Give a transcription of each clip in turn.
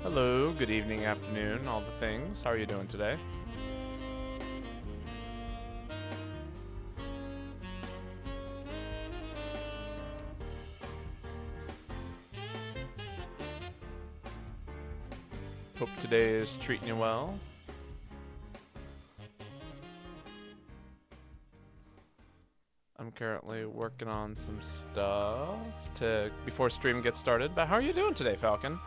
Hello, good evening, afternoon, all the things. How are you doing today? Hope today is treating you well. I'm currently working on some stuff before stream gets started. But how are you doing today, Falcon?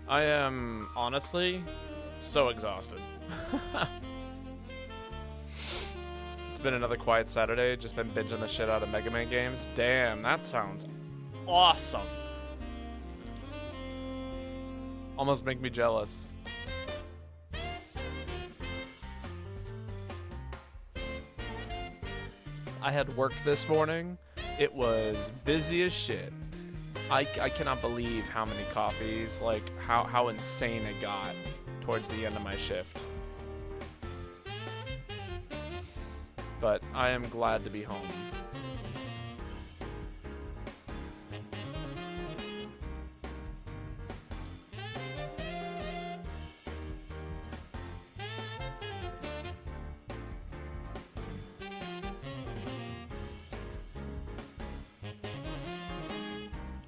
I am honestly so exhausted. It's been another quiet Saturday. Just been binging the shit out of Mega Man games. Damn, that sounds awesome. Almost make me jealous. I had work this morning. It was busy as shit. I cannot believe how many coffees, like how insane it got towards the end of my shift. But I am glad to be home.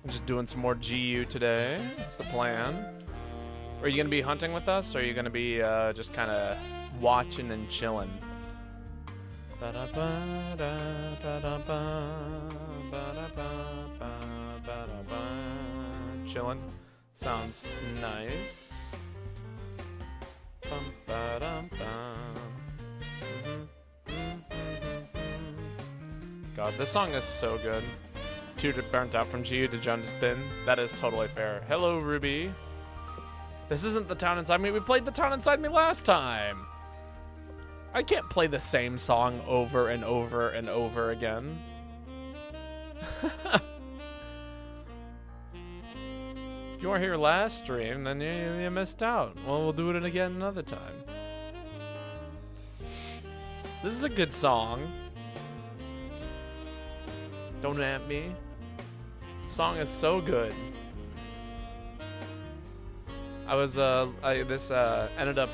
Just doing some more GU today. That's the plan. Are you going to be hunting with us, or are you going to be just kind of watching and chilling? Chilling. Sounds nice. God, this song is so good. Burnt out from GU to Jones Bin. That is totally fair. Hello, Ruby. This isn't the Town Inside Me. We played the Town Inside Me last time. I can't play the same song over and over and over again. If you weren't here last stream, then you missed out. Well, we'll do it again another time. This is a good song. Don't at me. Song is so good. This ended up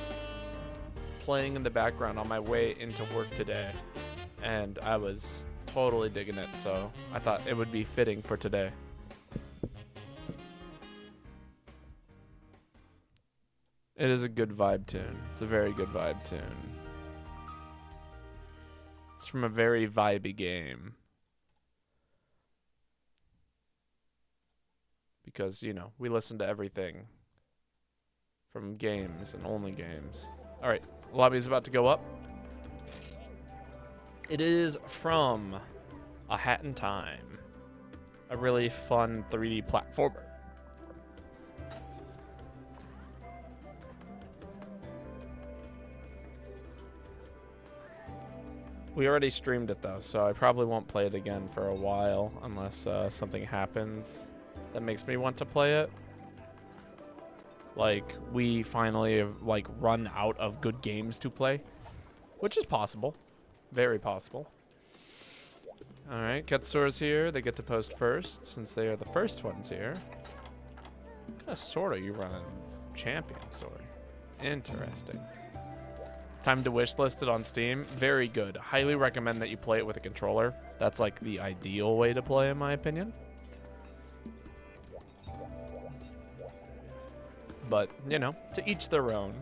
playing in the background on my way into work today, and I was totally digging it, so I thought it would be fitting for today. It is a good vibe tune. It's a very good vibe tune. It's from a very vibey game. Because, you know, we listen to everything from games and only games. All right, lobby is about to go up. It is from A Hat in Time, a really fun 3D platformer. We already streamed it though, so I probably won't play it again for a while unless something happens that makes me want to play it. Like, we finally have, like, run out of good games to play, which is possible. Very possible. Alright, Ketsuro's here. They get to post first, since they are the first ones here. What kind of sword are you running? Champion sword. Interesting. Time to wish listed on Steam. Very good. Highly recommend that you play it with a controller. That's like the ideal way to play, in my opinion. But, you know, to each their own.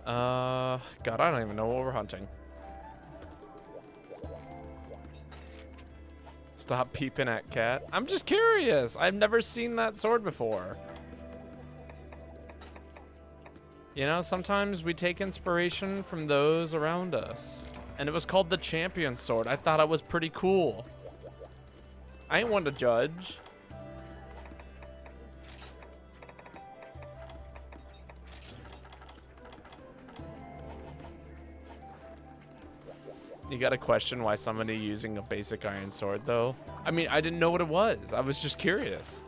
God, I don't even know what we're hunting. Stop peeping at cat. I'm just curious. I've never seen that sword before. You know, sometimes we take inspiration from those around us. And it was called the Champion Sword. I thought it was pretty cool. I ain't one to judge. You gotta question why somebody using a basic iron sword, though. I mean, I didn't know what it was. I was just curious.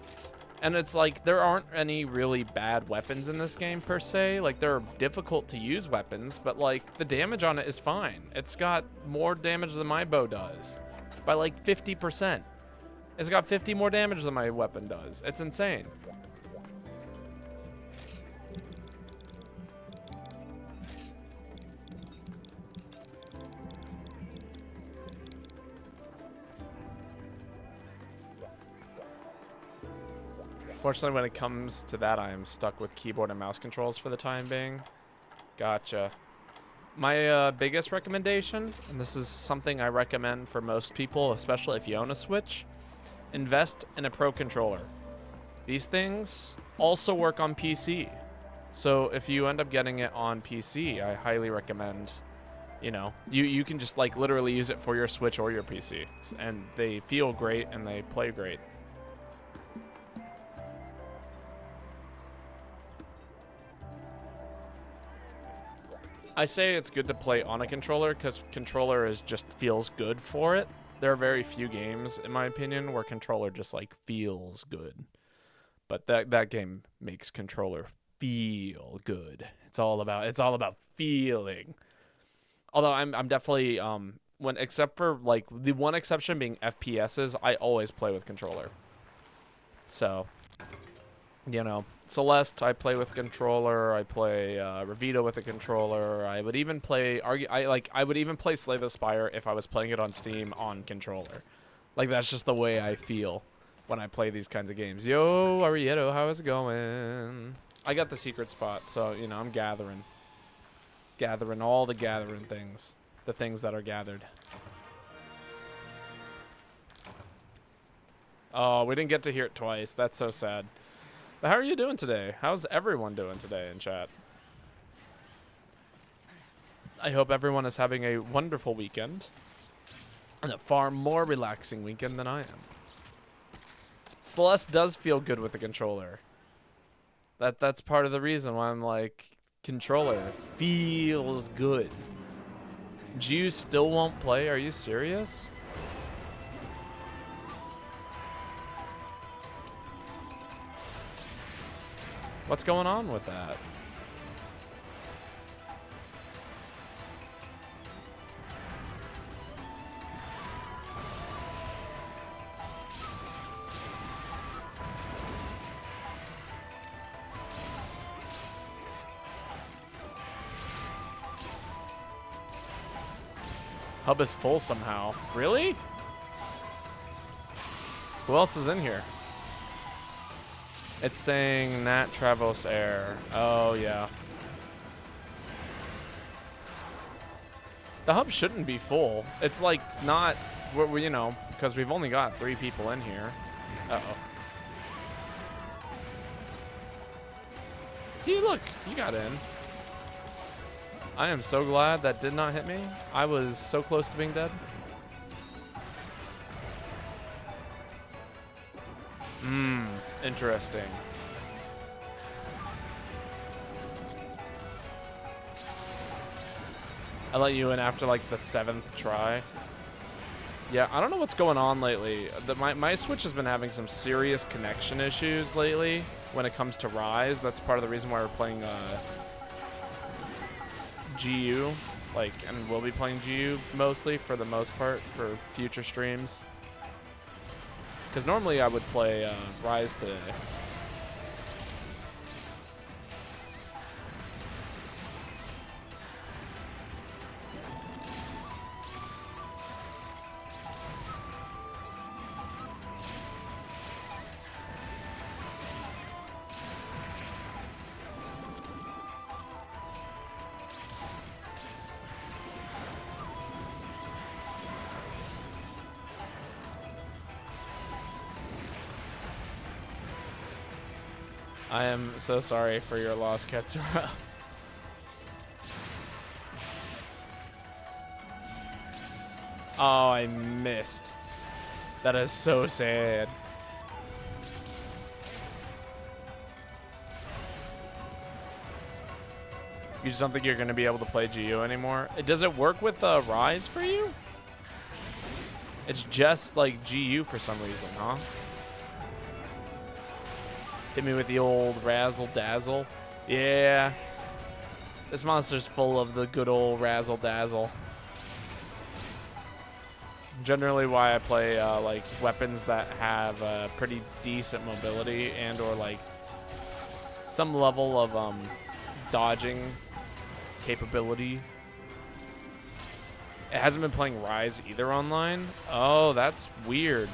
And it's like, there aren't any really bad weapons in this game, per se. Like, they're difficult to use weapons, but, like, the damage on it is fine. It's got more damage than my bow does. By, like, 50%. It's got 50 more damage than my weapon does. It's insane. Fortunately, when it comes to that, I am stuck with keyboard and mouse controls for the time being. Gotcha. My biggest recommendation, and this is something I recommend for most people, especially if you own a Switch, invest in a Pro Controller. These things also work on PC. So if you end up getting it on PC, I highly recommend, you know, you can just like literally use it for your Switch or your PC. And they feel great and they play great. I say it's good to play on a controller because controller just feels good for it. There are very few games, in my opinion, where controller just like feels good. But that game makes controller feel good. It's all about feeling. Although I'm definitely except for like the one exception being FPSs, I always play with controller. So, you know, Celeste, I play with controller. I play Revita with a controller. I would even play I would even play Slay the Spire if I was playing it on Steam on controller. Like that's just the way I feel when I play these kinds of games. Yo, Arieto, how is it going? I got the secret spot, so you know I'm gathering all the gathering things, the things that are gathered. Oh, we didn't get to hear it twice. That's so sad. But how are you doing today? How's everyone doing today in chat? I hope everyone is having a wonderful weekend. And a far more relaxing weekend than I am. Celeste does feel good with the controller. That's part of the reason why I'm like, controller feels good. Juice still won't play? Are you serious? What's going on with that? Hub is full somehow. Really? Who else is in here? It's saying Nat Travos Air. Oh, yeah. The hub shouldn't be full. It's like not, you know, because we've only got 3 people in here. Uh-oh. See, look, you got in. I am so glad that did not hit me. I was so close to being dead. Interesting. I let you in after like the 7th try. Yeah, I don't know what's going on lately. My Switch has been having some serious connection issues lately when it comes to Rise. That's part of the reason why we're playing GU. Like, and we'll be playing GU mostly for the most part for future streams. Because normally I would play Rise today. I am so sorry for your loss, Katsura. Oh, I missed. That is so sad. You just don't think you're going to be able to play GU anymore? Does it work with Rise for you? It's just like GU for some reason, huh? Hit me with the old razzle dazzle. Yeah. This monster's full of the good old razzle dazzle. Generally why I play like weapons that have pretty decent mobility and or like some level of dodging capability. It hasn't been playing Rise either online. Oh, that's weird.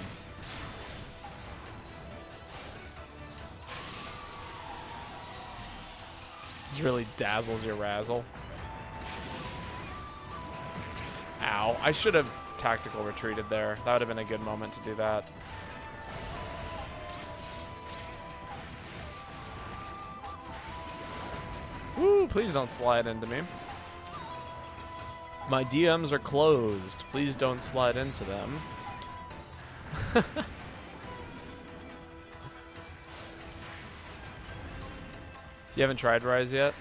This really dazzles your razzle. Ow. I should have tactical retreated there. That would have been a good moment to do that. Woo, please don't slide into me. My DMs are closed. Please don't slide into them. You haven't tried Rise yet?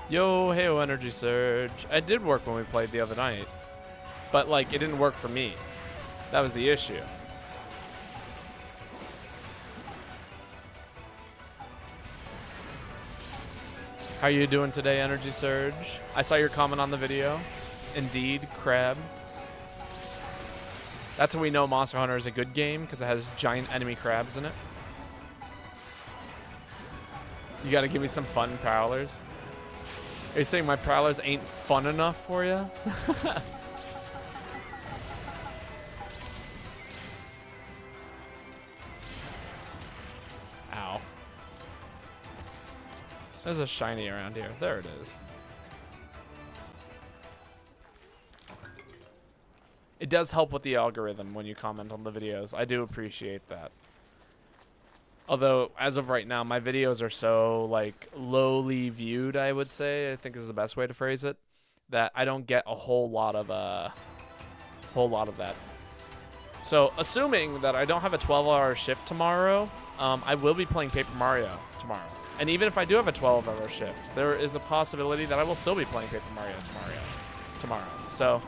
Yo, heyo, Energy Surge. It did work when we played the other night. But, like, it didn't work for me. That was the issue. How you doing today, Energy Surge? I saw your comment on the video. Indeed, crab. That's how we know Monster Hunter is a good game, because it has giant enemy crabs in it. You gotta give me some fun prowlers. Are you saying my prowlers ain't fun enough for you? Ow. There's a shiny around here. There it is. It does help with the algorithm when you comment on the videos. I do appreciate that. Although, as of right now, my videos are so, like, lowly viewed, I would say. I think is the best way to phrase it. That I don't get a whole lot of that. So, assuming that I don't have a 12-hour shift tomorrow, I will be playing Paper Mario tomorrow. And even if I do have a 12-hour shift, there is a possibility that I will still be playing Paper Mario tomorrow. So,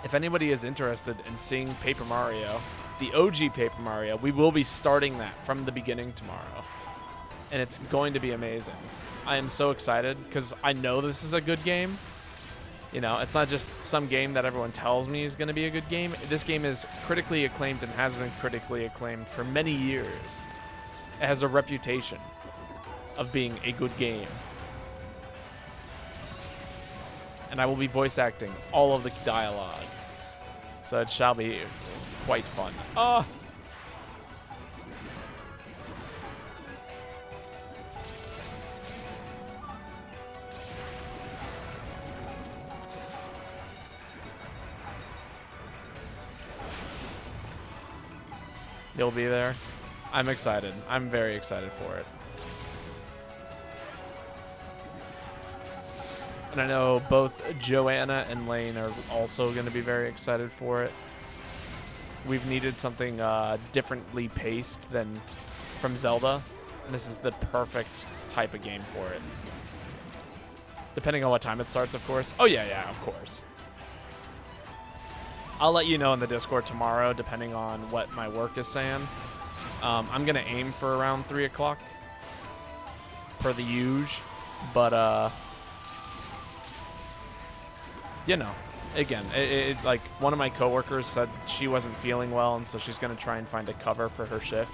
if anybody is interested in seeing Paper Mario, the OG Paper Mario, we will be starting that from the beginning tomorrow. And it's going to be amazing. I am so excited because I know this is a good game. You know, it's not just some game that everyone tells me is going to be a good game. This game is critically acclaimed and has been critically acclaimed for many years. It has a reputation of being a good game. And I will be voice acting all of the dialogue. So it shall be quite fun. Oh! You'll be there? I'm excited. I'm very excited for it. And I know both Joanna and Lane are also going to be very excited for it. We've needed something differently paced than from Zelda, and this is the perfect type of game for it. Depending on what time it starts, of course. Oh, yeah, of course. I'll let you know in the Discord tomorrow, depending on what my work is saying. I'm going to aim for around 3 o'clock for the huge, but, you know, again, like one of my coworkers said she wasn't feeling well, and so she's going to try and find a cover for her shift.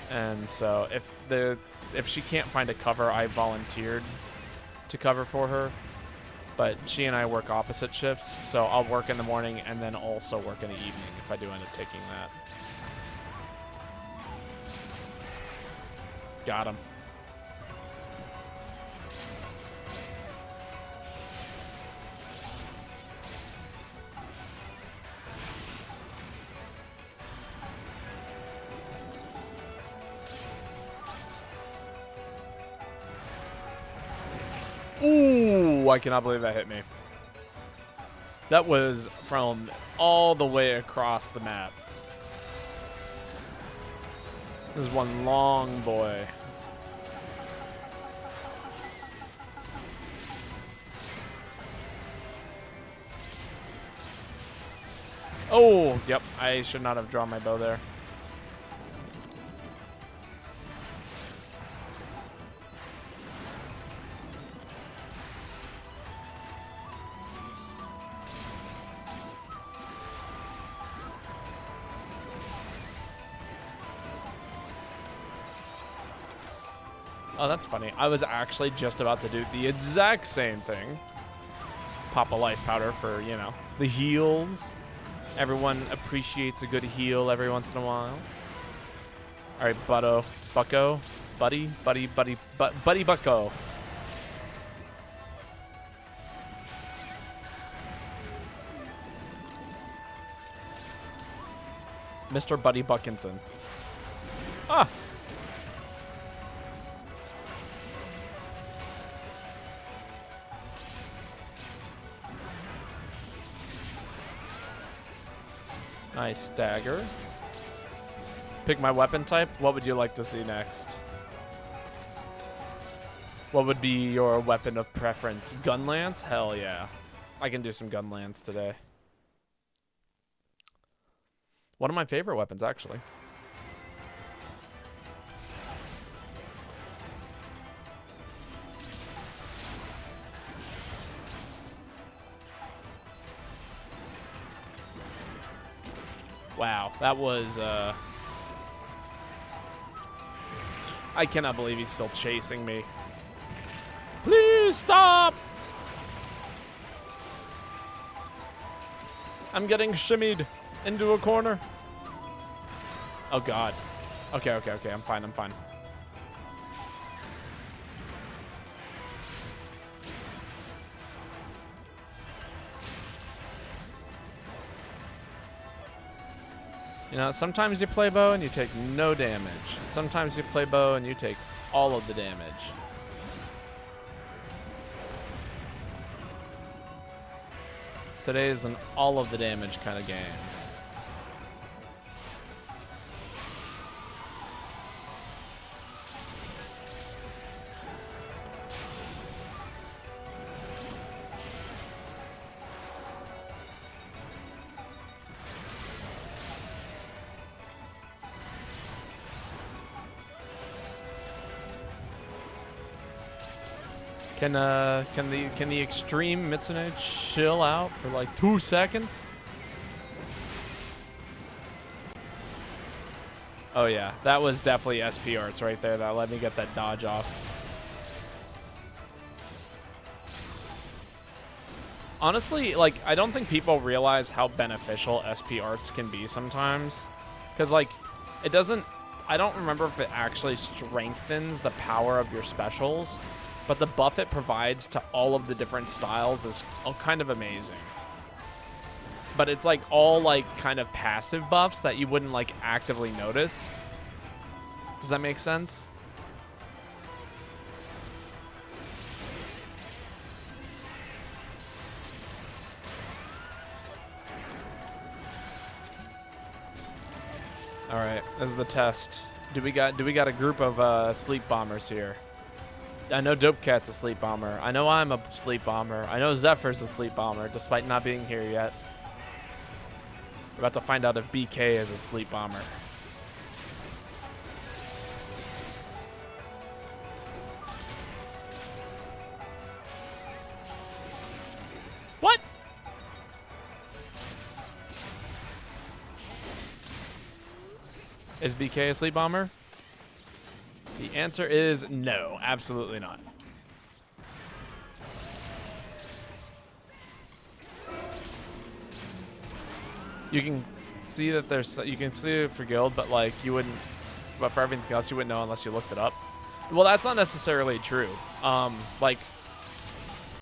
And so if she can't find a cover, I volunteered to cover for her. But she and I work opposite shifts, so I'll work in the morning and then also work in the evening if I do end up taking that. Got him. I cannot believe that hit me. That was from all the way across the map. This is one long boy. Oh, yep. I should not have drawn my bow there. Oh, that's funny. I was actually just about to do the exact same thing. Pop a life powder for, you know, the heals. Everyone appreciates a good heal every once in a while. All right, Bucko. Buddy Bucko. Mr. Buddy Buckinson. Ah! Nice stagger. Pick my weapon type. What would you like to see next? What would be your weapon of preference? Gun lance? Hell yeah. I can do some gun lance today. One of my favorite weapons, actually. Wow, that was, I cannot believe he's still chasing me. Please stop! I'm getting shimmied into a corner. Oh, God. Okay, I'm fine. You know, sometimes you play bow and you take no damage. Sometimes you play bow and you take all of the damage. Today is an all of the damage kind of game. Can the extreme Mitsune chill out for like 2 seconds? Oh yeah, that was definitely SP arts right there that let me get that dodge off. Honestly, like, I don't think people realize how beneficial SP arts can be sometimes. Because, like, it doesn't... I don't remember if it actually strengthens the power of your specials. But the buff it provides to all of the different styles is kind of amazing. But it's like all like kind of passive buffs that you wouldn't like actively notice. Does that make sense? All right, this is the test. Do we got a group of sleep bombers here? I know Dope Cat's a sleep bomber. I know I'm a sleep bomber. I know Zephyr's a sleep bomber, despite not being here yet. We're about to find out if BK is a sleep bomber. What? Is BK a sleep bomber? The answer is no, absolutely not. You can see that you can see it for guild, but like you wouldn't, but for everything else you wouldn't know unless you looked it up. Well, that's not necessarily true. Like,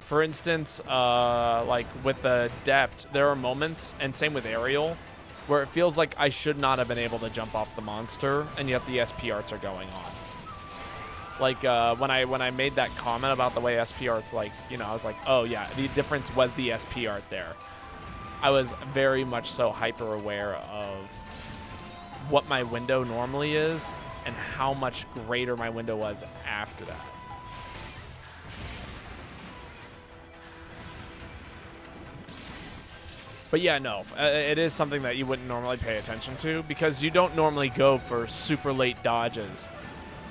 for instance, like with the Depth, there are moments, and same with Aerial, where it feels like I should not have been able to jump off the monster, and yet the SP arts are going on. Like when I made that comment about the way SP art's like, you know, I was like, oh yeah, the difference was the SP art there. I was very much so hyper aware of what my window normally is and how much greater my window was after that. But yeah, no, it is something that you wouldn't normally pay attention to because you don't normally go for super late dodges.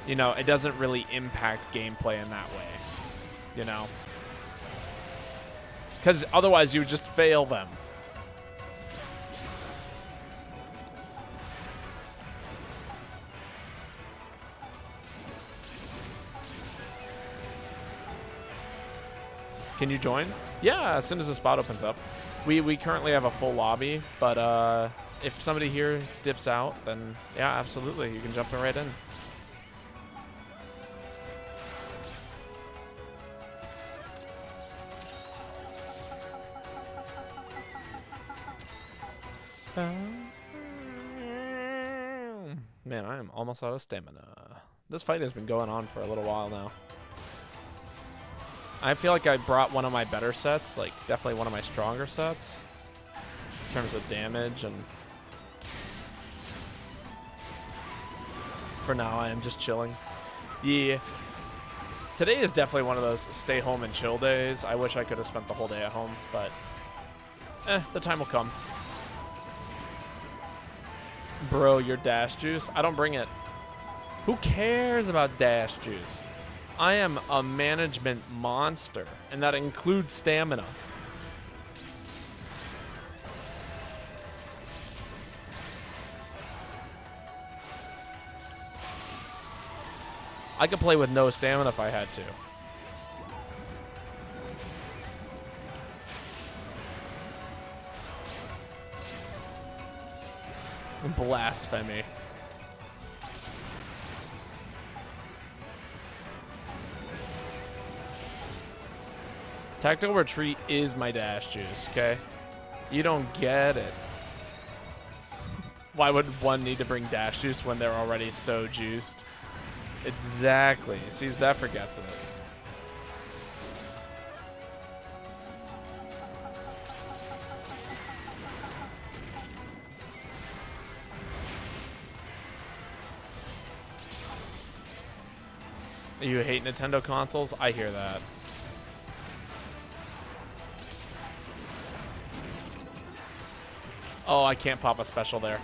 You know, it doesn't really impact gameplay in that way, you know? Because otherwise you would just fail them. Can you join? Yeah, as soon as the spot opens up. We currently have a full lobby, but if somebody here dips out, then yeah, absolutely, you can jump right in. Man, I am almost out of stamina. This fight has been going on for a little while now. I feel like I brought one of my better sets, like definitely one of my stronger sets in terms of damage, and for now I am just chilling. Yeah. Today is definitely one of those stay home and chill days. I wish I could have spent the whole day at home, but the time will come. Bro, your dash juice? I don't bring it. Who cares about dash juice? I am a management monster, and that includes stamina. I could play with no stamina if I had to. Blasphemy. Tactical retreat is my dash juice, okay? You don't get it. Why would one need to bring dash juice when they're already so juiced? Exactly. See, Zephyr gets it. You hate Nintendo consoles? I hear that. Oh, I can't pop a special there.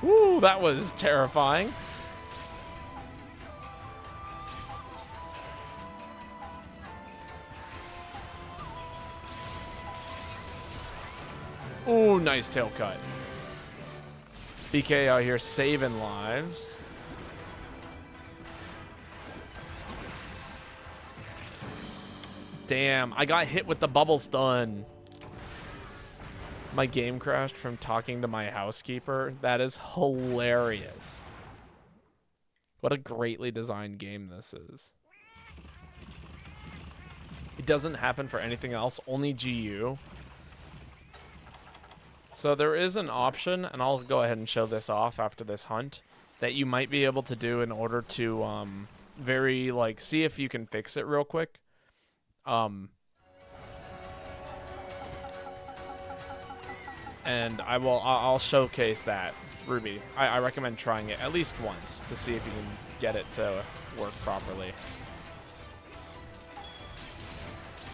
Woo, that was terrifying. Ooh, nice tail cut. BK out here saving lives. Damn, I got hit with the bubble stun. My game crashed from talking to my housekeeper. That is hilarious. What a greatly designed game this is. It doesn't happen for anything else, only GU. So there is an option, and I'll go ahead and show this off after this hunt, that you might be able to do in order to see if you can fix it real quick. And I'll showcase that, Ruby. I recommend trying it at least once to see if you can get it to work properly.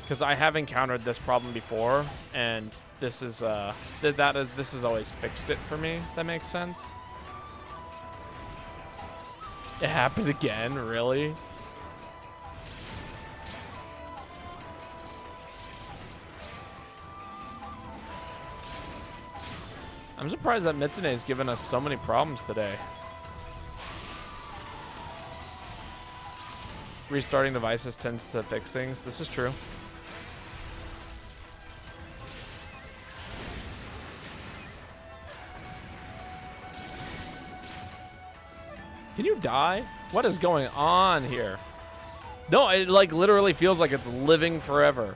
Because I have encountered this problem before, and this is this has always fixed it for me. That makes sense. It happened again, really? I'm surprised that Mitsune has given us so many problems today. Restarting devices tends to fix things. This is true. Can you die? What is going on here? No, it like literally feels like it's living forever.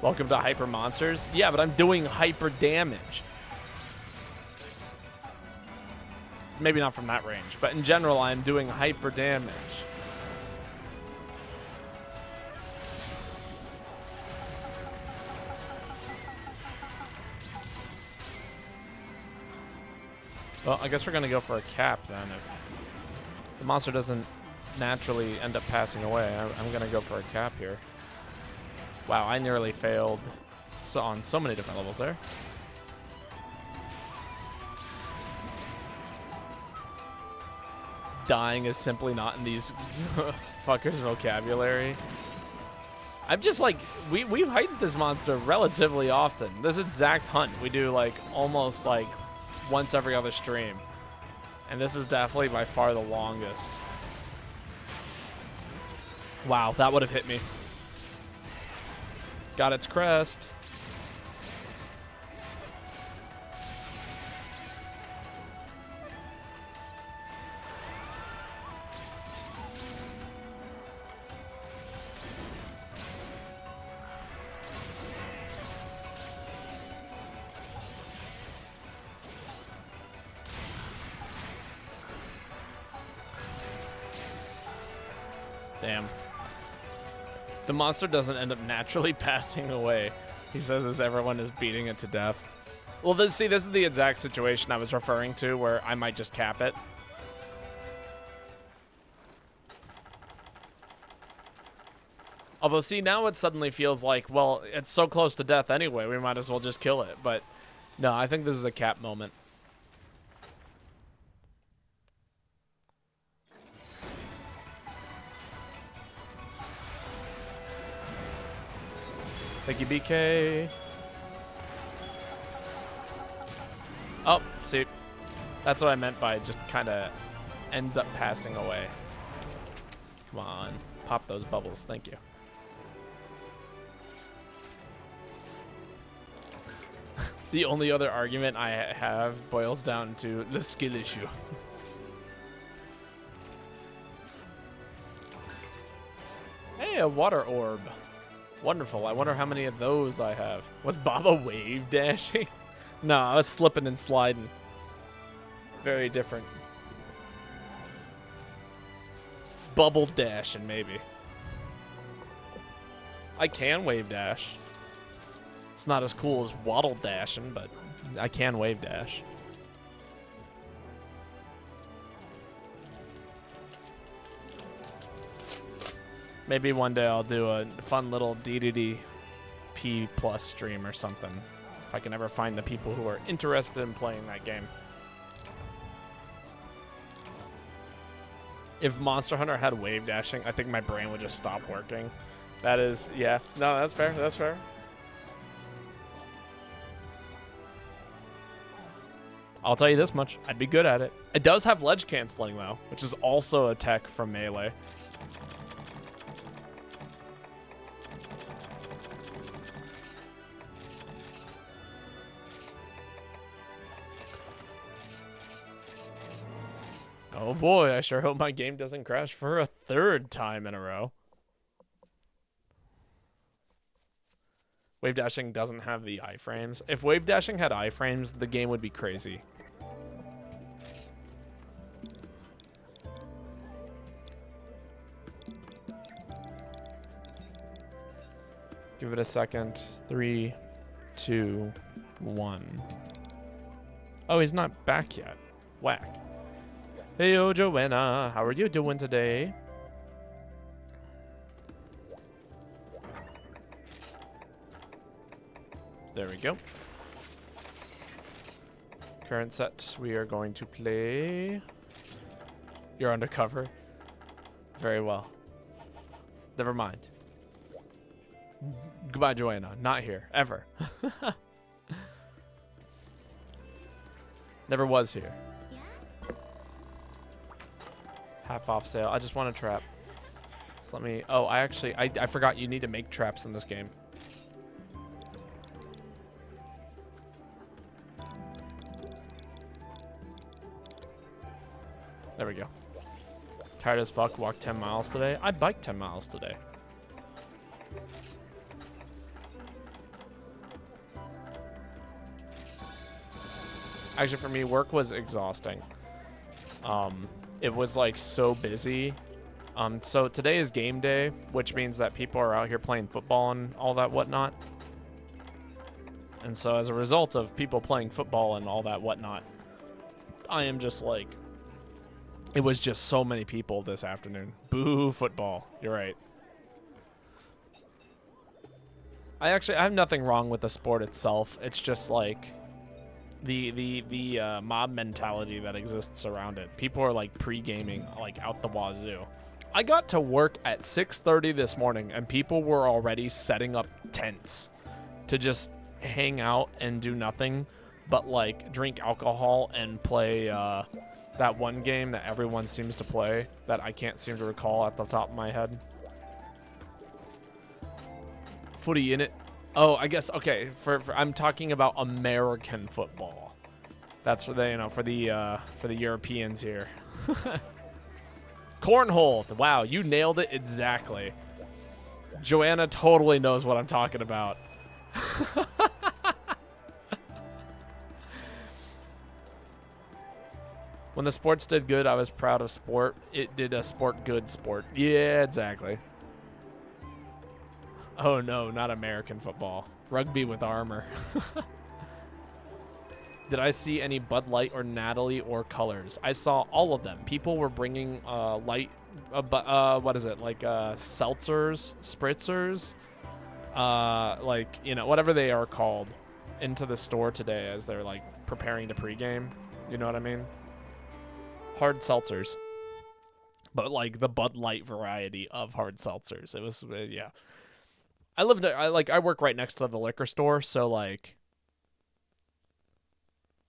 Welcome to Hyper Monsters. Yeah, but I'm doing hyper damage. Maybe not from that range, but in general, I'm doing hyper damage. Well, I guess we're going to go for a cap then. If the monster doesn't naturally end up passing away, I'm going to go for a cap here. Wow, I nearly failed on so many different levels there. Dying is simply not in these fuckers' vocabulary. I'm just like, we've heightened this monster relatively often. This exact hunt we do like almost like once every other stream. And this is definitely by far the longest. Wow, that would have hit me. Got its crest. Damn. The monster doesn't end up naturally passing away, he says, as everyone is beating it to death. Well, this is the exact situation I was referring to where I might just cap it. Although, see, now it suddenly feels like, well, it's so close to death anyway, we might as well just kill it. But, no, I think this is a cap moment. Thank you, BK. Oh, see. That's what I meant by just kind of ends up passing away. Come on. Pop those bubbles. Thank you. The only other argument I have boils down to the skill issue. Hey, a water orb. Wonderful. I wonder how many of those I have. Was Baba wave dashing? No, I was slipping and sliding. Very different. Bubble dashing, maybe. I can wave dash. It's not as cool as waddle dashing, but I can wave dash. Maybe one day I'll do a fun little DDD P+ stream or something. If I can ever find the people who are interested in playing that game. If Monster Hunter had wave dashing, I think my brain would just stop working. That is, yeah. No, that's fair. That's fair. I'll tell you this much. I'd be good at it. It does have ledge canceling, though, which is also a tech from Melee. Oh boy, I sure hope my game doesn't crash for a third time in a row. Wave dashing doesn't have the iframes. If wave dashing had iframes, the game would be crazy. Give it a second. 3, 2, 1. Oh, he's not back yet. Whack. Hey, yo, Joanna. How are you doing today? There we go. Current set, we are going to play... You're undercover. Very well. Never mind. Goodbye, Joanna. Not here. Ever. Never was here. Half off sale. I just want a trap. So let me... Oh, I forgot you need to make traps in this game. There we go. Tired as fuck. Walked 10 miles today. I biked 10 miles today. Actually, for me, work was exhausting. It was like so busy. So today is game day, which means that people are out here playing football and all that whatnot. And so as a result of people playing football and all that whatnot, I am just like, it was just so many people this afternoon. Boo football. You're right. I have nothing wrong with the sport itself. It's just like the mob mentality that exists around it. People are like pre-gaming like out the wazoo. I got to work at 6:30 this morning and people were already setting up tents to just hang out and do nothing but like drink alcohol and play that one game that everyone seems to play that I can't seem to recall at the top of my head. Footy in it. Oh, I guess, okay, for I'm talking about American football. That's for the, for the Europeans here. Cornhole. Wow, you nailed it exactly. Joanna totally knows what I'm talking about. When the sports did good, I was proud of sport. It did a sport good sport. Yeah, exactly. Oh no, not American football. Rugby with armor. Did I see any Bud Light or Natalie or colors? I saw all of them. People were bringing what is it? Like seltzers, spritzers, like, whatever they are called, into the store today as they're like preparing to pregame. You know what I mean? Hard seltzers. But like the Bud Light variety of hard seltzers. It was yeah. I work right next to the liquor store, so like,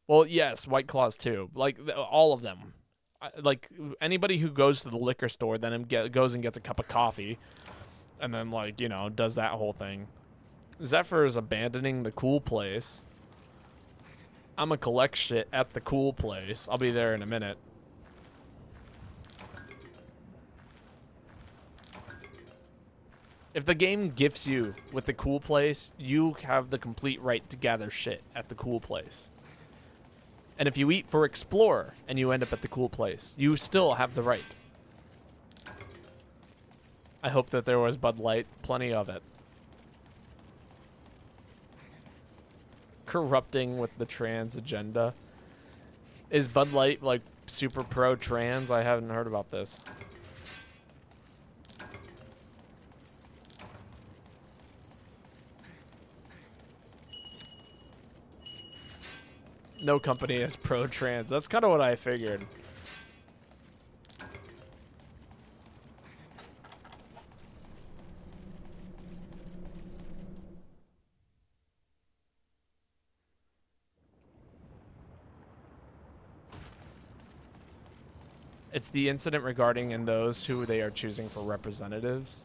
well, yes, White Claws too. Like all of them. Like anybody who goes to the liquor store then goes and gets a cup of coffee, and then like does that whole thing. Zephyr is abandoning the cool place. I'ma collect shit at the cool place. I'll be there in a minute. If the game gifts you with the cool place, you have the complete right to gather shit at the cool place. And if you eat for Explorer and you end up at the cool place, you still have the right. I hope that there was Bud Light, plenty of it. Corrupting with the trans agenda. Is Bud Light like super pro trans? I haven't heard about this. No company is pro-trans. That's kind of what I figured. It's the incident regarding in those who they are choosing for representatives.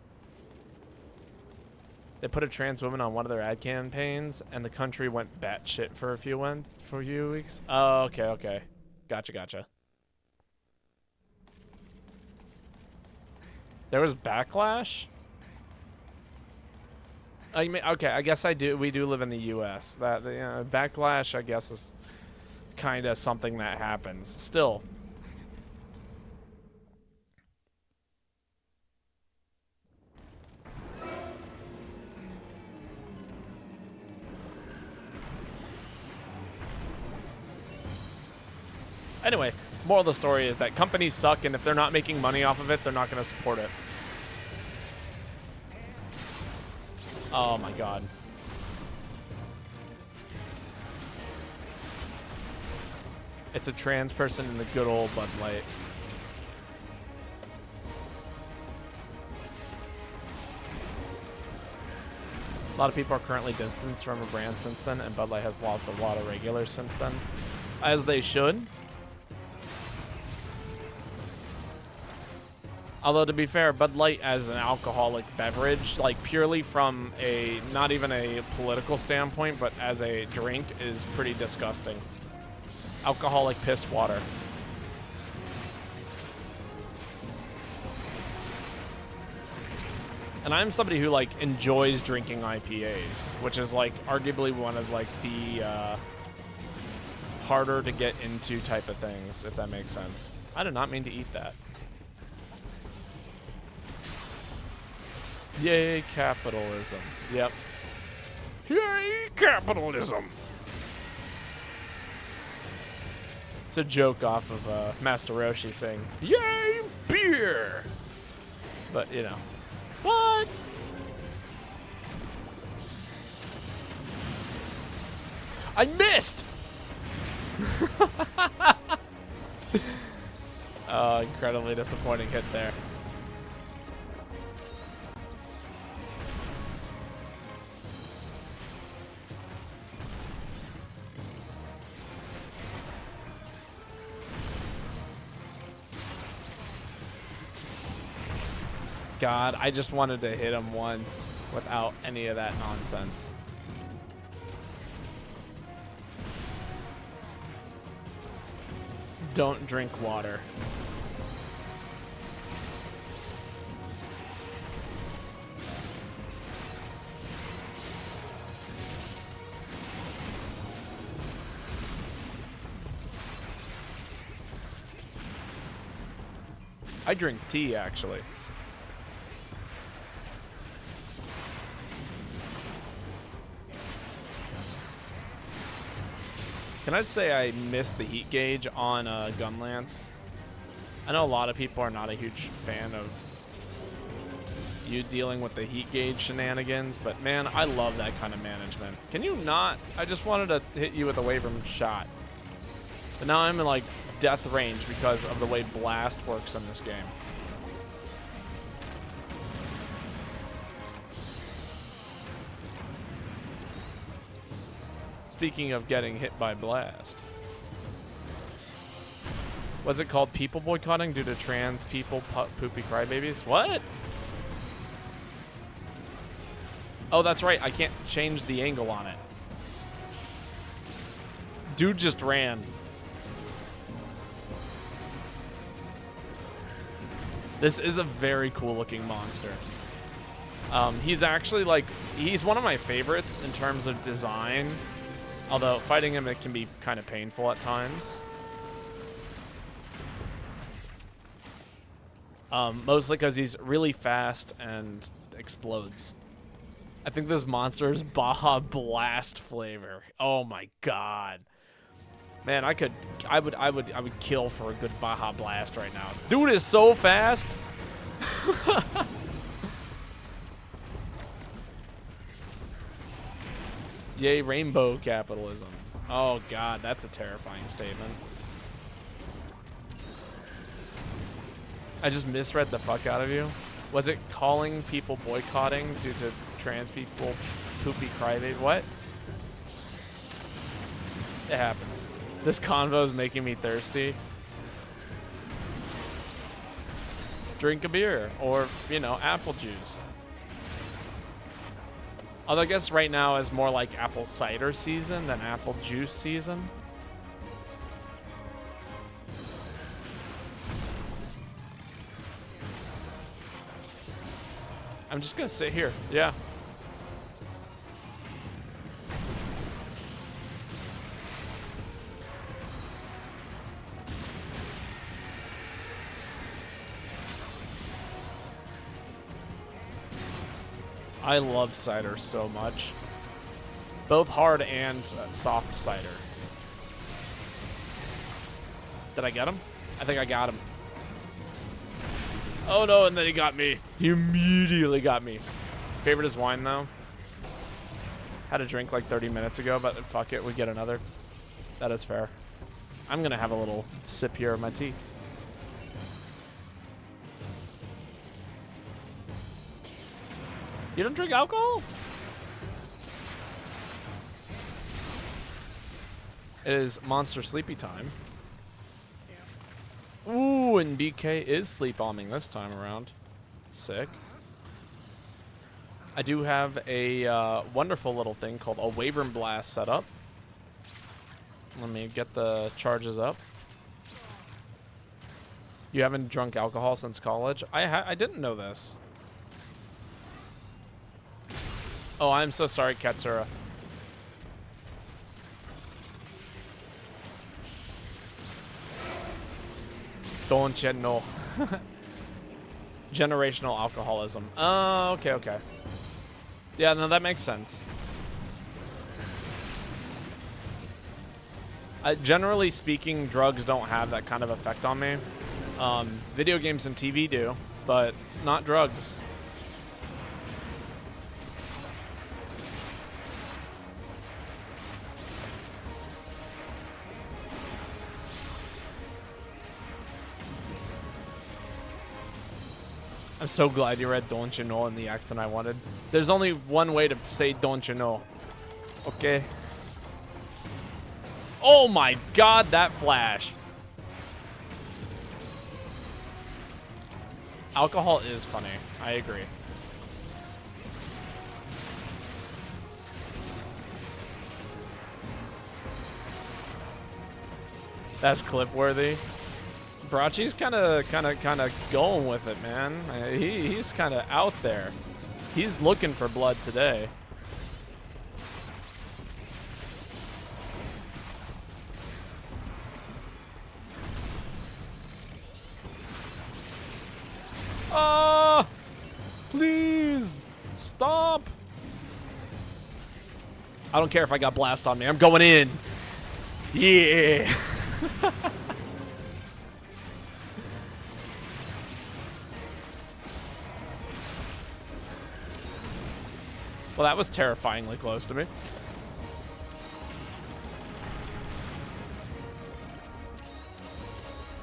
They put a trans woman on one of their ad campaigns, and the country went batshit for a few weeks. Oh, okay. Gotcha. There was backlash? I mean, okay, I guess we do live in the U.S. That backlash, I guess, is kind of something that happens. Still. Anyway, moral of the story is that companies suck, and if they're not making money off of it, they're not going to support it. Oh my god. It's a trans person in the good old Bud Light. A lot of people are currently distanced from a brand since then, and Bud Light has lost a lot of regulars since then. As they should. Although, to be fair, Bud Light as an alcoholic beverage, like purely from not even a political standpoint, but as a drink, is pretty disgusting. Alcoholic piss water. And I'm somebody who like enjoys drinking IPAs, which is like arguably one of like the harder to get into type of things, if that makes sense. I did not mean to eat that. Yay, capitalism. Yep. Yay, capitalism. It's a joke off of Master Roshi saying, yay, beer. But, you know. What? I missed! Oh, incredibly disappointing hit there. God, I just wanted to hit him once without any of that nonsense. Don't drink water. I drink tea, actually. Can I just say I missed the heat gauge on Gun Lance? I know a lot of people are not a huge fan of you dealing with the heat gauge shenanigans, but man, I love that kind of management. Can you not? I just wanted to hit you with a Wavering shot. But now I'm in like death range because of the way Blast works in this game. Speaking of getting hit by Blast. Was it called people boycotting due to trans people poopy crybabies? What? Oh, that's right. I can't change the angle on it. Dude just ran. This is a very cool looking monster. He's actually like, he's one of my favorites in terms of design. Although fighting him, it can be kind of painful at times. Mostly because he's really fast and explodes. I think this monster is Baja Blast flavor. Oh my god. Man, I would kill for a good Baja Blast right now. Dude is so fast. Yay, rainbow capitalism. Oh god, that's a terrifying statement. I just misread the fuck out of you. Was it calling people boycotting due to trans people poopy crybaby? What? It happens. This convo is making me thirsty. Drink a beer or, you know, apple juice. Although I guess right now is more like apple cider season than apple juice season. I'm just gonna sit here. Yeah. I love cider so much. Both hard and soft cider. Did I get him? I think I got him. Oh no, and then he got me. He immediately got me. Favorite is wine though. Had a drink like 30 minutes ago, but fuck it, we get another. That is fair. I'm gonna have a little sip here of my tea. You don't drink alcohol? It is Monster Sleepy time. Ooh, and BK is sleep bombing this time around. Sick. I do have a wonderful little thing called a Wavering Blast set up. Let me get the charges up. You haven't drunk alcohol since college? I didn't know this. Oh, I'm so sorry, Katsura. Don't you know? Generational alcoholism. Oh, okay, okay. Yeah, no, that makes sense. Generally speaking, drugs don't have that kind of effect on me. Video games and TV do, but not drugs. I'm so glad you read "Don't you know" in the accent I wanted. There's only one way to say "Don't you know." Okay. Oh my god, that flash. Alcohol is funny. I agree. That's clip worthy. Brachi's kind of going with it, man. He's kind of out there. He's looking for blood today. Ah! Please stop. I don't care if I got blast on me. I'm going in. Yeah. Well, that was terrifyingly close to me.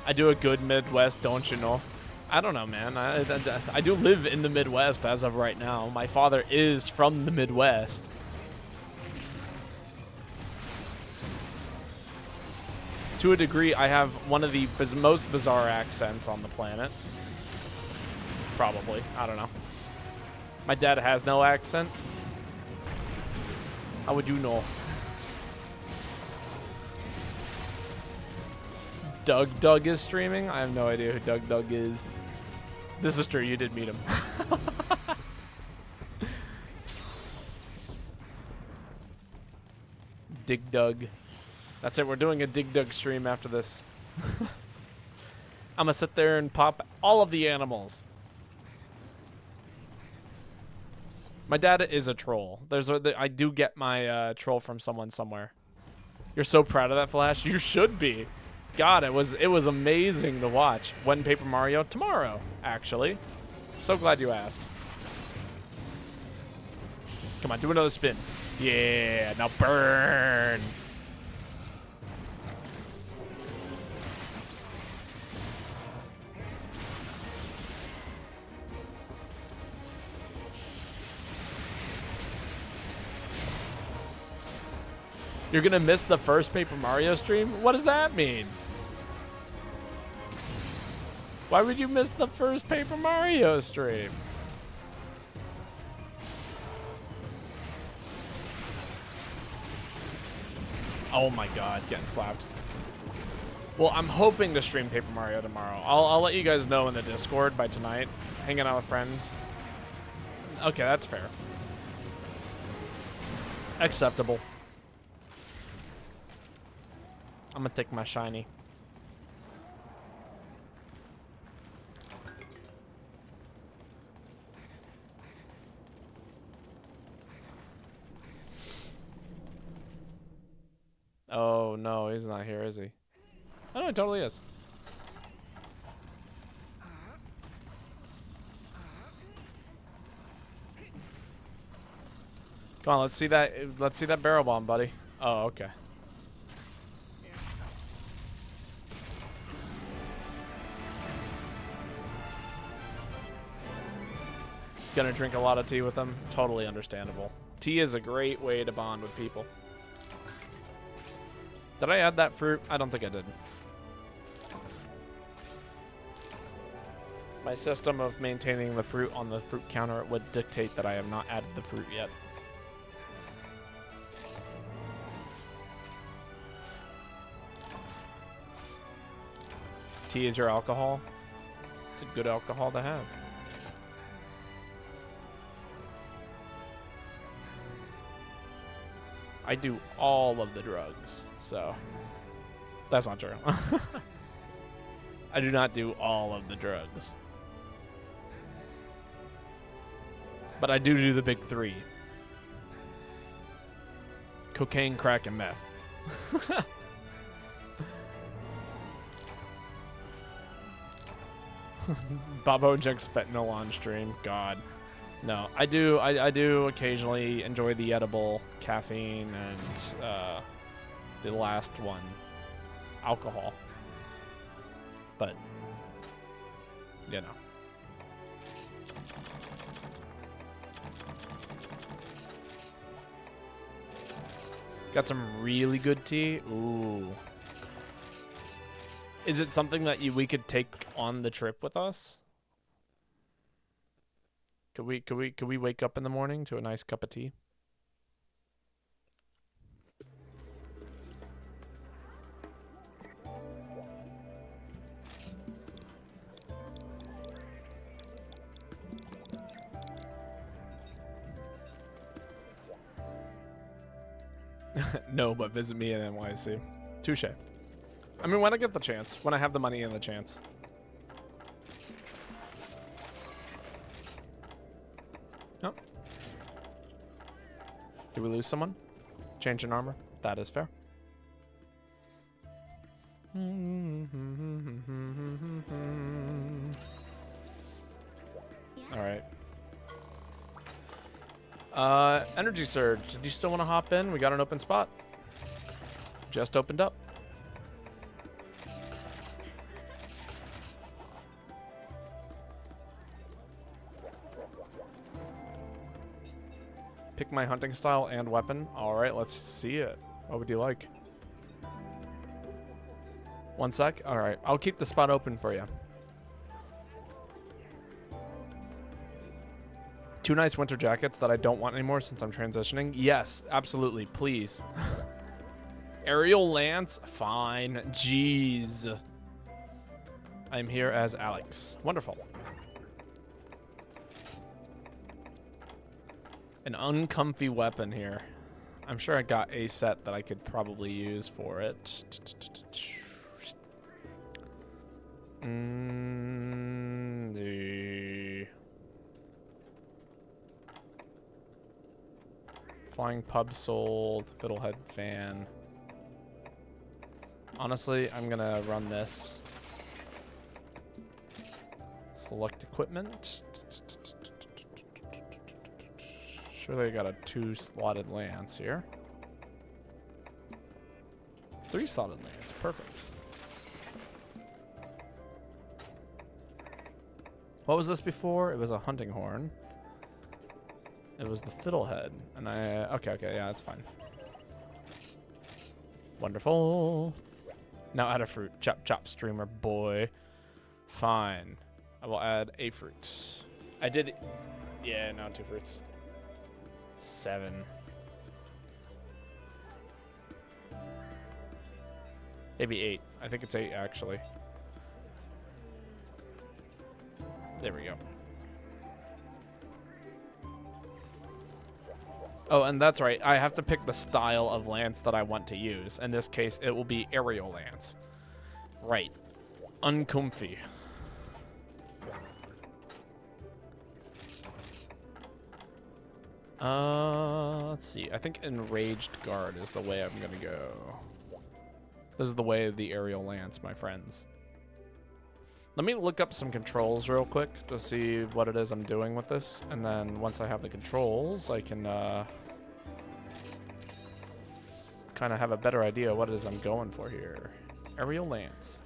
I do a good Midwest, don't you know? I don't know, man. I do live in the Midwest as of right now. My father is from the Midwest. To a degree, I have one of the most bizarre accents on the planet. Probably. I don't know. My dad has no accent. How would you know? Doug is streaming? I have no idea who Doug is. This is true, you did meet him. Dig Doug. That's it, we're doing a Dig Doug stream after this. I'm gonna sit there and pop all of the animals. My dad is a troll. I do get my troll from someone somewhere. You're so proud of that flash. You should be. God, it was amazing to watch. When Paper Mario? Tomorrow, actually. So glad you asked. Come on, do another spin. Yeah, now burn. You're gonna miss the first Paper Mario stream? What does that mean? Why would you miss the first Paper Mario stream? Oh my god, getting slapped. Well, I'm hoping to stream Paper Mario tomorrow. I'll let you guys know in the Discord by tonight. Hanging out with a friend. Okay, that's fair. Acceptable. I'm gonna take my shiny. Oh no, he's not here, is he? Oh no, he totally is. Come on, let's see that barrel bomb, buddy. Oh, okay. Gonna drink a lot of tea with them. Totally understandable. Tea is a great way to bond with people. Did I add that fruit? I don't think I did. My system of maintaining the fruit on the fruit counter would dictate that I have not added the fruit yet. Tea is your alcohol? It's a good alcohol to have. I do all of the drugs, so that's not true. I do not do all of the drugs. But I do the big three. Cocaine, crack, and meth. Babo injects fentanyl on stream. God. No, I do occasionally enjoy the edible caffeine and the last one, alcohol. But, you know. Got some really good tea. Ooh. Is it something that we could take on the trip with us? Could we wake up in the morning to a nice cup of tea? No, but visit me in NYC. Touche. I mean, when I get the chance. When I have the money and the chance. Oh. Did we lose someone? Change in armor? That is fair. Alright. Energy Surge. Do you still want to hop in? We got an open spot. Just opened up. Pick my hunting style and weapon. Alright, let's see it. What would you like? 1 sec? Alright, I'll keep the spot open for you. 2 nice winter jackets that I don't want anymore since I'm transitioning. Yes, absolutely, please. Aerial Lance? Fine. Jeez. I'm here as Alex. Wonderful. An uncomfy weapon here. I'm sure I got a set that I could probably use for it. The Flying Pub sold. Fiddlehead fan. Honestly, I'm gonna run this. Select equipment. Surely I got a 2-slotted lance here. 3-slotted lance. Perfect. What was this before? It was a hunting horn. It was the fiddlehead. And okay, yeah, that's fine. Wonderful. Now add a fruit. Chop, chop, streamer boy. Fine. I will add a fruit. I did. Yeah, now 2 fruits. 7. Maybe 8. I think it's 8 actually. There we go. Oh, and that's right. I have to pick the style of lance that I want to use. In this case, it will be aerial lance. Right. Uncomfy. Let's see. I think Enraged Guard is the way I'm gonna go. This is the way of the aerial lance, my friends. Let me look up some controls real quick to see what it is I'm doing with this. And then once I have the controls, I can kind of have a better idea what it is I'm going for here. Aerial lance.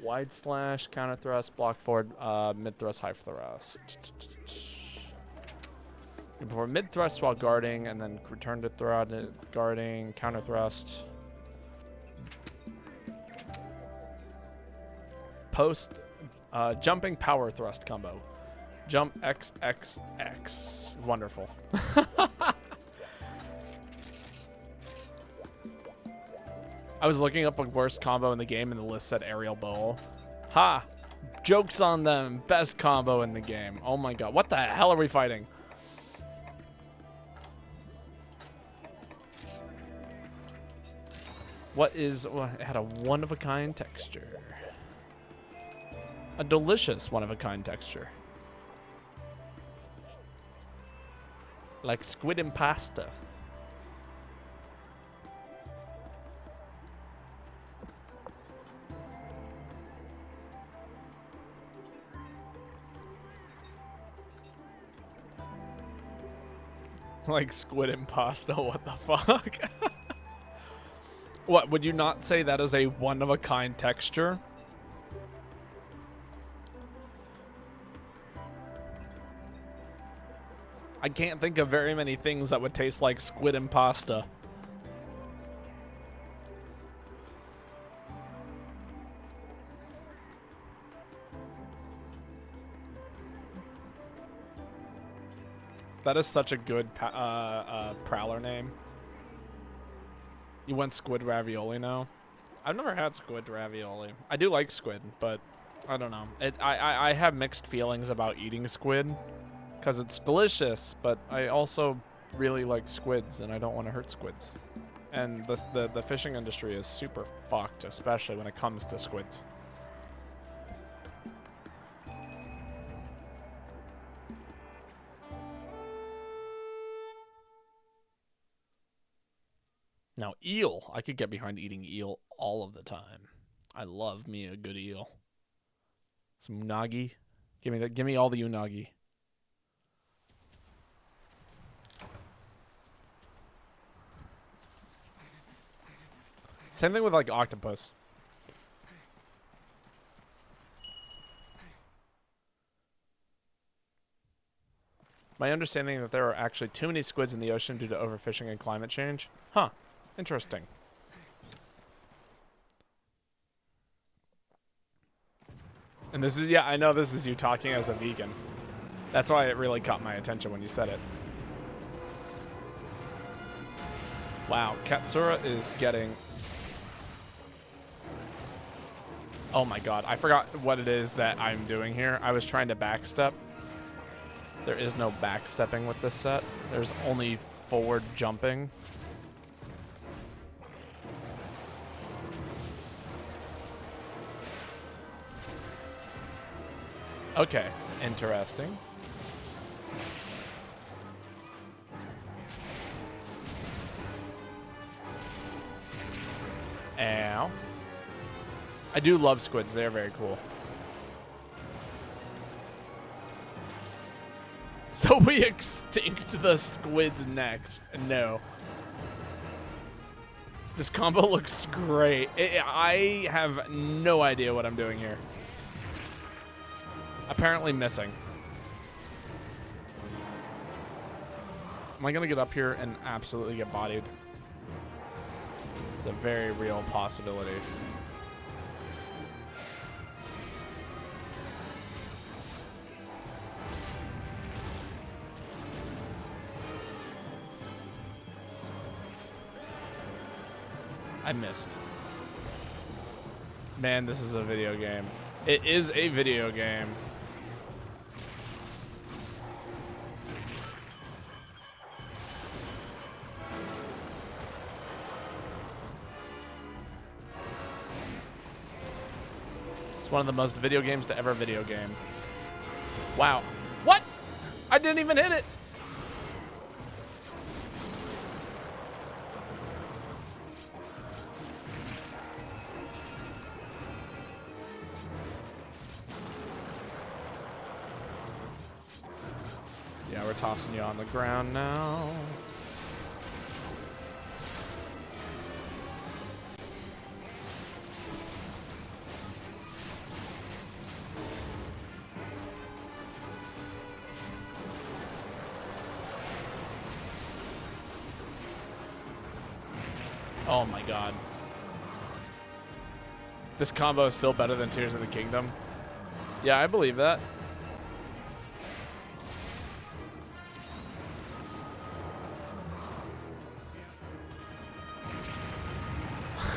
Wide slash, counter thrust, block forward, mid thrust, high thrust. Before mid thrust while guarding, and then return to guarding, counter thrust. Post jumping power thrust combo. Jump XXX. Wonderful. I was looking up a worst combo in the game and the list said aerial bowl. Ha! Joke's on them. Best combo in the game. Oh my god. What the hell are we fighting? What is... Well, it had a one-of-a-kind texture. A delicious one-of-a-kind texture. Like squid in pasta. Like squid and pasta, what the fuck? What, would you not say that is a one-of-a-kind texture? I can't think of very many things that would taste like squid and pasta. That is such a good Prowler name. You want squid ravioli now? I've never had squid ravioli. I do like squid, but I don't know. I have mixed feelings about eating squid because it's delicious, but I also really like squids and I don't want to hurt squids. And the fishing industry is super fucked, especially when it comes to squids. Now, eel. I could get behind eating eel all of the time. I love me a good eel. Some unagi. Give me all the unagi. Same thing with like octopus. My understanding that there are actually too many squids in the ocean due to overfishing and climate change. Huh. Interesting. And this is, yeah, I know this is you talking as a vegan. That's why it really caught my attention when you said it. Wow, Katsura is getting... Oh my god, I forgot what it is that I'm doing here. I was trying to backstep. There is no backstepping with this set. There's only forward jumping. Okay, interesting. Ow. I do love squids. They're very cool. So we extinct the squids next. No. This combo looks great. I have no idea what I'm doing here. Apparently missing. Am I gonna get up here and absolutely get bodied? It's a very real possibility. I missed. Man, this is a video game. It is a video game. It's one of the most video games to ever video game. Wow. What? I didn't even hit it. Yeah, we're tossing you on the ground now. Oh my god. This combo is still better than Tears of the Kingdom. Yeah, I believe that.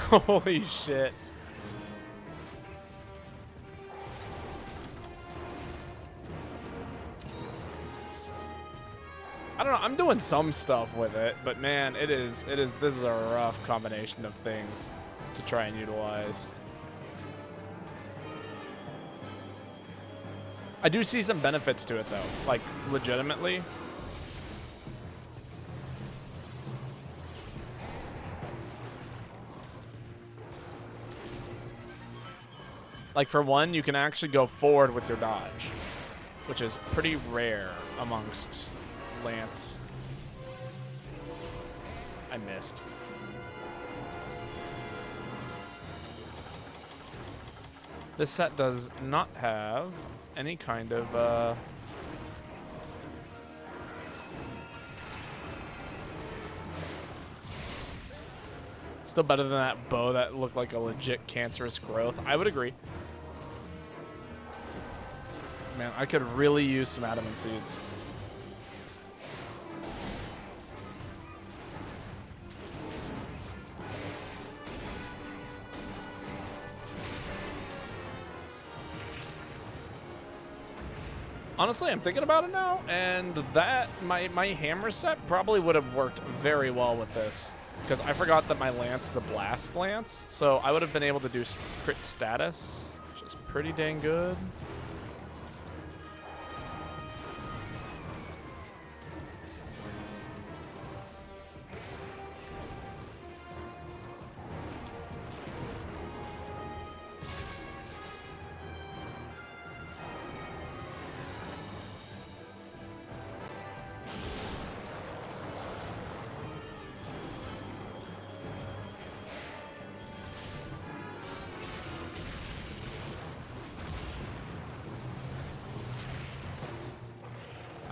Holy shit. I don't know, I'm doing some stuff with it, but man, this is a rough combination of things to try and utilize. I do see some benefits to it, though. Like, legitimately. Like, for one, you can actually go forward with your dodge, which is pretty rare amongst Lance. I missed. This set does not have any kind of, still better than that bow that looked like a legit cancerous growth. I would agree. Man, I could really use some adamant seeds. Honestly, I'm thinking about it now, and that my hammer set probably would have worked very well with this, because I forgot that my lance is a blast lance, so I would have been able to do crit status, which is pretty dang good.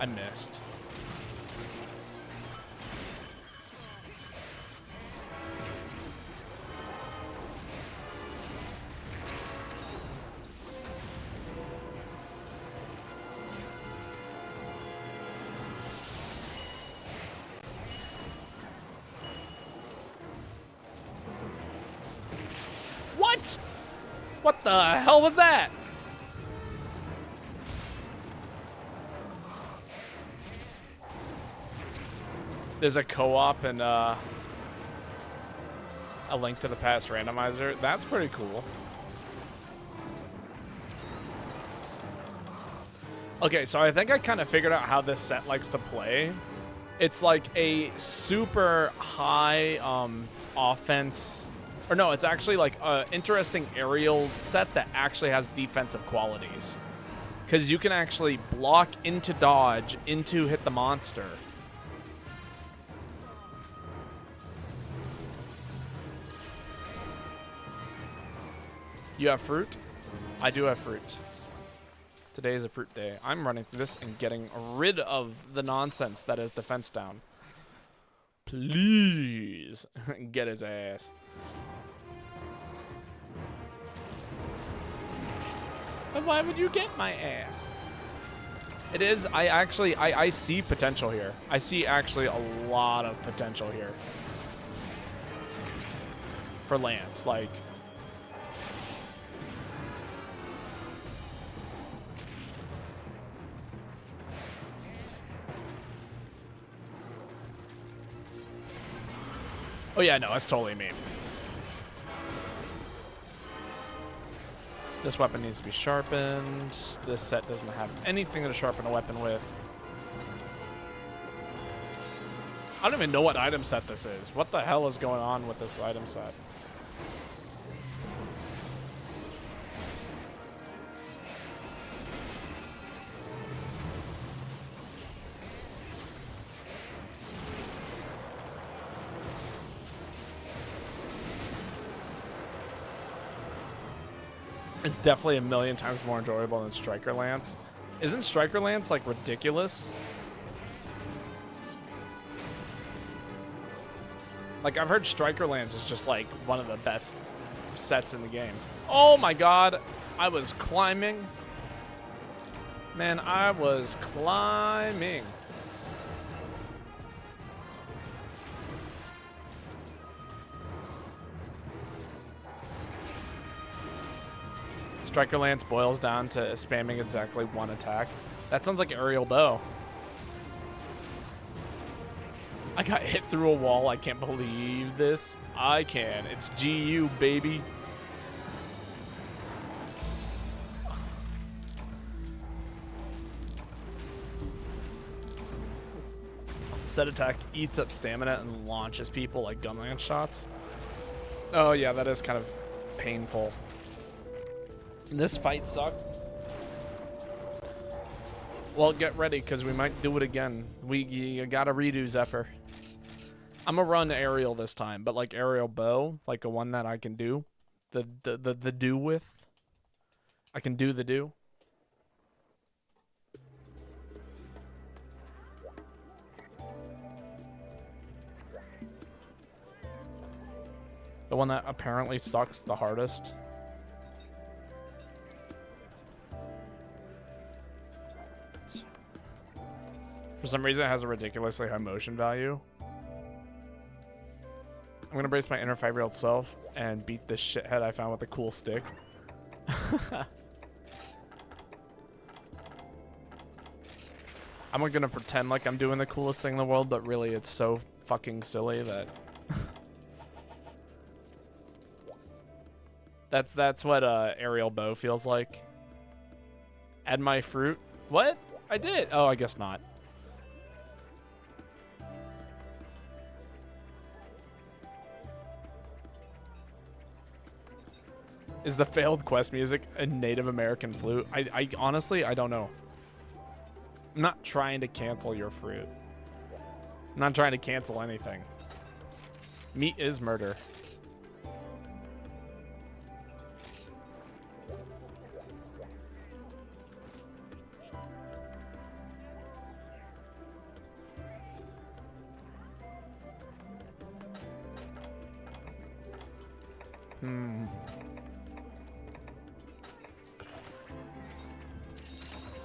I missed. What? What the hell was that? There's a co-op and a Link to the Past randomizer. That's pretty cool. Okay, so I think I kind of figured out how this set likes to play. It's like a super high offense, or no, it's actually like an interesting aerial set that actually has defensive qualities. Because you can actually block into dodge, into hit the monster. You have fruit? I do have fruit. Today is a fruit day. I'm running through this and getting rid of the nonsense that is defense down. Please get his ass. But why would you get my ass? It is, I see potential here. I see actually a lot of potential here. For Lance, like... Oh yeah, no, that's totally me. This weapon needs to be sharpened. This set doesn't have anything to sharpen a weapon with. I don't even know what item set this is. What the hell is going on with this item set? It's definitely a million times more enjoyable than Striker Lance. Isn't Striker Lance like ridiculous? Like, I've heard Striker Lance is just like one of the best sets in the game. Oh my god, I was climbing. Man, I was climbing. Striker Lance boils down to spamming exactly one attack. That sounds like aerial bow. I got hit through a wall. I can't believe this. I can. It's GU, baby. Set attack eats up stamina and launches people like gun lance shots. Oh yeah, that is kind of painful. This fight sucks. Well, get ready, because we might do it again. You gotta redo Zephyr. I'm gonna run aerial this time, but like aerial bow, like a one that I can do. The do with. I can do the do. The one that apparently sucks the hardest. For some reason, it has a ridiculously high motion value. I'm gonna brace my inner 5-year-old self and beat this shithead I found with a cool stick. I'm gonna pretend like I'm doing the coolest thing in the world, but really it's so fucking silly that... That's what aerial bow feels like. Add my fruit. What? I did. Oh, I guess not. Is the failed quest music a Native American flute? I honestly, I don't know. I'm not trying to cancel your fruit. I'm not trying to cancel anything. Meat is murder.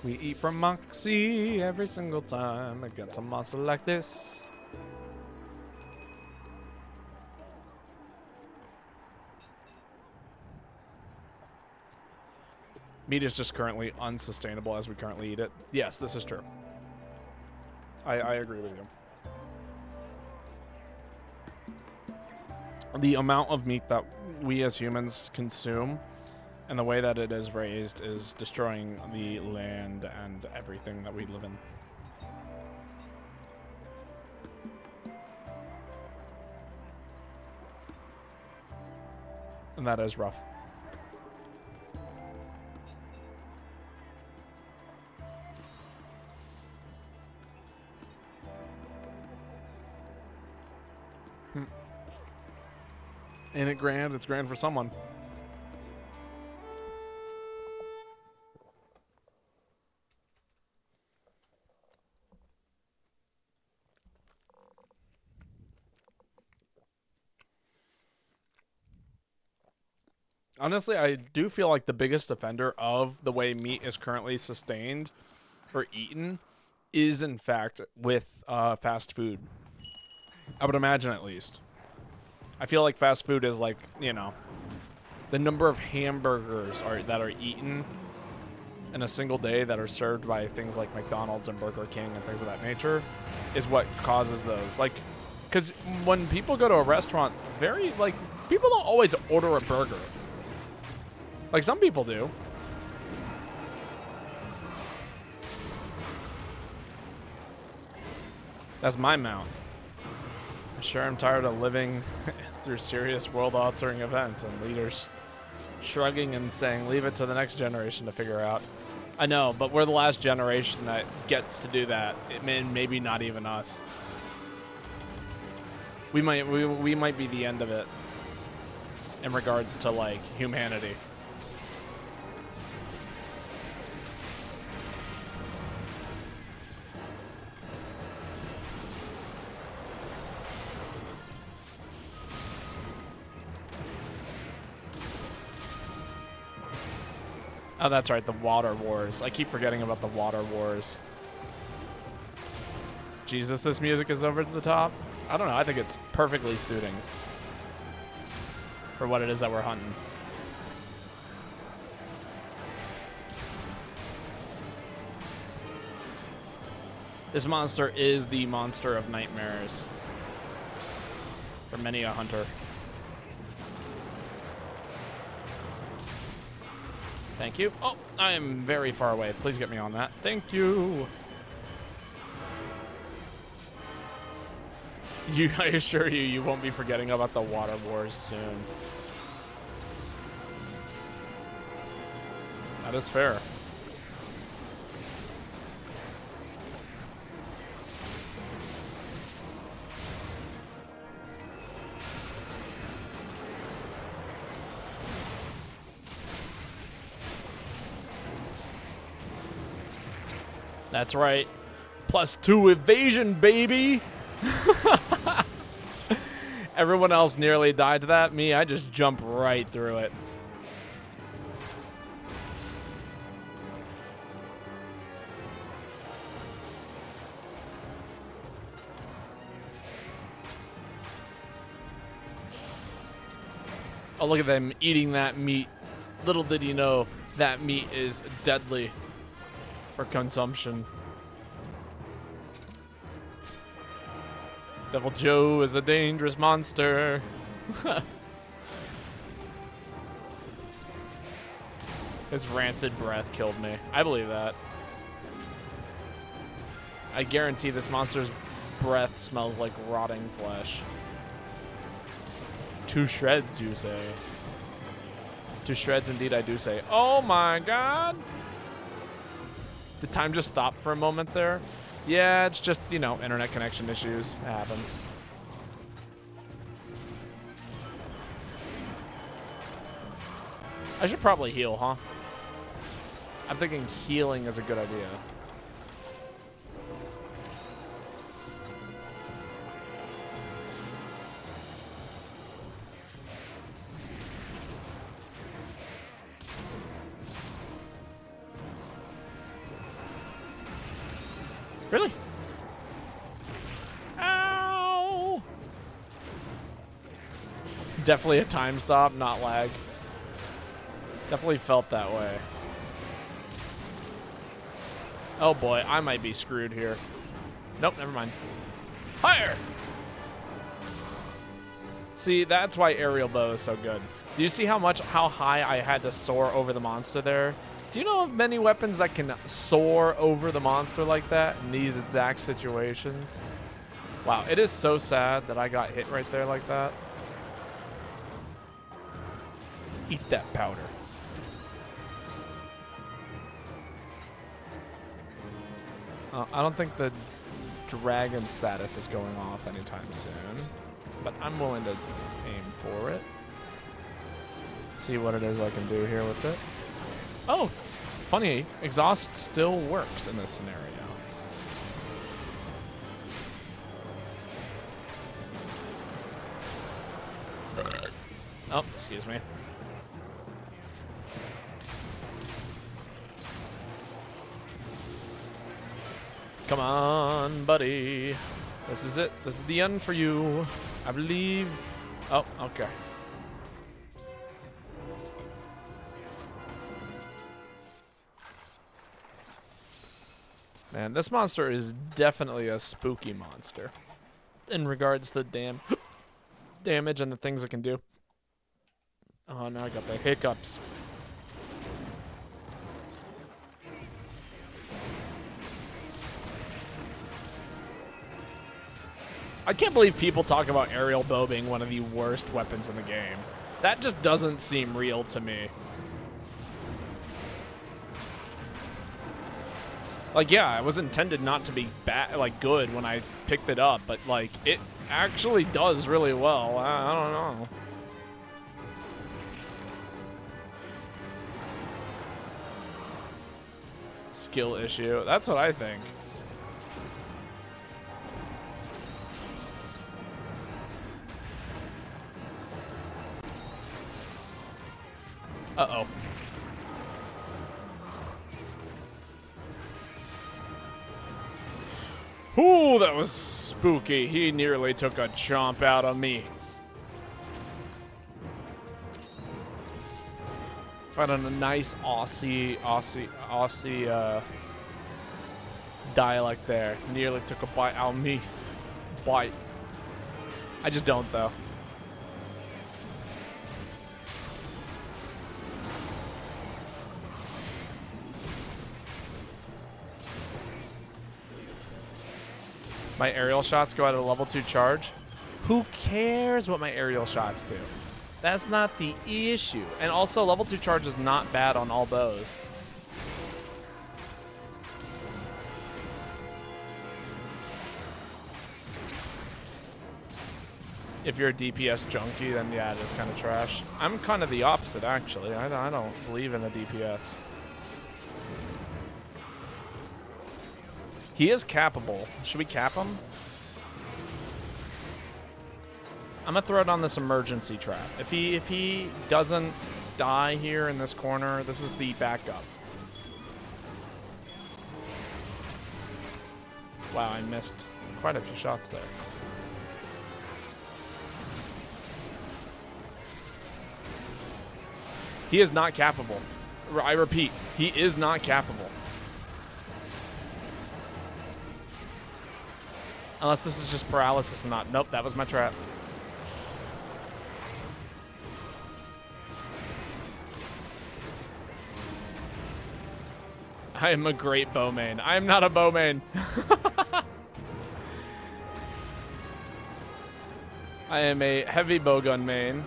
We eat from Moxie every single time against a monster like this. Meat is just currently unsustainable as we currently eat it. Yes, this is true. I agree with you. The amount of meat that we as humans consume and the way that it is raised is destroying the land and everything that we live in. And that is rough. Ain't it grand? It's grand for someone. Honestly, I do feel like the biggest offender of the way meat is currently sustained or eaten is, in fact, with fast food. I would imagine, at least. I feel like fast food is like, you know, the number of hamburgers that are eaten in a single day that are served by things like McDonald's and Burger King and things of that nature is what causes those. Like, because when people go to a restaurant, people don't always order a burger. Like, some people do. That's my mount. I'm sure I'm tired of living through serious world-altering events and leaders shrugging and saying, leave it to the next generation to figure out. I know, but we're the last generation that gets to do that. Maybe not even us. We might be the end of it in regards to, like, humanity. Oh, that's right, the Water Wars. I keep forgetting about the Water Wars. Jesus, this music is over the top. I don't know, I think it's perfectly suiting for what it is that we're hunting. This monster is the monster of nightmares for many a hunter. Thank you. Oh, I am very far away. Please get me on that. Thank you. I assure you, you won't be forgetting about the water wars soon. That is fair. That's right. +2 evasion, baby! Everyone else nearly died to that. Me, I just jump right through it. Oh, look at them eating that meat. Little did you know that meat is deadly for consumption. Devil Joe is a dangerous monster. His rancid breath killed me. I believe that. I guarantee this monster's breath smells like rotting flesh. To shreds, you say. To shreds, indeed, I do say. Oh my god! Did time just stop for a moment there? Yeah, it's just, you know, internet connection issues. It happens. I should probably heal, huh? I'm thinking healing is a good idea. Really? Ow! Definitely a time stop, not lag. Definitely felt that way. Oh boy, I might be screwed here. Nope, never mind. Fire! See, that's why aerial bow is so good. Do you see how high I had to soar over the monster there? Do you know of many weapons that can soar over the monster like that in these exact situations? Wow, it is so sad that I got hit right there like that. Eat that powder. I don't think the dragon status is going off anytime soon, but I'm willing to aim for it. See what it is I can do here with it. Oh, funny, exhaust still works in this scenario. Oh, excuse me. Come on, buddy. This is it. This is the end for you, I believe. Oh, okay. Man, this monster is definitely a spooky monster in regards to the damage and the things it can do. Oh, now I got the hiccups. I can't believe people talk about aerial bow being one of the worst weapons in the game. That just doesn't seem real to me. Like, yeah, it was intended not to be bad, like good when I picked it up, but like it actually does really well. I don't know. Skill issue. That's what I think. Uh-oh. Ooh, that was spooky. He nearly took a chomp out of me. Finding a nice Aussie dialect there. Nearly took a bite out of me. Bite. I just don't, though. My aerial shots go out of a level 2 charge. Who cares what my aerial shots do? That's not the issue. And also, level 2 charge is not bad on all those. If you're a DPS junkie, then yeah, it is kind of trash. I'm kind of the opposite, actually. I don't believe in the DPS. He is cappable. Should we cap him? I'm gonna throw it on this emergency trap. If he doesn't die here in this corner, this is the backup. Wow, I missed quite a few shots there. He is not cappable. I repeat, he is not cappable. Unless this is just paralysis and not. Nope, that was my trap. I am a great bow main. I am not a bow main. I am a heavy bowgun main.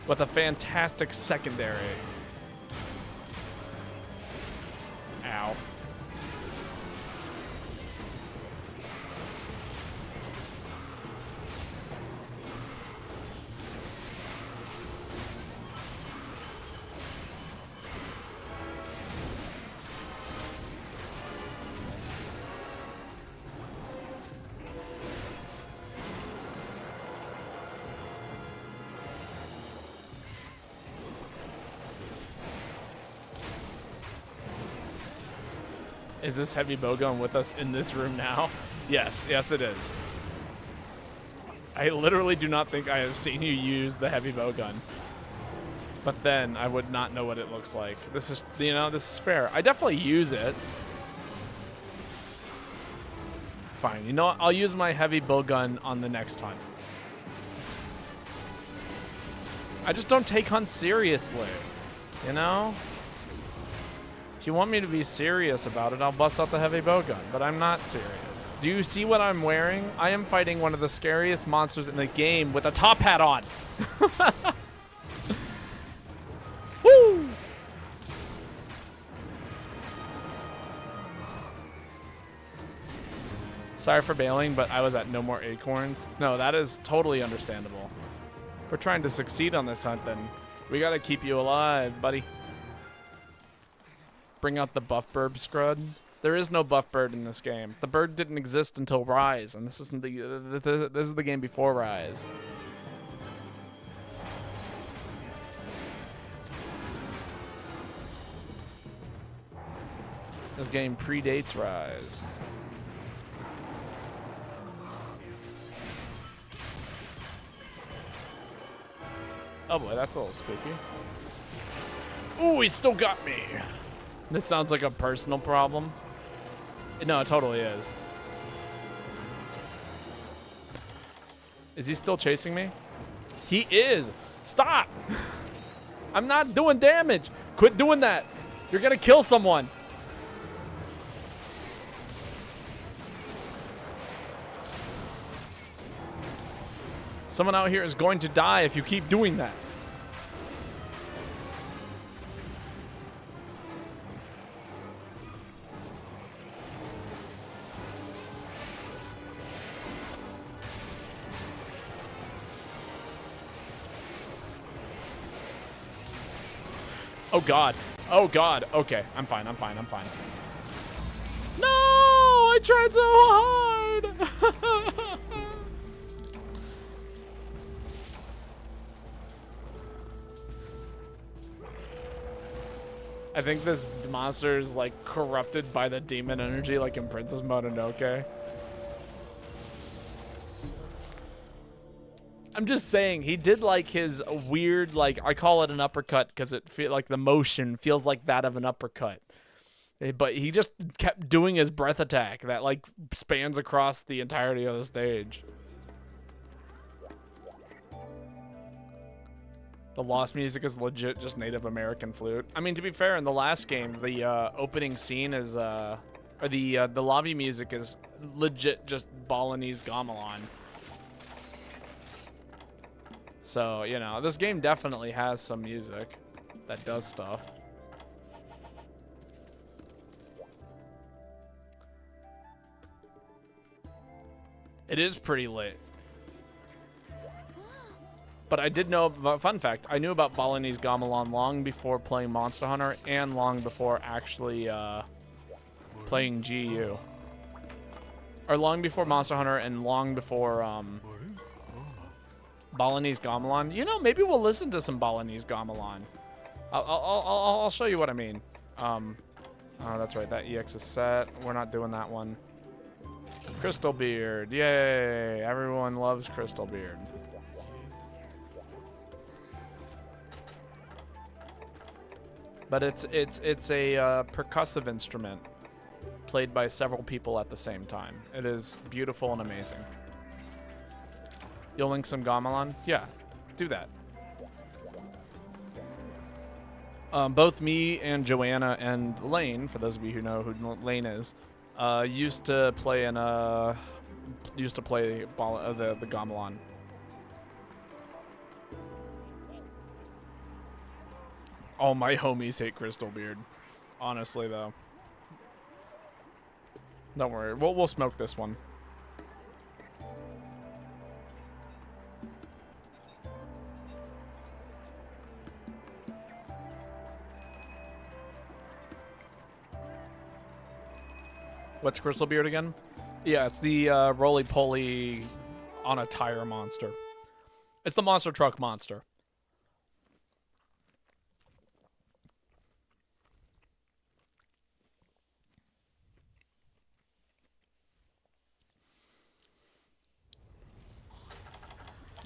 With a fantastic secondary. Ow. Is this heavy bowgun with us in this room now? Yes, yes it is. I literally do not think I have seen you use the heavy bowgun. But then I would not know what it looks like. This is, you know, this is fair. I definitely use it. Fine, you know what? I'll use my heavy bowgun on the next hunt. I just don't take hunts seriously, you know? If you want me to be serious about it, I'll bust out the heavy bowgun, but I'm not serious. Do you see what I'm wearing? I am fighting one of the scariest monsters in the game with a top hat on. Woo! Sorry for bailing, but I was at no more acorns. No, that is totally understandable. If we're trying to succeed on this hunt, then we gotta keep you alive, buddy. Bring out the buff bird scrud. There is no buff bird in this game. The bird didn't exist until Rise, and this isn't this is the game before Rise. This game predates Rise. Oh boy, that's a little spooky. Ooh, he still got me. This sounds like a personal problem. No, it totally is. Is he still chasing me? He is. Stop. I'm not doing damage. Quit doing that. You're gonna kill someone. Someone out here is going to die if you keep doing that. Oh God. Oh God. Okay. I'm fine. I'm fine. I'm fine. No! I tried so hard! I think this monster is like corrupted by the demon energy like in Princess Mononoke. I'm just saying, he did like his weird, like, I call it an uppercut because it feel like the motion feels like that of an uppercut. But he just kept doing his breath attack that like spans across the entirety of the stage. The Lost music is legit just Native American flute. I mean, to be fair, in the last game, the opening scene is Or the lobby music is legit just Balinese gamelan. So, you know, this game definitely has some music that does stuff. It is pretty lit. But I did know, fun fact, I knew about Balinese gamelan long before playing Monster Hunter and long before actually playing GU. Or long before Monster Hunter and long before Balinese gamelan. You know, maybe we'll listen to some Balinese gamelan. I'll show you what I mean. Oh, that's right. That EX is set. We're not doing that one. Crystal Beard. Yay. Everyone loves Crystal Beard. But it's a percussive instrument played by several people at the same time. It is beautiful and amazing. You'll link some gamelan? Yeah, do that. Both me and Joanna and Lane, for those of you who know who Lane is, used to play the gamelan. Oh, my homies hate Crystal Beard. Honestly, though. Don't worry. We'll smoke this one. What's Crystal Beard again? Yeah, it's the roly-poly on a tire monster. It's the monster truck monster.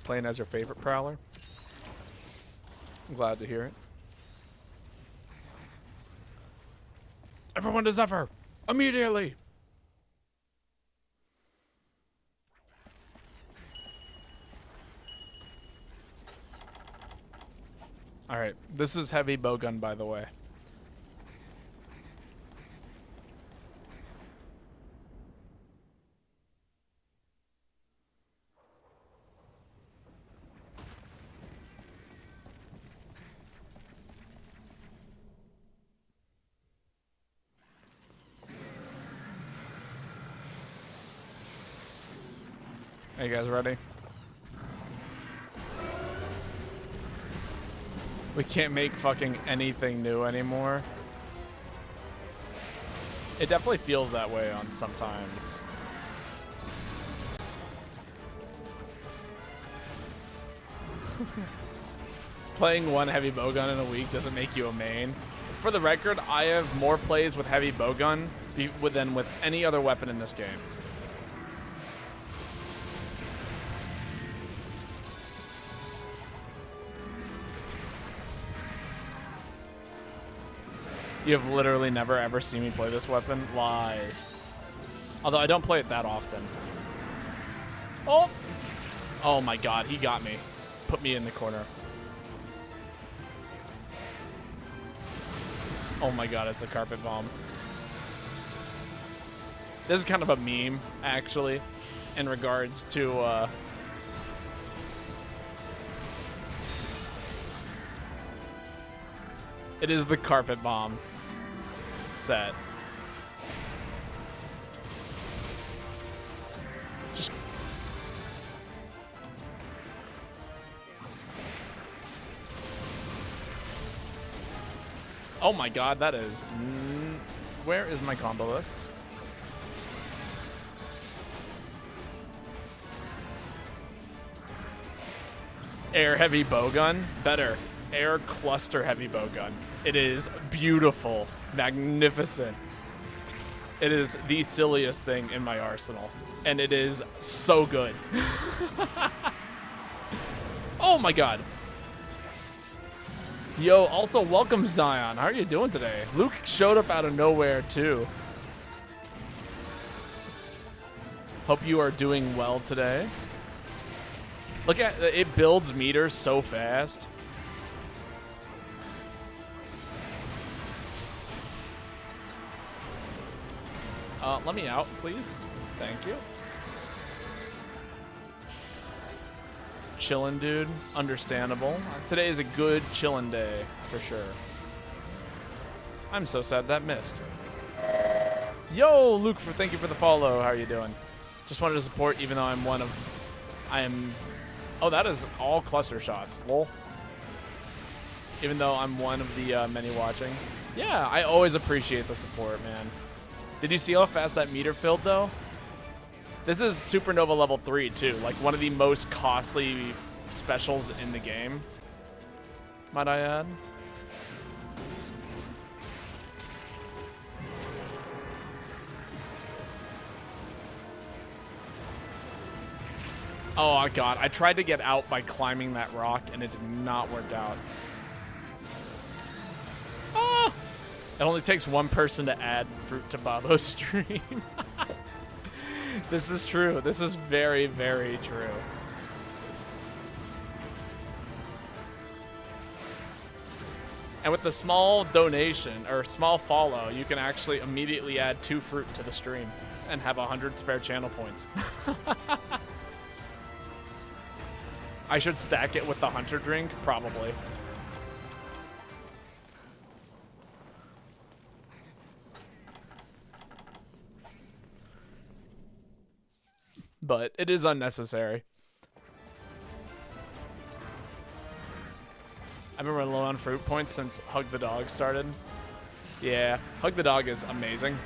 Playing as your favorite prowler? I'm glad to hear it. Everyone to Zephyr! Immediately! Alright, this is heavy bowgun, by the way. Are you guys ready? We can't make fucking anything new anymore. It definitely feels that way on sometimes. Playing one heavy bowgun in a week doesn't make you a main. For the record, I have more plays with heavy bowgun than with any other weapon in this game. You have literally never ever seen me play this weapon? Lies. Although I don't play it that often. Oh! Oh my god, he got me. Put me in the corner. Oh my god, it's a carpet bomb. This is kind of a meme, actually, in regards to, it is the carpet bomb set. Just... Oh my god, that is... Where is my combo list? Air heavy bowgun? Better. Air cluster heavy bowgun. It is beautiful, magnificent. It is the silliest thing in my arsenal, and it is so good. Oh my god. Yo, also welcome Zion. How are you doing today? Luke showed up out of nowhere too. Hope you are doing well today. Look at it, builds meters so fast. Let me out, please. Thank you. Chillin', dude. Understandable. Today is a good chillin' day, for sure. I'm so sad that missed. Yo, Luke, thank you for the follow. How are you doing? Just wanted to support, even though oh, that is all cluster shots. Lol. Even though I'm one of the many watching. Yeah, I always appreciate the support, man. Did you see how fast that meter filled, though? This is Supernova level 3, too. Like, one of the most costly specials in the game, might I add. Oh, God. I tried to get out by climbing that rock, and it did not work out. Ah! It only takes one person to add fruit to Babo's stream. This is true. This is very, very true. And with the small donation, or small follow, you can actually immediately add 2 fruit to the stream and have 100 spare channel points. I should stack it with the hunter drink, probably. But it is unnecessary. I've been running low on fruit points since Hug the Dog started. Yeah, Hug the Dog is amazing.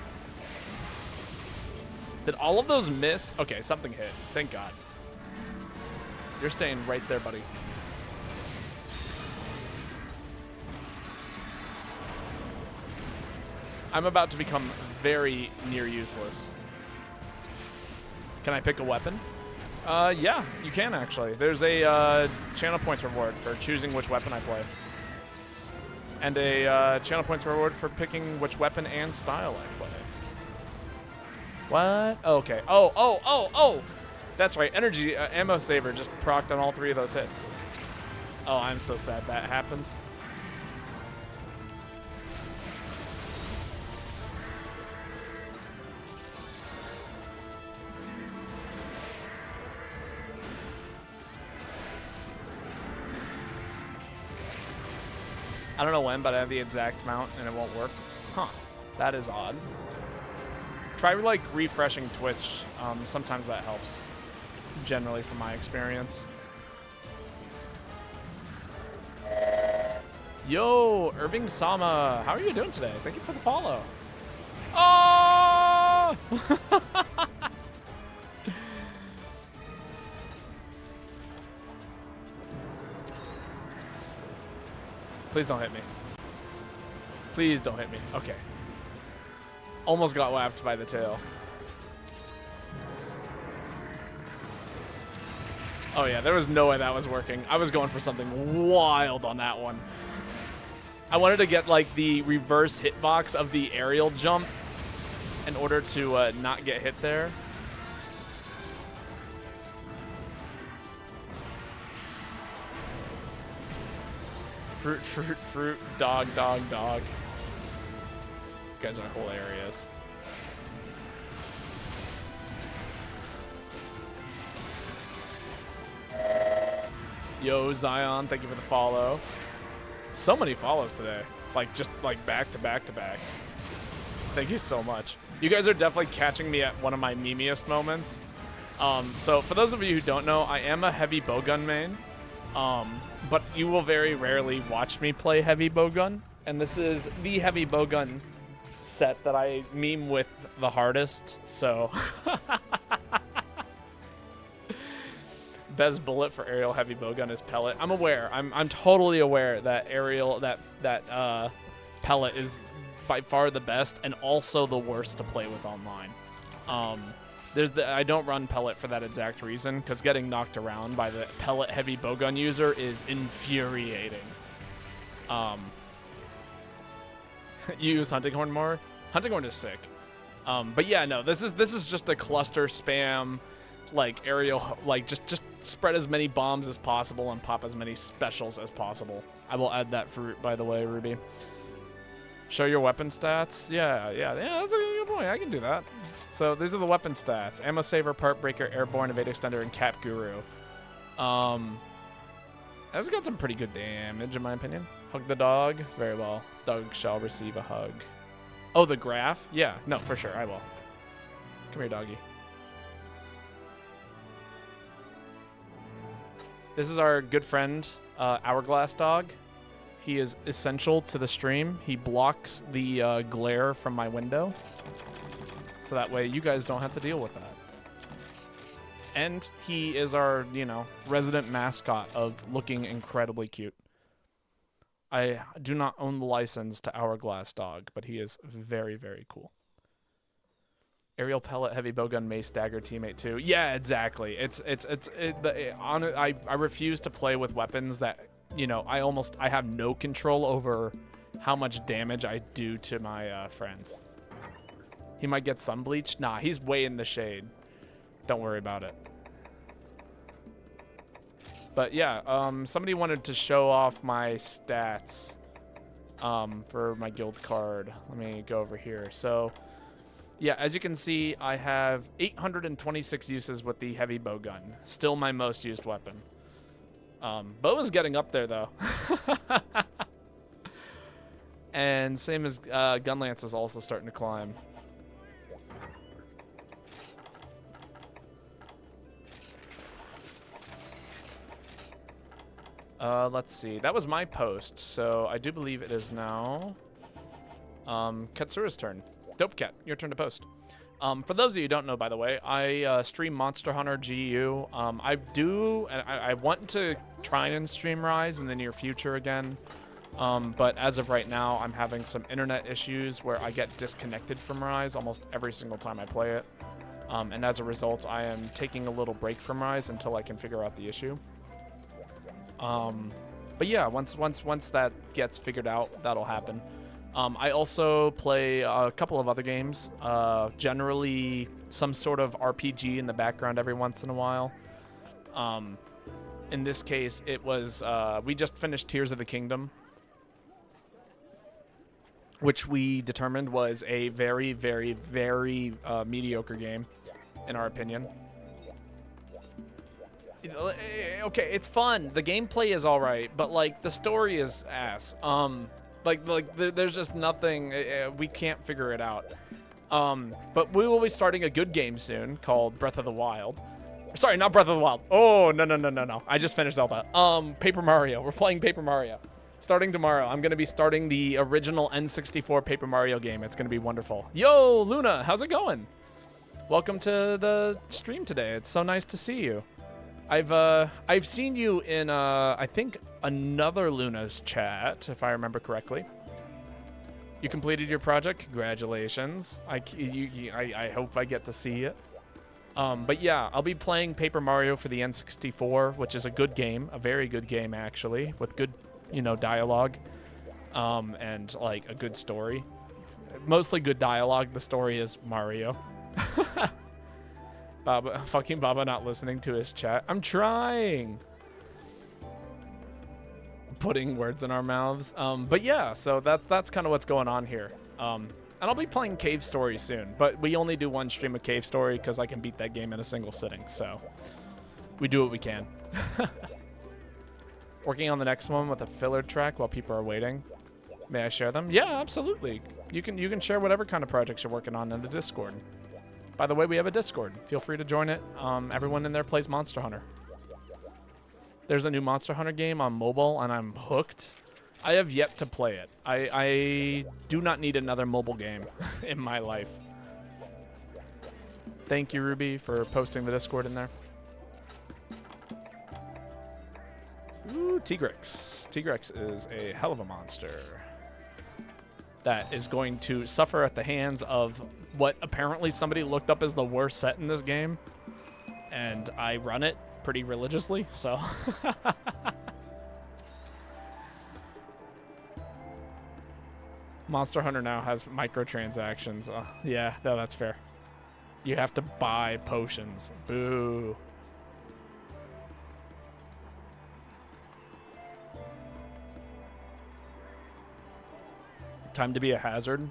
Did all of those miss? Okay, something hit. Thank God. You're staying right there, buddy. I'm about to become very near useless. Can I pick a weapon? Yeah, you can actually. There's a channel points reward for choosing which weapon I play. And a channel points reward for picking which weapon and style I play. What? Okay. Oh! That's right. Energy ammo saver just procced on all 3 of those hits. Oh, I'm so sad that happened. I don't know when, but I have the exact mount and it won't work. Huh. That is odd. Try, like, refreshing Twitch. Sometimes that helps. Generally, from my experience. Yo, Irving Sama. How are you doing today? Thank you for the follow. Oh! Please don't hit me. Please don't hit me. Okay. Almost got whacked by the tail. Oh yeah, there was no way that was working. I was going for something wild on that one. I wanted to get like the reverse hitbox of the aerial jump in order to not get hit there. Fruit, fruit, fruit, dog, dog, dog. You guys are hilarious. Yo, Zion, thank you for the follow. So many follows today. Like, just like back to back to back. Thank you so much. You guys are definitely catching me at one of my memeiest moments. So for those of you who don't know, I am a heavy bowgun main. But you will very rarely watch me play heavy bowgun. And this is the heavy bowgun set that I meme with the hardest. So best bullet for aerial heavy bowgun is pellet. I'm aware. I'm totally aware that aerial that pellet is by far the best and also the worst to play with online. I don't run pellet for that exact reason, because getting knocked around by the pellet heavy bowgun user is infuriating. You use hunting horn more? Hunting horn is sick. But yeah, no, this is just a cluster spam, like aerial, like just spread as many bombs as possible and pop as many specials as possible. I will add that fruit, by the way, Ruby. Show your weapon stats? Yeah, that's a good point. I can do that. So these are the weapon stats. Ammo Saver, Part Breaker, Airborne, Evade Extender, and Cap Guru. That's got some pretty good damage, in my opinion. Hug the dog. Very well. Dog shall receive a hug. Oh, the graph? Yeah. No, for sure. I will. Come here, doggy. This is our good friend, Hourglass Dog. He is essential to the stream. He blocks the glare from my window. So that way you guys don't have to deal with that. And he is our, you know, resident mascot of looking incredibly cute. I do not own the license to Hourglass Dog, but he is very, very cool. Aerial pellet, heavy bowgun, mace, dagger, teammate too. Yeah, exactly. I refuse to play with weapons that, you know, I have no control over how much damage I do to my friends. He might get sun bleached. Nah, he's way in the shade. Don't worry about it. But yeah, somebody wanted to show off my stats for my guild card. Let me go over here. So yeah, as you can see, I have 826 uses with the heavy bowgun. Still my most used weapon. Bow is getting up there though. And same as gun lance is also starting to climb. Let's see. That was my post, so I do believe it is now Katsura's turn. Dope Cat, your turn to post. For those of you who don't know, by the way, I stream Monster Hunter GU. I want to try and stream Rise in the near future again. But as of right now, I'm having some internet issues where I get disconnected from Rise almost every single time I play it. And as a result, I am taking a little break from Rise until I can figure out the issue. But yeah, once that gets figured out, that'll happen. I also play a couple of other games, generally some sort of RPG in the background every once in a while. In this case, it was, we just finished Tears of the Kingdom, which we determined was a very, very, very mediocre game, in our opinion. Okay, it's fun. The gameplay is all right, but like the story is ass. There's just nothing. We can't figure it out. But we will be starting a good game soon called Breath of the Wild. Sorry, not Breath of the Wild. Oh no! I just finished Zelda. Paper Mario. We're playing Paper Mario. Starting tomorrow, I'm gonna be starting the original N64 Paper Mario game. It's gonna be wonderful. Yo, Luna, how's it going? Welcome to the stream today. It's so nice to see you. I've seen you in I think another Luna's chat, if I remember correctly. You completed your project. Congratulations. I hope I get to see it. But yeah, I'll be playing Paper Mario for the N64, which is a good game, a very good game actually, with good, you know, dialogue, and like a good story. Mostly good dialogue. The story is Mario. Fucking Baba not listening to his chat. I'm trying. Putting words in our mouths. But yeah, so that's kind of what's going on here. And I'll be playing Cave Story soon, but we only do one stream of Cave Story because I can beat that game in a single sitting. So we do what we can. Working on the next one with a filler track while people are waiting. May I share them? Yeah, absolutely. You can share whatever kind of projects you're working on in the Discord. By the way, we have a Discord. Feel free to join it. Everyone in there plays Monster Hunter. There's a new Monster Hunter game on mobile, and I'm hooked. I have yet to play it. I do not need another mobile game in my life. Thank you, Ruby, for posting the Discord in there. Ooh, Tigrex. Tigrex is a hell of a monster that is going to suffer at the hands of what apparently somebody looked up as the worst set in this game, and I run it pretty religiously, so. Monster Hunter now has microtransactions. Yeah, no, that's fair. You have to buy potions. Boo. Time to be a hazard.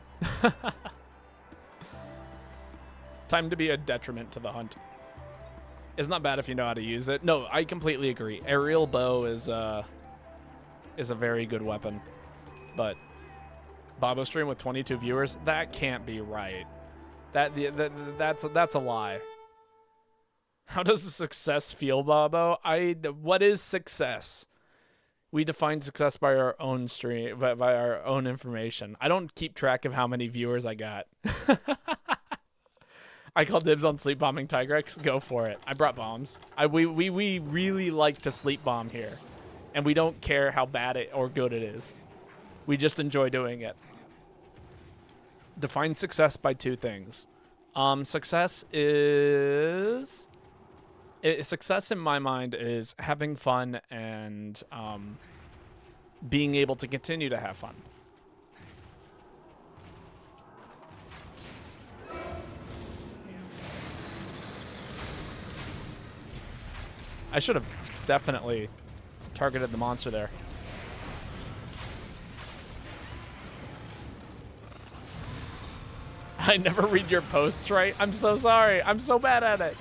Time to be a detriment to the hunt. It's not bad if you know how to use it. No, I completely agree. Aerial bow is a very good weapon. But Babo stream with 22 viewers, that can't be right. That's a lie. How does the success feel, Babo? What is success? We define success by our own stream, by our own information. I don't keep track of how many viewers I got. I call dibs on sleep bombing Tigrex. Go for it. I brought bombs. We really like to sleep bomb here, and we don't care how bad it or good it is. We just enjoy doing it. Define success by two things. Success is success in my mind is having fun and being able to continue to have fun. I should have definitely targeted the monster there. I never read your posts right. I'm so sorry. I'm so bad at it.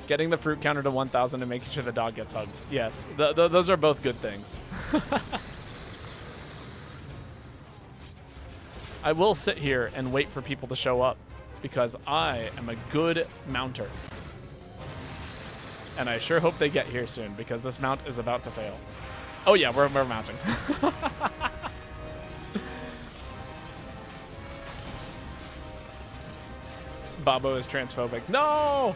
Getting the fruit counter to 1,000 and making sure the dog gets hugged. Yes, those are both good things. I will sit here and wait for people to show up because I am a good mounter. And I sure hope they get here soon because this mount is about to fail. Oh yeah, we're mounting. Babo is transphobic. No!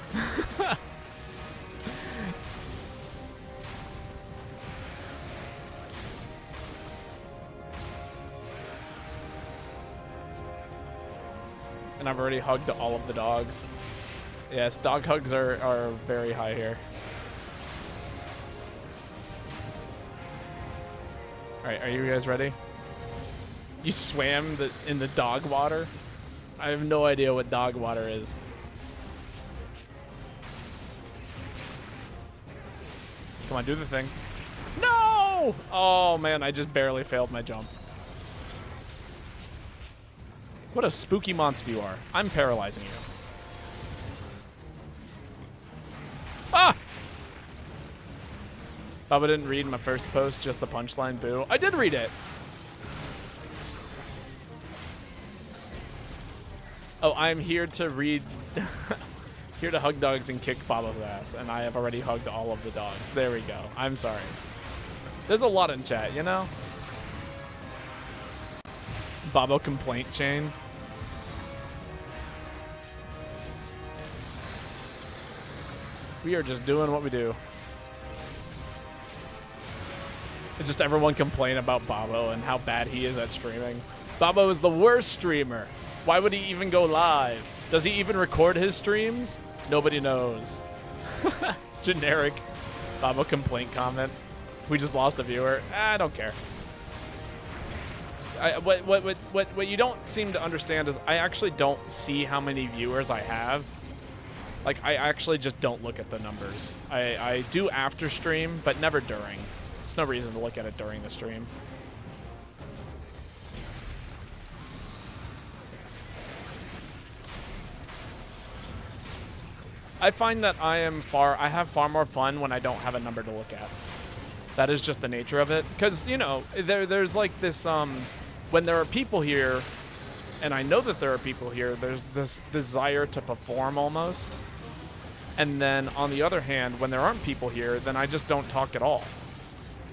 And I've already hugged all of the dogs. Yes, dog hugs are very high here. Alright, are you guys ready? You swam in the dog water? I have no idea what dog water is. Come on, do the thing. No! Oh man, I just barely failed my jump. What a spooky monster you are. I'm paralyzing you. Ah! Baba didn't read my first post, just the punchline, boo. I did read it. Oh, I'm here to read, here to hug dogs and kick Babo's ass, and I have already hugged all of the dogs. There we go. I'm sorry. There's a lot in chat, you know? Babo complaint chain. We are just doing what we do. It's just everyone complain about Babo and how bad he is at streaming. Babo is the worst streamer. Why would he even go live? Does he even record his streams? Nobody knows. Generic Babo complaint comment. We just lost a viewer. I don't care. What you don't seem to understand is I actually don't see how many viewers I have. Like, I actually just don't look at the numbers. I do after stream, but never during. There's no reason to look at it during the stream. I find that I have far more fun when I don't have a number to look at. That is just the nature of it. Because, you know, there's like this, when there are people here, and I know that there are people here, there's this desire to perform almost. And then on the other hand, when there aren't people here, then I just don't talk at all.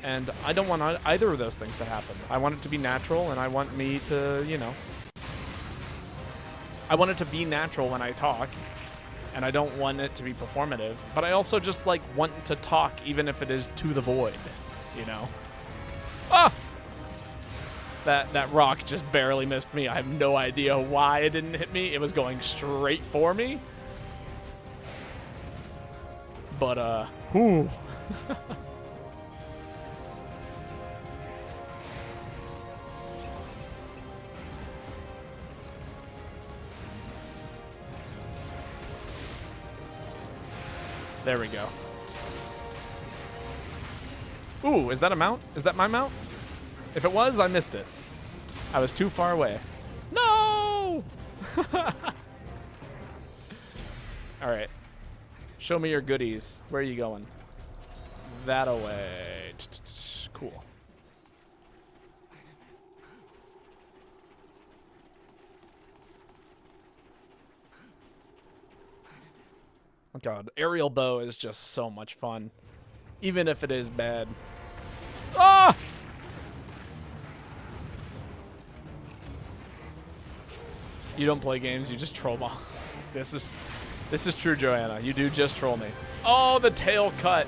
And I don't want either of those things to happen. I want it to be natural, and I want me to, you know, I want it to be natural when I talk. And I don't want it to be performative, but I also just like want to talk even if it is to the void, you know? Ah! That rock just barely missed me. I have no idea why it didn't hit me. It was going straight for me. But, whew. There we go. Ooh, is that a mount? Is that my mount? If it was, I missed it. I was too far away. No! All right. Show me your goodies. Where are you going? That away. Cool. God, aerial bow is just so much fun. Even if it is bad. Ah! You don't play games, you just troll me. This is true, Joanna. You do just troll me. Oh, the tail cut.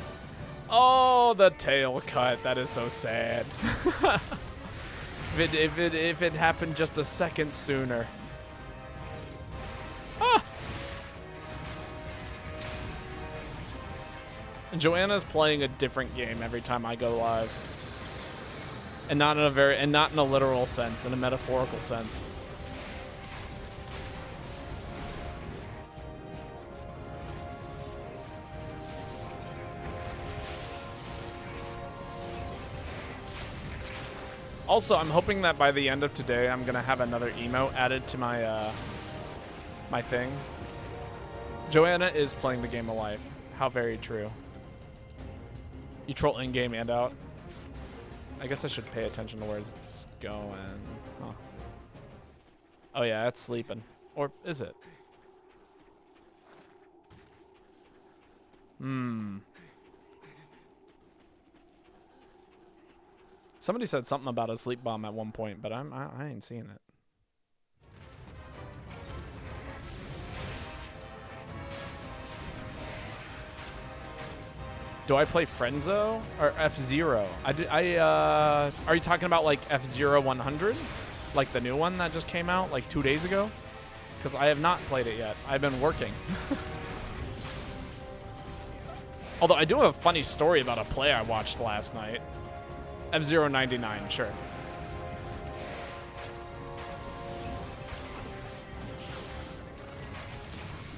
Oh, the tail cut. That is so sad. if it happened just a second sooner. Ah! Joanna's playing a different game every time I go live. And not in a literal sense, in a metaphorical sense. Also, I'm hoping that by the end of today, I'm gonna have another emote added to my my thing. Joanna is playing the game of life. How very true. You troll in game and out. I guess I should pay attention to where it's going. Huh. Oh yeah, it's sleeping. Or is it? Somebody said something about a sleep bomb at one point, but I ain't seeing it. Do I play Frenzo or F-Zero? Are you talking about like F-Zero 100? Like the new one that just came out like 2 days ago? Because I have not played it yet. I've been working. Although I do have a funny story about a play I watched last night. F-Zero 99, sure.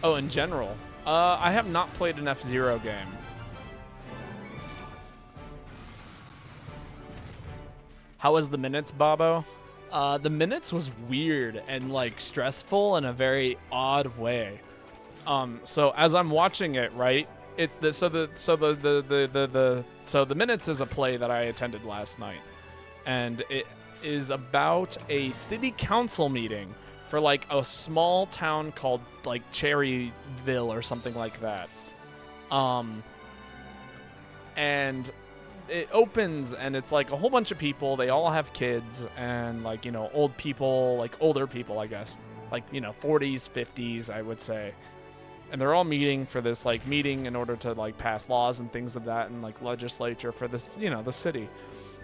Oh, in general. I have not played an F-Zero game. How was the minutes, Bobo? The minutes was weird and like stressful in a very odd way. So as I'm watching it, right? So the minutes is a play that I attended last night, and it is about a city council meeting for like a small town called like Cherryville or something like that. And it opens and it's like a whole bunch of people. They all have kids and like, you know, old people, like older people, I guess, like, you know, 40s, 50s, I would say. And they're all meeting for this like meeting in order to like pass laws and things of that and like legislature for this, you know, the city.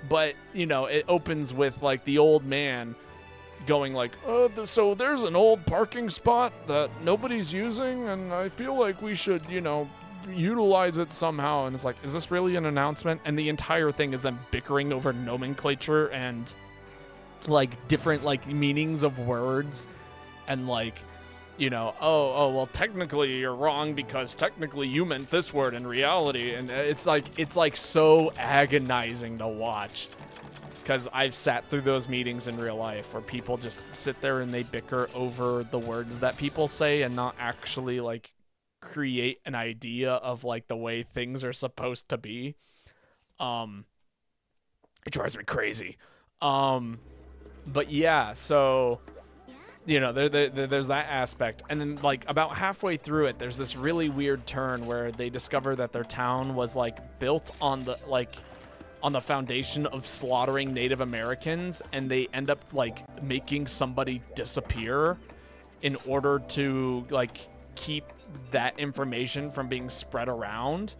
But, you know, it opens with like the old man going like, so there's an old parking spot that nobody's using and I feel like we should, you know, utilize it somehow. And it's like, is this really an announcement? And the entire thing is them bickering over nomenclature and like different like meanings of words and like, you know, oh, well, technically you're wrong because technically you meant this word in reality. And it's like so agonizing to watch because I've sat through those meetings in real life where people just sit there and they bicker over the words that people say and not actually like create an idea of like the way things are supposed to be. It drives me crazy. But yeah, so you know, there's that aspect. And then, like, about halfway through it, there's this really weird turn where they discover that their town was, like, built on the, like, on the foundation of slaughtering Native Americans, and they end up, like, making somebody disappear in order to, like, keep that information from being spread around.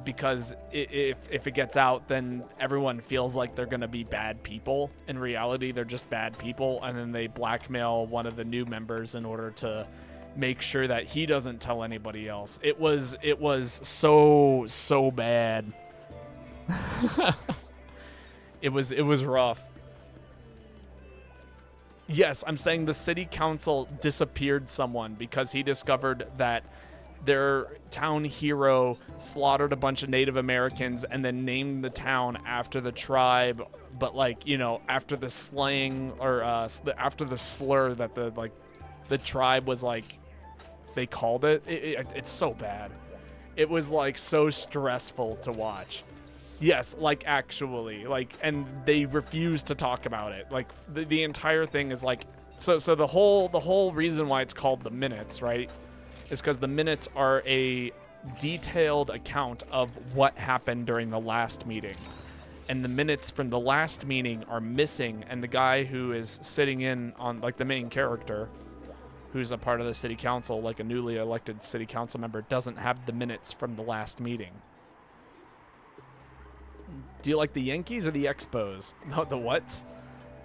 Because if it gets out, then everyone feels like they're going to be bad people. In reality, they're just bad people, and then they blackmail one of the new members in order to make sure that he doesn't tell anybody else. It was so bad. It was rough. Yes, I'm saying the city council disappeared someone because he discovered that their town hero slaughtered a bunch of Native Americans and then named the town after the tribe, but like, you know, after the slang or after the slur that the tribe was like, they called it. It's so bad. It was like so stressful to watch. Yes, like actually, like, and they refuse to talk about it. Like the entire thing is like, so the whole reason why it's called the minutes, right, is because the minutes are a detailed account of what happened during the last meeting. And the minutes from the last meeting are missing, and the guy who is sitting in on, like, the main character, who's a part of the city council, like a newly elected city council member, doesn't have the minutes from the last meeting. Do you like the Yankees or the Expos? No, the whats?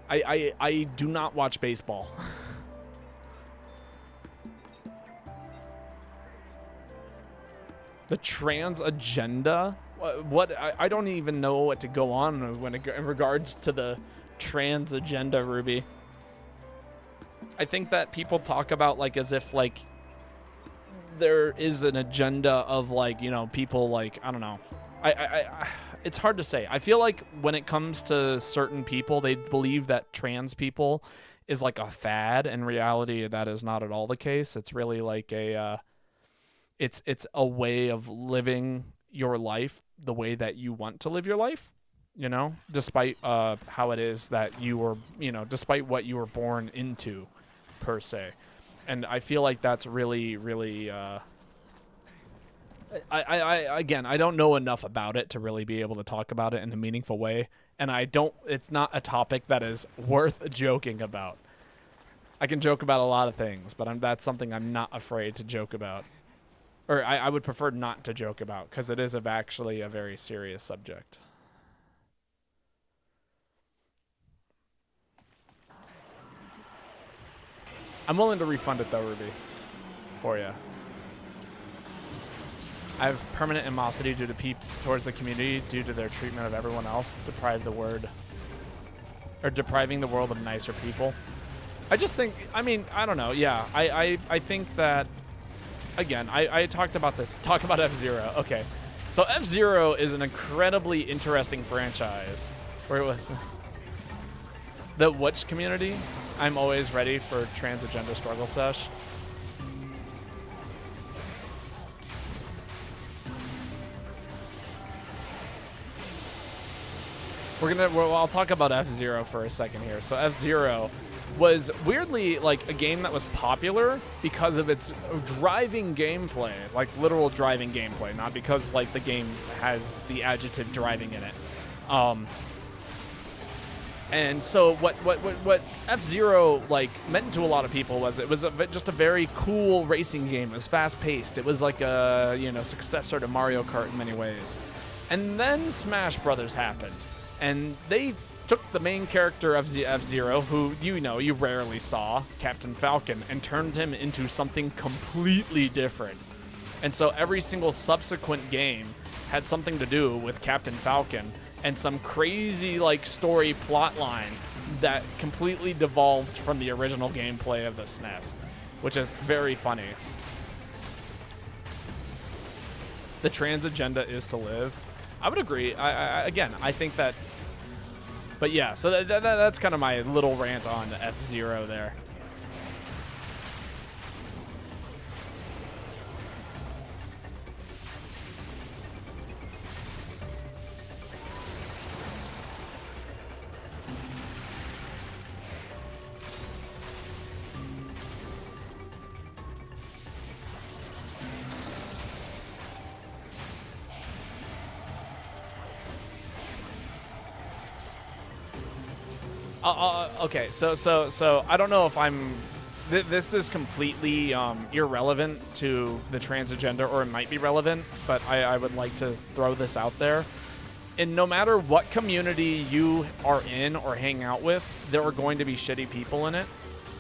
I do not watch baseball. The trans agenda? What? I don't even know what to go on when in regards to the trans agenda, Ruby. I think that people talk about, like, as if, like, there is an agenda of, like, you know, people, like, I don't know. It's hard to say. I feel like when it comes to certain people, they believe that trans people is like a fad. In reality, that is not at all the case. It's really like a, it's a way of living your life the way that you want to live your life, you know, despite how it is that you were, you know, despite what you were born into, per se. And I feel like that's really, really, again, I don't know enough about it to really be able to talk about it in a meaningful way. And it's not a topic that is worth joking about. I can joke about a lot of things, but that's something I'm not afraid to joke about. Or I would prefer not to joke about, because it is actually a very serious subject. I'm willing to refund it though, Ruby, for you. I have permanent animosity due to towards the community due to their treatment of everyone else, depriving the world of nicer people. I just think, I mean, I don't know. Yeah, I think that, again, I talked about this. Talk about F-Zero. Okay. So F-Zero is an incredibly interesting franchise. The which community? I'm always ready for trans agenda struggle sesh. I'll talk about F-Zero for a second here. So F-Zero was weirdly like a game that was popular because of its driving gameplay, like literal driving gameplay, not because like the game has the adjective driving in it. And so what F-Zero like meant to a lot of people was it was just a very cool racing game. It was fast paced. It was like a, you know, successor to Mario Kart in many ways. And then Smash Brothers happened, and they took the main character of F-Zero, who you rarely saw, Captain Falcon, and turned him into something completely different. And so every single subsequent game had something to do with Captain Falcon and some crazy like story plot line that completely devolved from the original gameplay of the SNES, which is very funny. The trans agenda is to live. I would agree. I think that. But yeah, so that's kind of my little rant on F-Zero there. Okay, so I don't know if I'm. This is completely irrelevant to the trans agenda, or it might be relevant, but I would like to throw this out there. And no matter what community you are in or hang out with, there are going to be shitty people in it.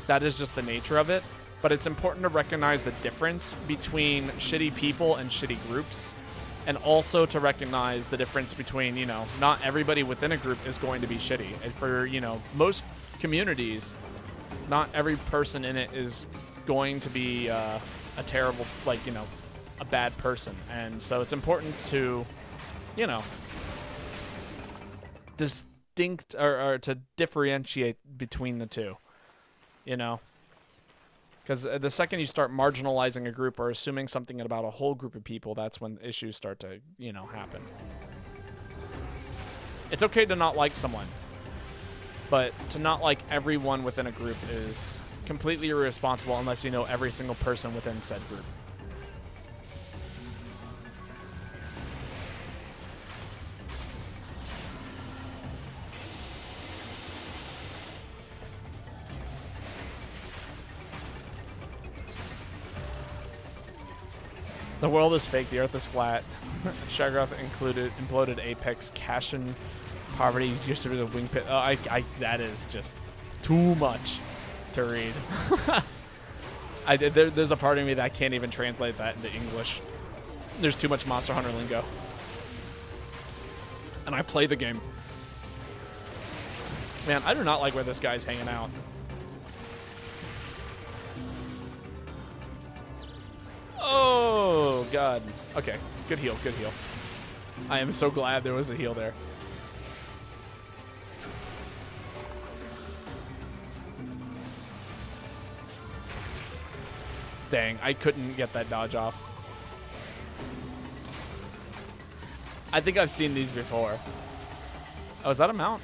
That is just the nature of it. But it's important to recognize the difference between shitty people and shitty groups. And also to recognize the difference between, you know, not everybody within a group is going to be shitty. And for, you know, most communities, not every person in it is going to be a terrible, like, you know, a bad person. And so it's important to, you know, distinct or to differentiate between the two, you know, because the second you start marginalizing a group or assuming something about a whole group of people, that's when issues start to, you know, happen. It's okay to not like someone, but to not like everyone within a group is completely irresponsible unless you know every single person within said group. The world is fake. The earth is flat. Shaggoth imploded Apex. Cashin poverty used to be the wing pit. Oh, that is just too much to read. There's a part of me that can't even translate that into English. There's too much Monster Hunter lingo. And I play the game. Man, I do not like where this guy's hanging out. Oh, God. Okay, good heal, good heal. I am so glad there was a heal there. Dang, I couldn't get that dodge off. I think I've seen these before. Oh, is that a mount?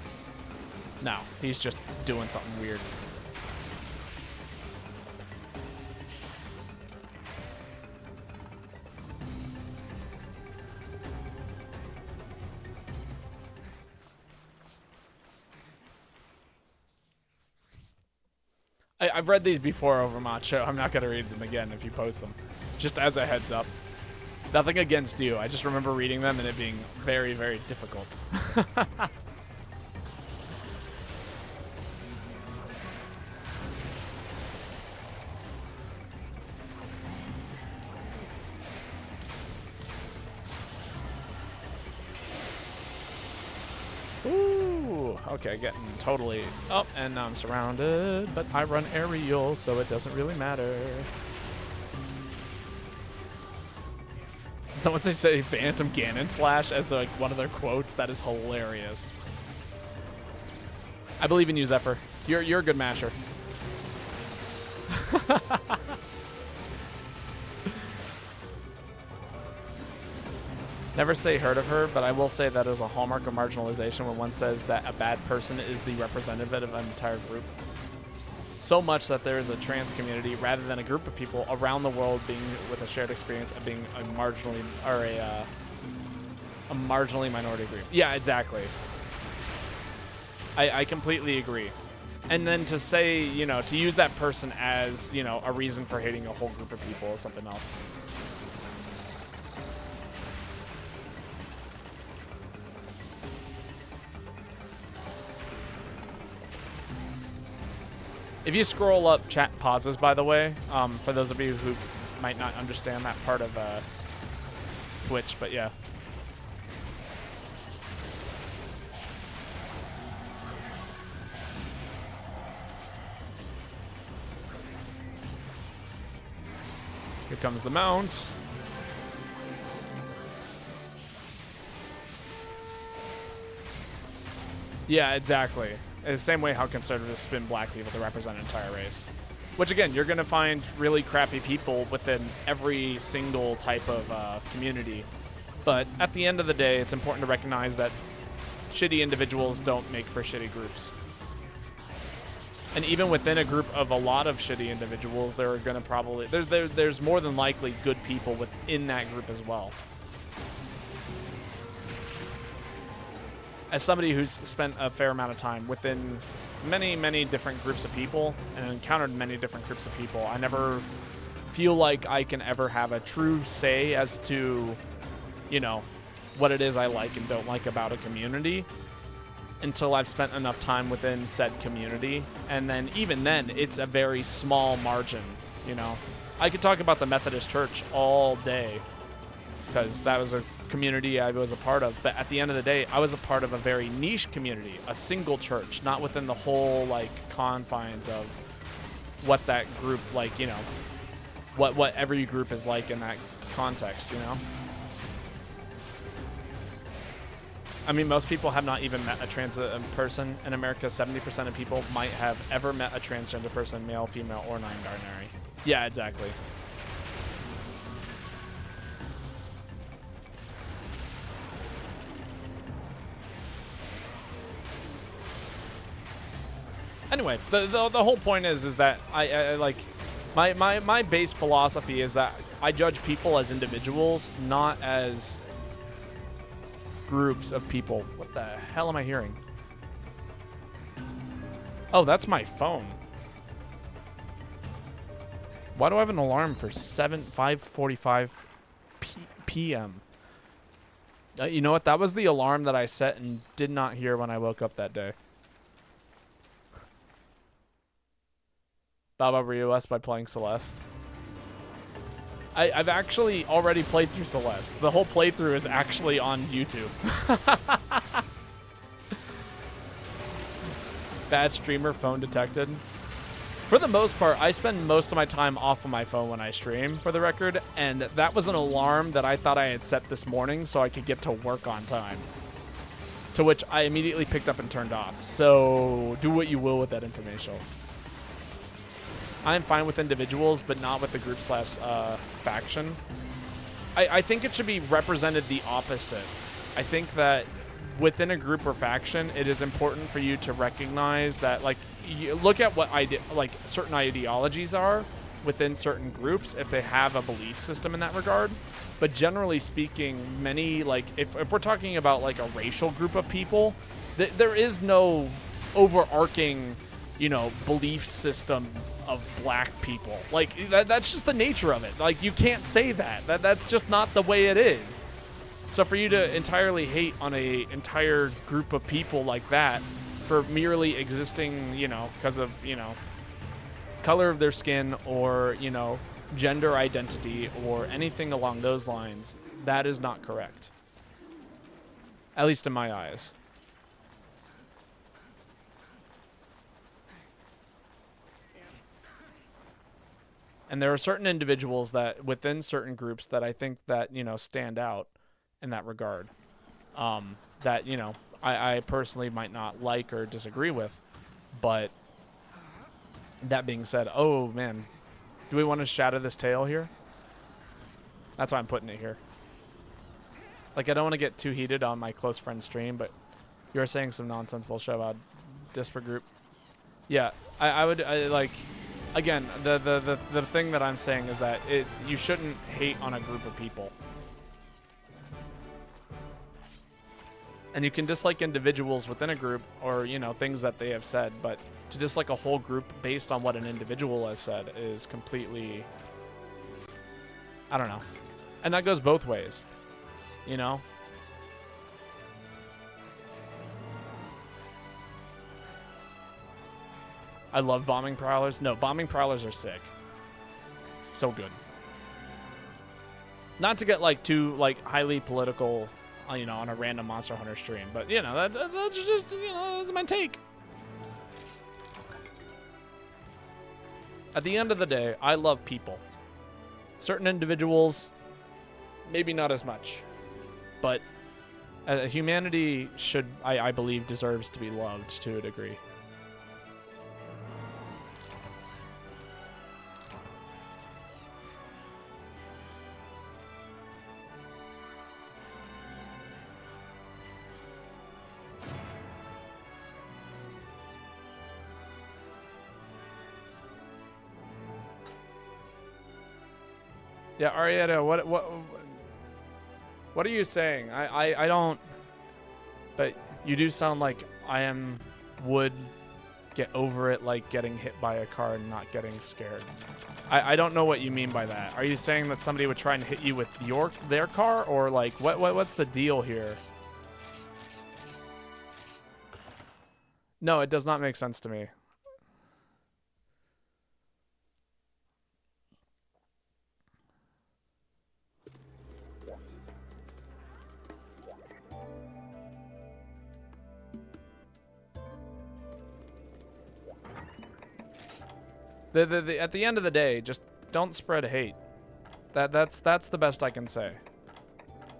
No, he's just doing something weird. I've read these before over Macho. I'm not going to read them again if you post them. Just as a heads up. Nothing against you. I just remember reading them and it being very, very difficult. Okay, getting totally up, and now I'm surrounded, but I run aerial, so it doesn't really matter. Someone say Phantom Ganon Slash as like one of their quotes. That is hilarious. I believe in you, Zephyr. You're a good masher. Never say heard of her, but I will say that is a hallmark of marginalization when one says that a bad person is the representative of an entire group. So much that there is a trans community rather than a group of people around the world being with a shared experience of being a marginally or a marginally minority group. Yeah, exactly. I completely agree. And then to say, you know, to use that person as, you know, a reason for hating a whole group of people is something else. If you scroll up, chat pauses, by the way, for those of you who might not understand that part of Twitch, but yeah. Here comes the mount. Yeah, exactly. The same way how conservatives spin black people to represent an entire race. Which, again, you're going to find really crappy people within every single type of community. But at the end of the day, it's important to recognize that shitty individuals don't make for shitty groups. And even within a group of a lot of shitty individuals, there are going to probably... There's more than likely good people within that group as well. As somebody who's spent a fair amount of time within many, many different groups of people and encountered many different groups of people, I never feel like I can ever have a true say as to, you know, what it is I like and don't like about a community until I've spent enough time within said community. And then even then, it's a very small margin, you know. I could talk about the Methodist Church all day because that was a community I was a part of, but at the end of the day, I was a part of a very niche community, a single church, not within the whole like confines of what that group, like, you know, what every group is like in that context, you know? I mean, most people have not even met a trans person in America. 70% of people might have ever met a transgender person, male, female, or non-binary. Yeah, exactly. Anyway, the whole point is that I like my base philosophy is that I judge people as individuals, not as groups of people. What the hell am I hearing? Oh, that's my phone. Why do I have an alarm for 5:45 p.m.? You know what? That was the alarm that I set and did not hear when I woke up that day. Baba Rios by playing Celeste. I've actually already played through Celeste. The whole playthrough is actually on YouTube. Bad streamer, phone detected. For the most part, I spend most of my time off of my phone when I stream, for the record, and that was an alarm that I thought I had set this morning so I could get to work on time. To which I immediately picked up and turned off. So do what you will with that information. I'm fine with individuals, but not with the group slash faction. I think it should be represented the opposite. I think that within a group or faction, it is important for you to recognize that, like, you look at what certain ideologies are within certain groups if they have a belief system in that regard. But generally speaking, many, like, if we're talking about like a racial group of people, there is no overarching, you know, belief system of black people. Like, that's just the nature of it. Like, you can't say that. That's just not the way it is. So for you to entirely hate on a entire group of people like that for merely existing, you know, because of, you know, color of their skin or, you know, gender identity or anything along those lines, that is not correct. At least in my eyes. And there are certain individuals that within certain groups that I think that, you know, stand out in that regard. That, you know, I personally might not like or disagree with. But that being said, oh man, do we want to shadow this tail here? That's why I'm putting it here. Like, I don't want to get too heated on my close friend stream, but you were saying some nonsense bullshit about disparate group. Yeah, I would like. Again, the thing that I'm saying is that you shouldn't hate on a group of people. And you can dislike individuals within a group or, you know, things that they have said, but to dislike a whole group based on what an individual has said is completely, I don't know. And that goes both ways, you know? I love bombing prowlers. No, bombing prowlers are sick. So good. Not to get like too like highly political, you know, on a random Monster Hunter stream, but you know, that's just, you know, that's my take. At the end of the day, I love people. Certain individuals, maybe not as much, but humanity should, I believe, deserves to be loved to a degree. Yeah, Arietta, what are you saying? I don't, but you do sound like would get over it, like getting hit by a car and not getting scared. I don't know what you mean by that. Are you saying that somebody would try and hit you with their car, or like what's the deal here? No, it does not make sense to me. At the end of the day, just don't spread hate. That's the best I can say.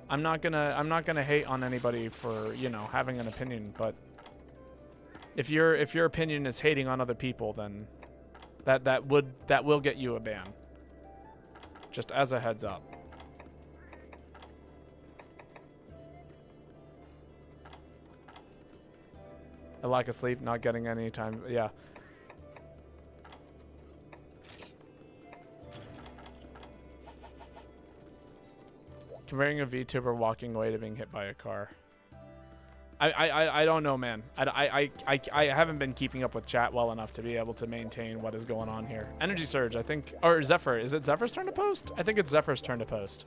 I'm not gonna hate on anybody for, you know, having an opinion, but if your opinion is hating on other people, then that will get you a ban. Just as a heads up. A lack of sleep, not getting any time. Yeah. Comparing a VTuber walking away to being hit by a car. I don't know, man. I haven't been keeping up with chat well enough to be able to maintain what is going on here. Energy Surge, I think, or Zephyr. Is it Zephyr's turn to post? I think it's Zephyr's turn to post.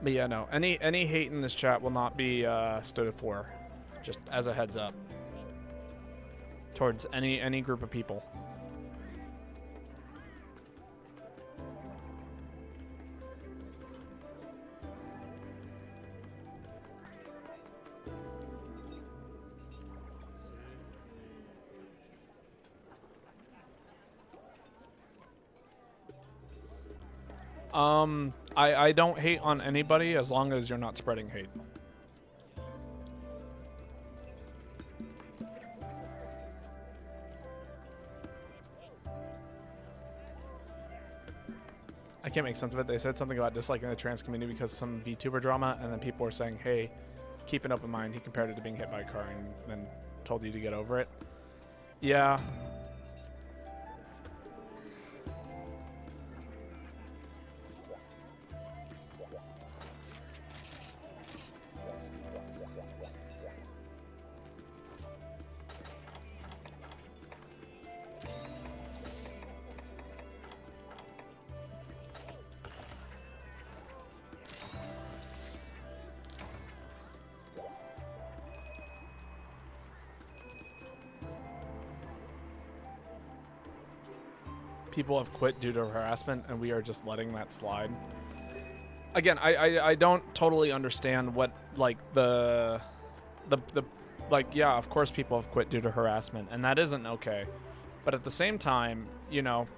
But yeah, no. Any hate in this chat will not be stood for. Just as a heads up. Towards any group of people. I don't hate on anybody as long as you're not spreading hate. I can't make sense of it. They said something about disliking the trans community because of some VTuber drama, and then people were saying, hey, keep an open mind. He compared it to being hit by a car and then told you to get over it. Yeah. People have quit due to harassment, and we are just letting that slide. Again, I don't totally understand what, like, the like, yeah, of course people have quit due to harassment, and that isn't okay. But at the same time, you know,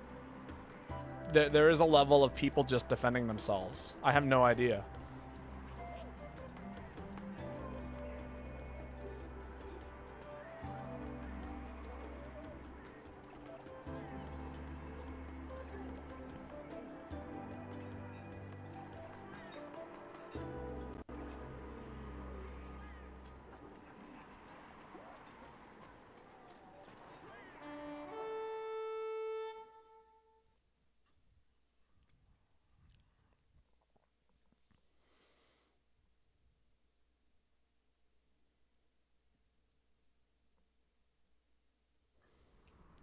there is a level of people just defending themselves. I have no idea.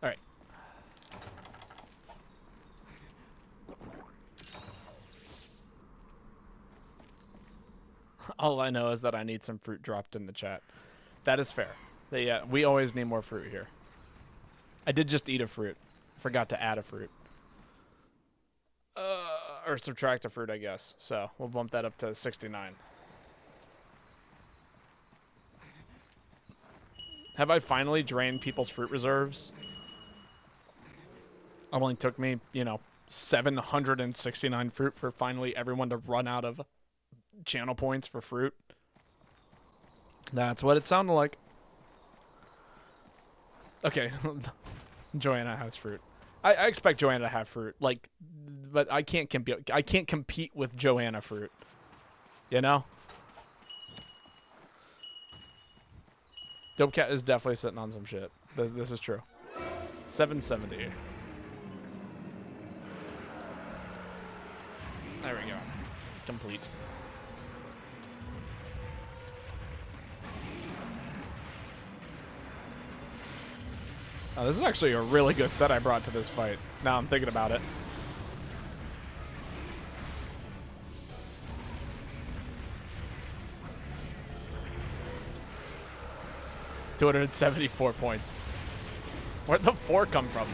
All right. All I know is that I need some fruit dropped in the chat. That is fair. Yeah, we always need more fruit here. I did just eat a fruit. Forgot to add a fruit. Or subtract a fruit, I guess. So we'll bump that up to 69. Have I finally drained people's fruit reserves? It only took me, you know, 769 fruit for finally everyone to run out of channel points for fruit. That's what it sounded like. Okay. Joanna has fruit. I expect Joanna to have fruit. Like, but I can't compete with Joanna fruit. You know? Dope Cat is definitely sitting on some shit. This is true. 770. There we go. Complete. Oh, this is actually a really good set I brought to this fight. Now I'm thinking about it. $274 points. Where'd the 4 come from?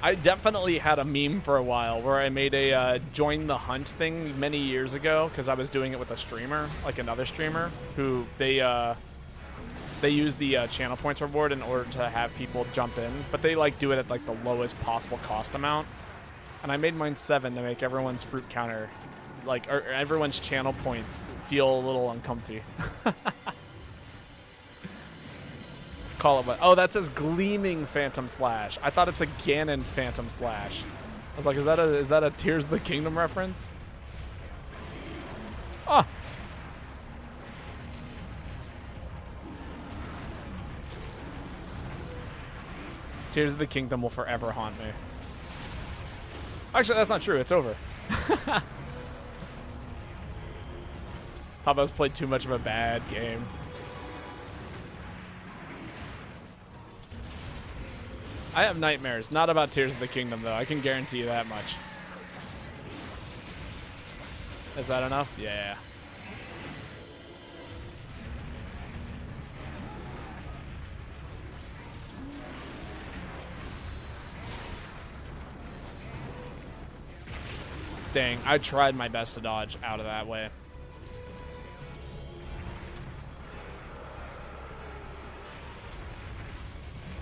I definitely had a meme for a while where I made a join the hunt thing many years ago because I was doing it with a streamer, like another streamer, who they use the channel points reward in order to have people jump in, but they like do it at like the lowest possible cost amount. And I made mine 7 to make everyone's fruit counter, like, or everyone's channel points feel a little uncomfy. Call it what? Oh, that says Gleaming Phantom Slash. I thought it's a Ganon Phantom Slash. I was like, is that a Tears of the Kingdom reference? Oh. Tears of the Kingdom will forever haunt me. Actually, that's not true. It's over. Papa's played too much of a bad game. I have nightmares. Not about Tears of the Kingdom, though. I can guarantee you that much. Is that enough? Yeah. Dang, I tried my best to dodge out of that way.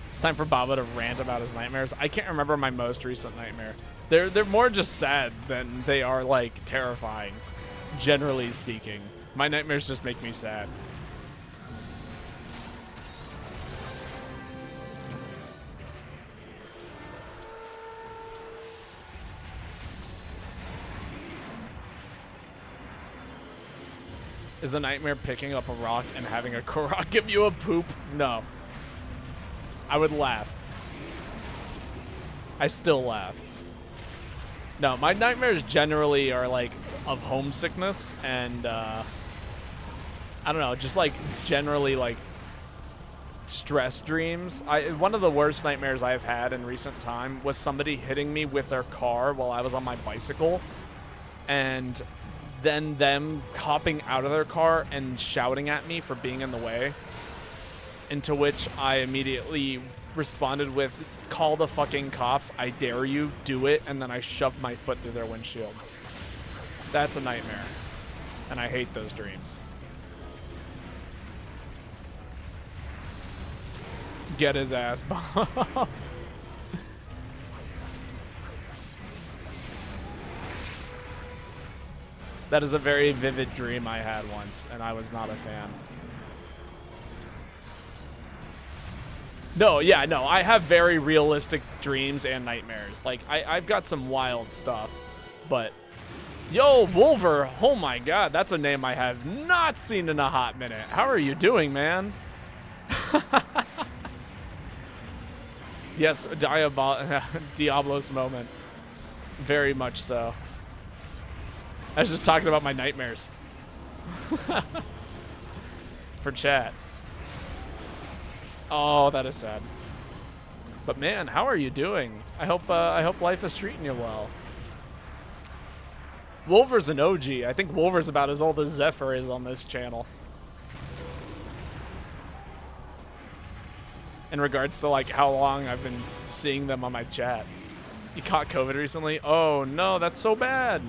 It's time for Baba to rant about his nightmares. I can't remember my most recent nightmare. They're more just sad than they are like terrifying, generally speaking. My nightmares just make me sad. Is the nightmare picking up a rock and having a Korok give you a poop? No. I would laugh. I still laugh. No, my nightmares generally are like of homesickness and I don't know, just like generally like stress dreams. One of the worst nightmares I've had in recent time was somebody hitting me with their car while I was on my bicycle, and then them hopping out of their car and shouting at me for being in the way, into which I immediately responded with, call the fucking cops, I dare you, do it, and then I shoved my foot through their windshield. That's a nightmare, and I hate those dreams. Get his ass bombed. That is a very vivid dream I had once, and I was not a fan. No, yeah, no, I have very realistic dreams and nightmares. Like, I've got some wild stuff, but... Yo, Wolver! Oh my god, that's a name I have not seen in a hot minute. How are you doing, man? Yes, Diablos moment. Very much so. I was just talking about my nightmares. For chat. Oh, that is sad. But man, how are you doing? I hope life is treating you well. Wolver's an OG. I think Wolver's about as old as Zephyr is on this channel. In regards to like how long I've been seeing them on my chat. You caught COVID recently? Oh no, that's so bad.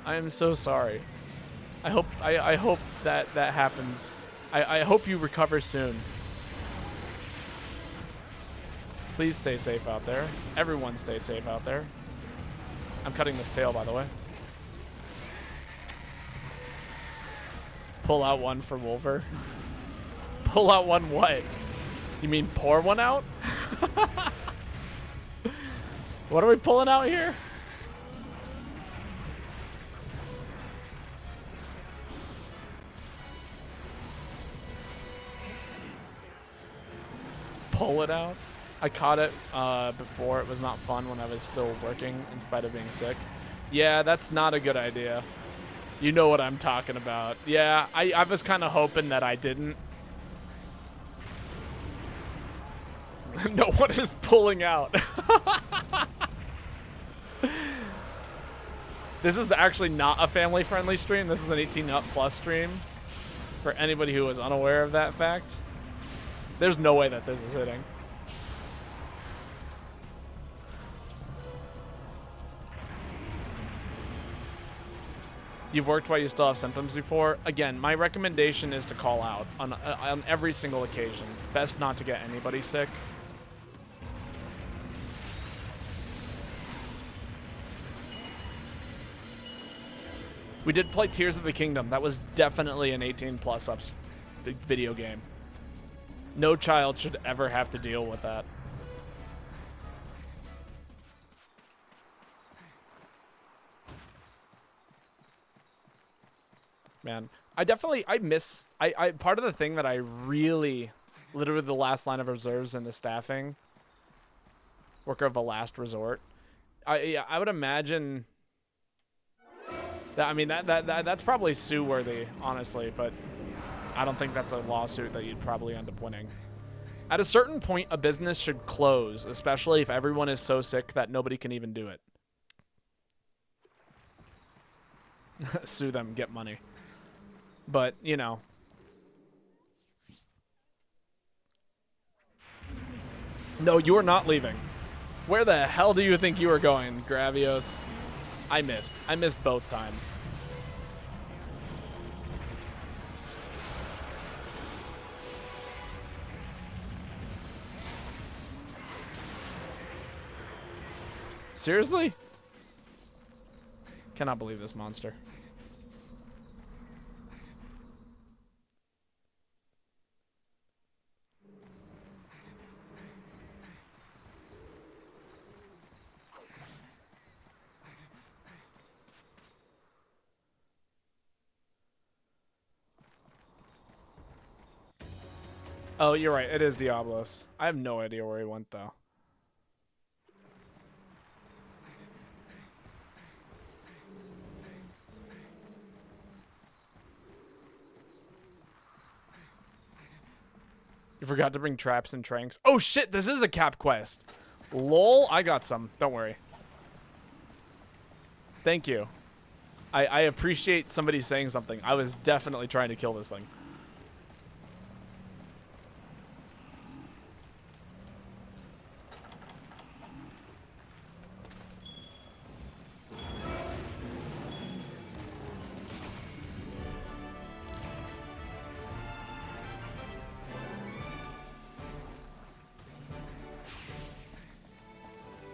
I am so sorry. I hope that happens. I hope you recover soon. Please stay safe out there. Everyone stay safe out there. I'm cutting this tail, by the way. Pull out one for Wolver. Pull out one what? You mean pour one out? What are we pulling out here? Pull it out? I caught it before. It was not fun when I was still working in spite of being sick. Yeah, that's not a good idea. You know what I'm talking about. Yeah, I was kind of hoping that I didn't. No one is pulling out. This is actually not a family-friendly stream. This is an 18+ stream. For anybody who was unaware of that fact. There's no way that this is hitting. You've worked while you still have symptoms before. Again, my recommendation is to call out on every single occasion. Best not to get anybody sick. We did play Tears of the Kingdom. That was definitely an 18+ ups video game. No child should ever have to deal with that. Man, I miss part of the thing that I really, literally the last line of reserves in the staffing, worker of a last resort. I would imagine that, I mean, that's probably sue worthy, honestly, but I don't think that's a lawsuit that you'd probably end up winning. At a certain point, a business should close, especially if everyone is so sick that nobody can even do it. Sue them, get money. But, you know. No, you are not leaving. Where the hell do you think you were going, Gravios? I missed. I missed both times. Seriously? Cannot believe this monster. Oh, you're right. It is Diablos. I have no idea where he went, though. You forgot to bring traps and tranks. Oh, shit. This is a cap quest. Lol. I got some. Don't worry. Thank you. I appreciate somebody saying something. I was definitely trying to kill this thing.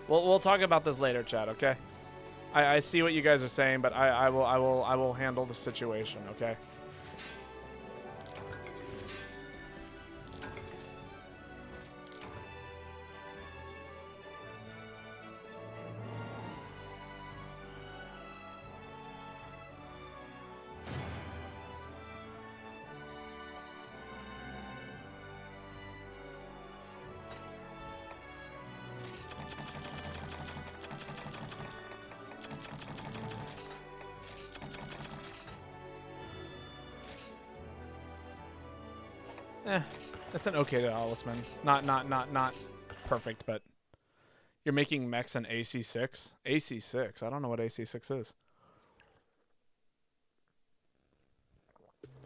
We'll talk about this later, chat, okay? I see what you guys are saying, but I will handle the situation, okay? It's an okay talisman. Not perfect, but you're making mechs an AC6? AC6? I don't know what AC6 is.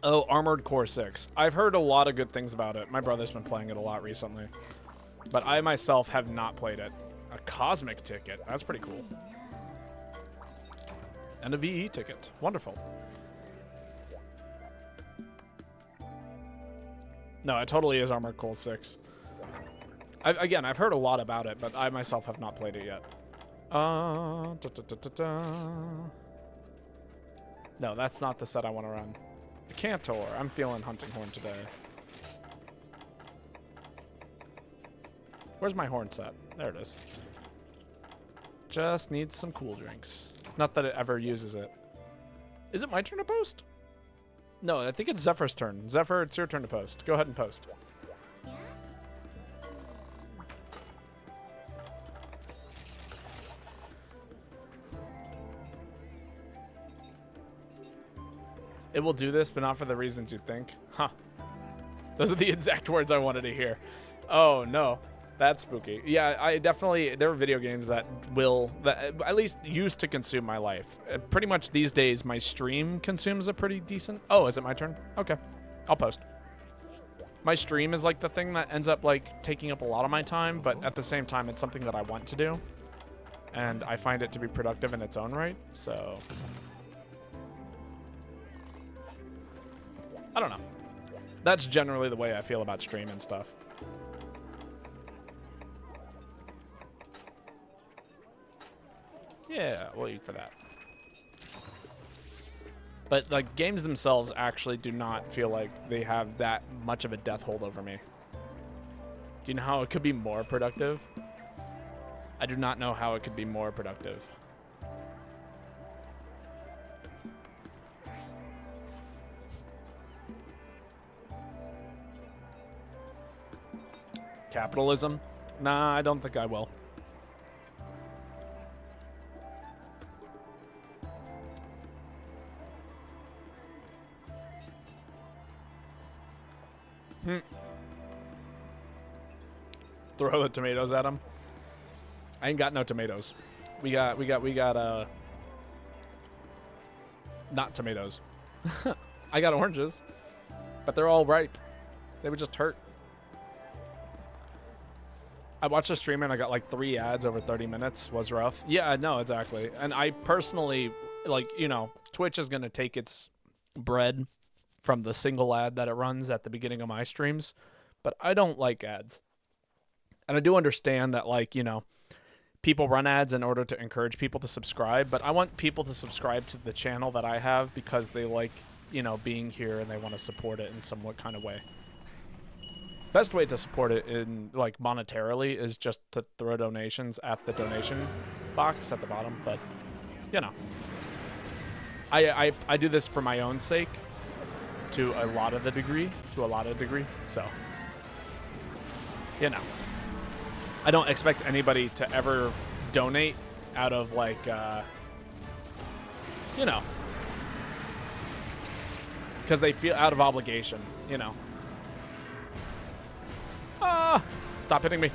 Oh, Armored Core 6. I've heard a lot of good things about it. My brother's been playing it a lot recently. But I myself have not played it. A Cosmic ticket. That's pretty cool. And a VE ticket. Wonderful. No, it totally is Armored Core 6. Again, I've heard a lot about it, but I myself have not played it yet. No, that's not the set I want to run. The Cantor. I'm feeling Hunting Horn today. Where's my horn set? There it is. Just needs some cool drinks. Not that it ever uses it. Is it my turn to post? No, I think it's Zephyr's turn. Zephyr, it's your turn to post. Go ahead and post. It will do this, but not for the reasons you think. Huh. Those are the exact words I wanted to hear. Oh, no. That's spooky. Yeah, I definitely... There are video games that at least used to consume my life. Pretty much these days, my stream consumes a pretty decent... Oh, is it my turn? Okay. I'll post. My stream is like the thing that ends up like taking up a lot of my time, but at the same time, it's something that I want to do. And I find it to be productive in its own right, so... I don't know. That's generally the way I feel about stream and stuff. Yeah, we'll eat for that. But, like, games themselves actually do not feel like they have that much of a death hold over me. Do you know how it could be more productive? I do not know how it could be more productive. Capitalism? Nah, I don't think I will. Throw the tomatoes at him. I ain't got no tomatoes. We got not tomatoes. I got oranges, but they're all ripe. They would just hurt. I watched a streamer and I got like 3 ads over 30 minutes. Was rough. Yeah, no, exactly. And I personally, like, you know, Twitch is going to take its bread from the single ad that it runs at the beginning of my streams, but I don't like ads. And I do understand that, like, you know, people run ads in order to encourage people to subscribe, but I want people to subscribe to the channel that I have because they like, you know, being here and they want to support it in some kind of way. Best way to support it in, like, monetarily is just to throw donations at the donation box at the bottom, but, you know. I do this for my own sake to a lot of degree, so, you know. I don't expect anybody to ever donate out of, like, you know, because they feel out of obligation, you know. Ah! Stop hitting me.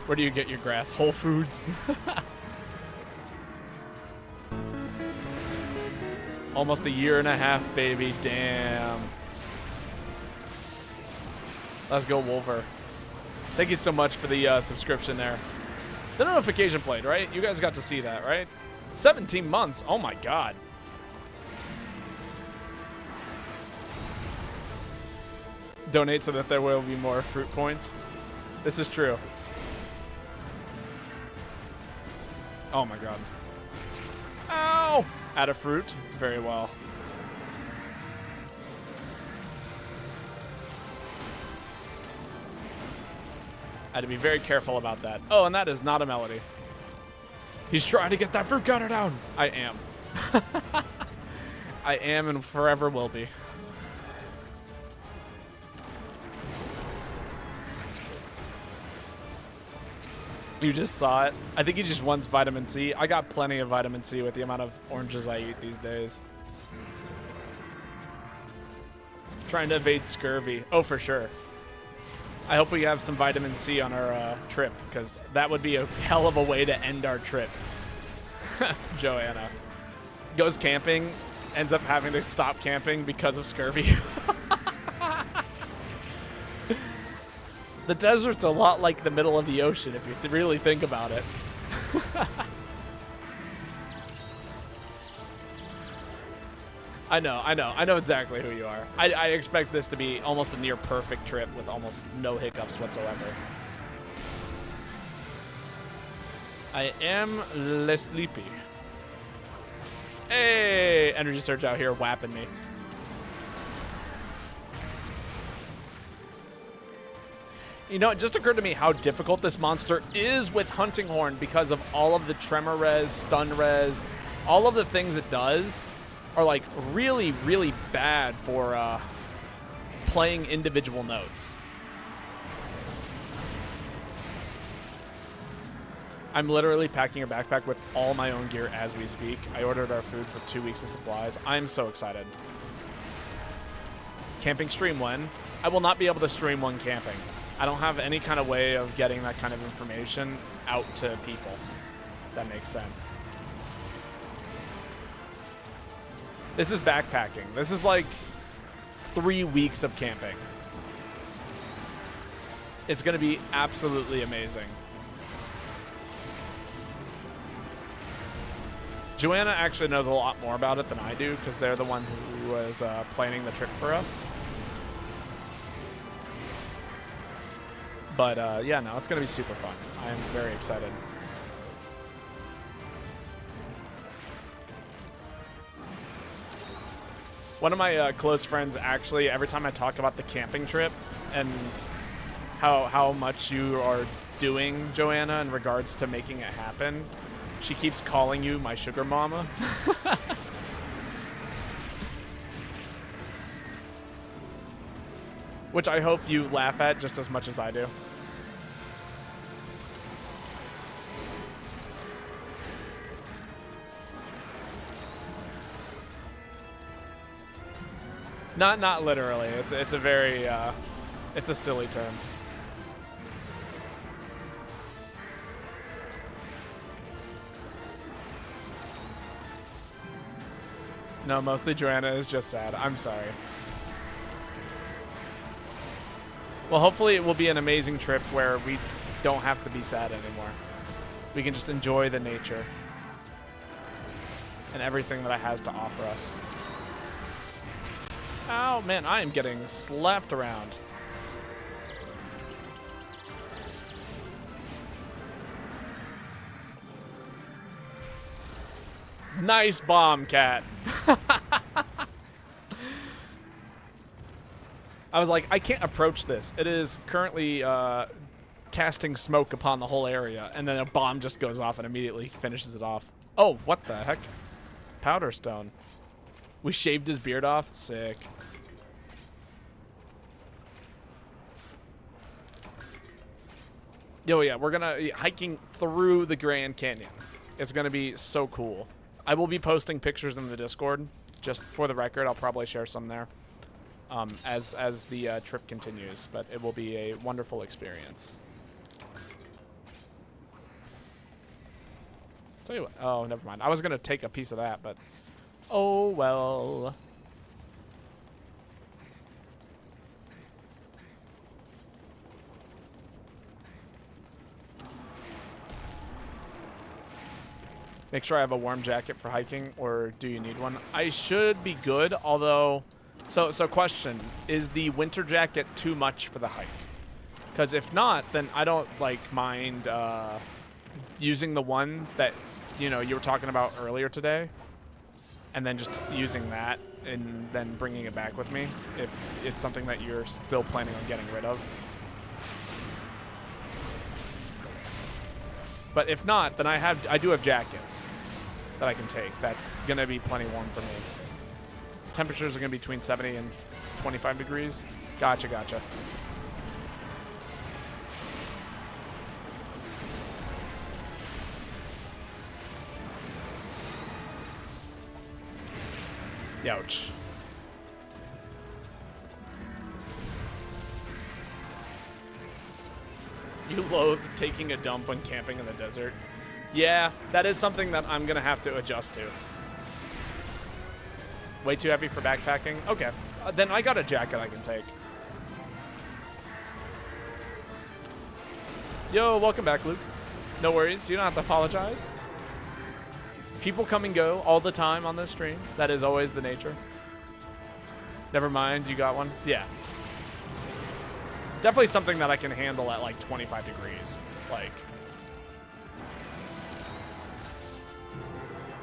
Where do you get your grass? Whole Foods. Almost a year and a half, baby. Damn. Let's go, Wolver. Thank you so much for the subscription there. The notification played, right? You guys got to see that, right? 17 months. Oh, my God. Donate so that there will be more fruit points. This is true. Oh, my God. Ow! Out of fruit. Very well. I had to be very careful about that. Oh, and that is not a melody. He's trying to get that fruit counter down. I am. I am and forever will be. You just saw it. I think he just wants vitamin C. I got plenty of vitamin C with the amount of oranges I eat these days. Trying to evade scurvy. Oh, for sure. I hope we have some vitamin C on our trip, because that would be a hell of a way to end our trip. Joanna. Goes camping, ends up having to stop camping because of scurvy. The desert's a lot like the middle of the ocean, if you really think about it. I know exactly who you are. I expect this to be almost a near perfect trip with almost no hiccups whatsoever. I am less sleepy. Hey, energy surge out here whapping me. You know, it just occurred to me how difficult this monster is with Hunting Horn because of all of the tremor res, stun res, all of the things it does are like really, really bad for playing individual notes. I'm literally packing a backpack with all my own gear as we speak. I ordered our food for 2 weeks of supplies. I'm so excited. Camping stream when? I will not be able to stream when camping. I don't have any kind of way of getting that kind of information out to people. That makes sense. This is backpacking. This is like 3 weeks of camping. It's going to be absolutely amazing. Joanna actually knows a lot more about it than I do because they're the one who was planning the trip for us. But yeah, no, it's going to be super fun. I am very excited. One of my close friends actually, every time I talk about the camping trip and how much you are doing, Joanna, in regards to making it happen, she keeps calling you my sugar mama. Which I hope you laugh at just as much as I do. Not literally. It's a very it's a silly term. No, mostly Joanna is just sad. I'm sorry. Well, hopefully it will be an amazing trip where we don't have to be sad anymore. We can just enjoy the nature and everything that it has to offer us. Oh, man, I am getting slapped around. Nice bomb, cat. I was like, I can't approach this. It is currently casting smoke upon the whole area, and then a bomb just goes off and immediately finishes it off. Oh, what the heck? Powder stone. We shaved his beard off? Sick. Yo, yeah, we're gonna be hiking through the Grand Canyon. It's gonna be so cool. I will be posting pictures in the Discord. Just for the record, I'll probably share some there as the trip continues, but it will be a wonderful experience. Tell you what, oh, never mind. I was gonna take a piece of that, but oh well. Make sure I have a warm jacket for hiking, or do you need one? I should be good, although... So question, is the winter jacket too much for the hike? Because if not, then I don't, like, mind using the one that, you know, you were talking about earlier today, and then just using that and then bringing it back with me if it's something that you're still planning on getting rid of. But if not, then I do have jackets that I can take. That's gonna be plenty warm for me. Temperatures are gonna be between 70 and 25 degrees. Gotcha, gotcha. Youch. You loathe taking a dump when camping in the desert. Yeah, that is something that I'm gonna have to adjust to. Way too heavy for backpacking? Okay, then I got a jacket I can take. Yo, welcome back, Luke. No worries, you don't have to apologize. People come and go all the time on this stream. That is always the nature. Never mind, you got one? Yeah. Definitely something that I can handle at like 25 degrees. Like,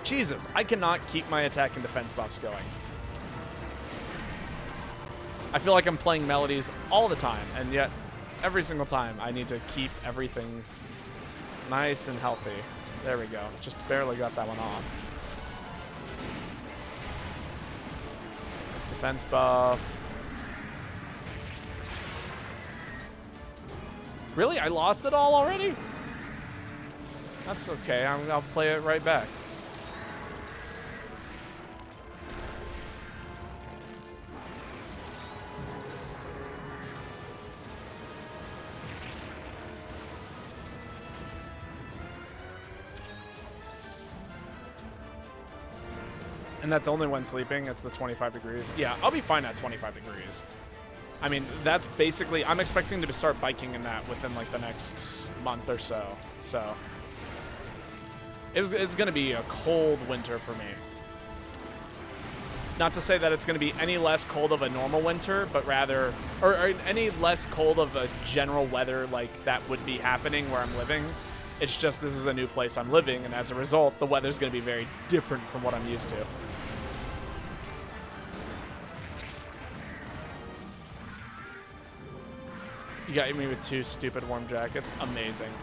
Jesus, I cannot keep my attack and defense buffs going. I feel like I'm playing melodies all the time, and yet every single time I need to keep everything nice and healthy. There we go. Just barely got that one off. Defense buff. Really? I lost it all already? That's okay. I'll play it right back. And that's only when sleeping. It's the 25 degrees. Yeah, I'll be fine at 25 degrees. I mean, that's basically... I'm expecting to start biking in that within, like, the next month or so. So, It's going to be a cold winter for me. Not to say that it's going to be any less cold of a normal winter, but rather, or any less cold of a general weather like that would be happening where I'm living. It's just this is a new place I'm living, and as a result, the weather's going to be very different from what I'm used to. You got me with 2 stupid warm jackets. Amazing.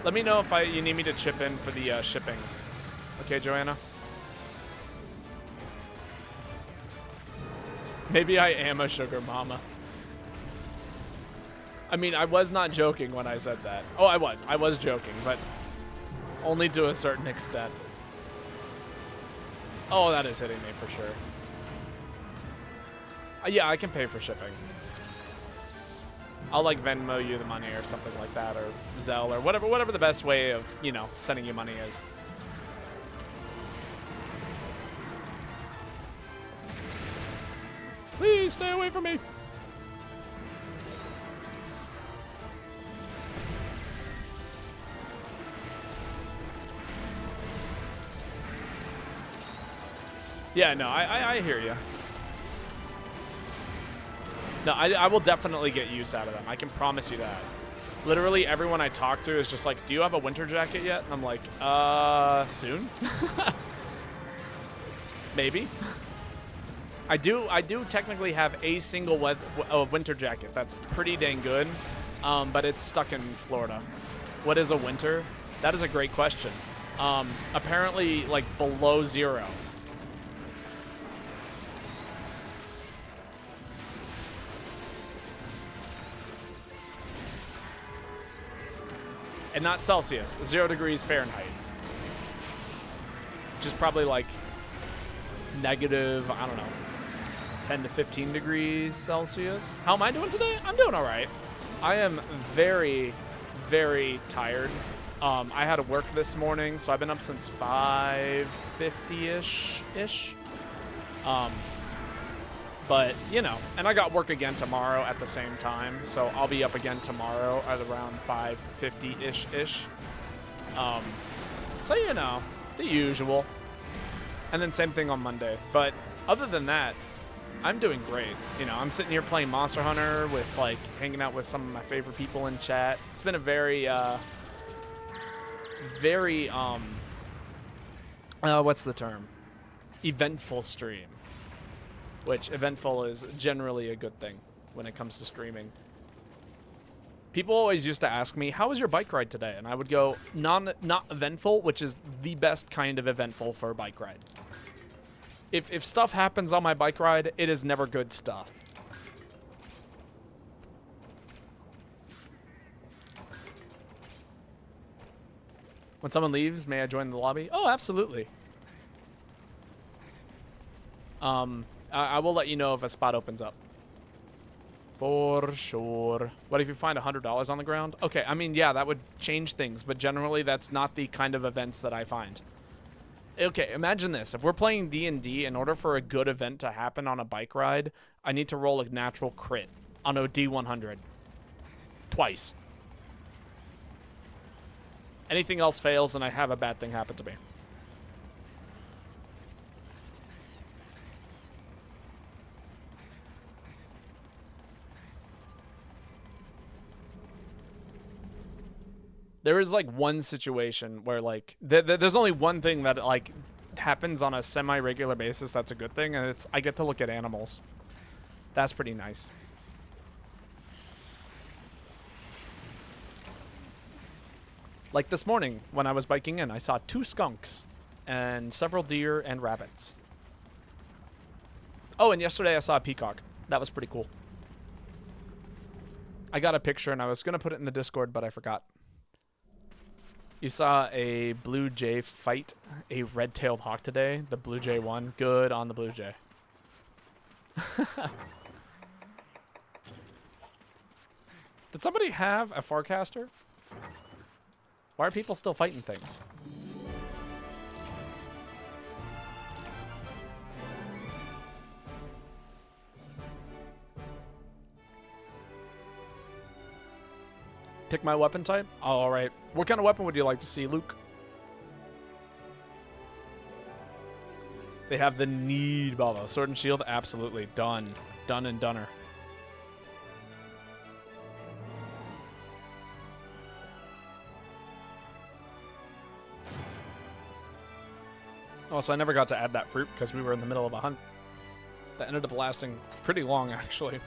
Let me know if you need me to chip in for the shipping. Okay, Joanna? Maybe I am a sugar mama. I mean, I was not joking when I said that. Oh, I was joking, but only to a certain extent. Oh, that is hitting me for sure. Yeah, I can pay for shipping. I'll like Venmo you the money or something like that, or Zelle or whatever the best way of, you know, sending you money is. Please stay away from me. Yeah, no, I hear you. No, I will definitely get use out of them. I can promise you that. Literally everyone I talk to is just like, do you have a winter jacket yet? And I'm like, soon? Maybe. I do technically have a single winter jacket that's pretty dang good, but it's stuck in Florida. What is a winter? That is a great question. Apparently, like, below 0. And not Celsius, 0 degrees Fahrenheit. Which is probably like negative, I don't know, 10 to 15 degrees Celsius. How am I doing today? I'm doing all right. I am very, very tired. I had to work this morning, so I've been up since 5:50-ish. But, you know, and I got work again tomorrow at the same time, so I'll be up again tomorrow at around 5:50-ish. So, you know, the usual. And then same thing on Monday. But other than that, I'm doing great. You know, I'm sitting here playing Monster Hunter with, like, hanging out with some of my favorite people in chat. It's been a very, what's the term? Eventful stream. Which, eventful is generally a good thing when it comes to streaming. People always used to ask me, how was your bike ride today? And I would go, not eventful, which is the best kind of eventful for a bike ride. If stuff happens on my bike ride, it is never good stuff. When someone leaves, may I join the lobby? Oh, absolutely. I will let you know if a spot opens up. For sure. What if you find $100 on the ground? Okay, I mean, yeah, that would change things, but generally that's not the kind of events that I find. Okay, imagine this. If we're playing D&D, in order for a good event to happen on a bike ride, I need to roll a natural crit on a D100. Twice. Anything else fails, and I have a bad thing happen to me. There is, like, one situation where, like, there's only one thing that, like, happens on a semi-regular basis that's a good thing, and it's I get to look at animals. That's pretty nice. Like this morning, when I was biking in, I saw 2 skunks and several deer and rabbits. Oh, and yesterday I saw a peacock. That was pretty cool. I got a picture, and I was going to put it in the Discord, but I forgot. You saw a blue jay fight a red-tailed hawk today. The blue jay won. Good on the blue jay. Did somebody have a forecaster? Why are people still fighting things? Pick my weapon type? All right. What kind of weapon would you like to see, Luke? They have the need, Baba. Sword and shield? Absolutely. Done. Done and doner. Also, I never got to add that fruit because we were in the middle of a hunt. That ended up lasting pretty long, actually.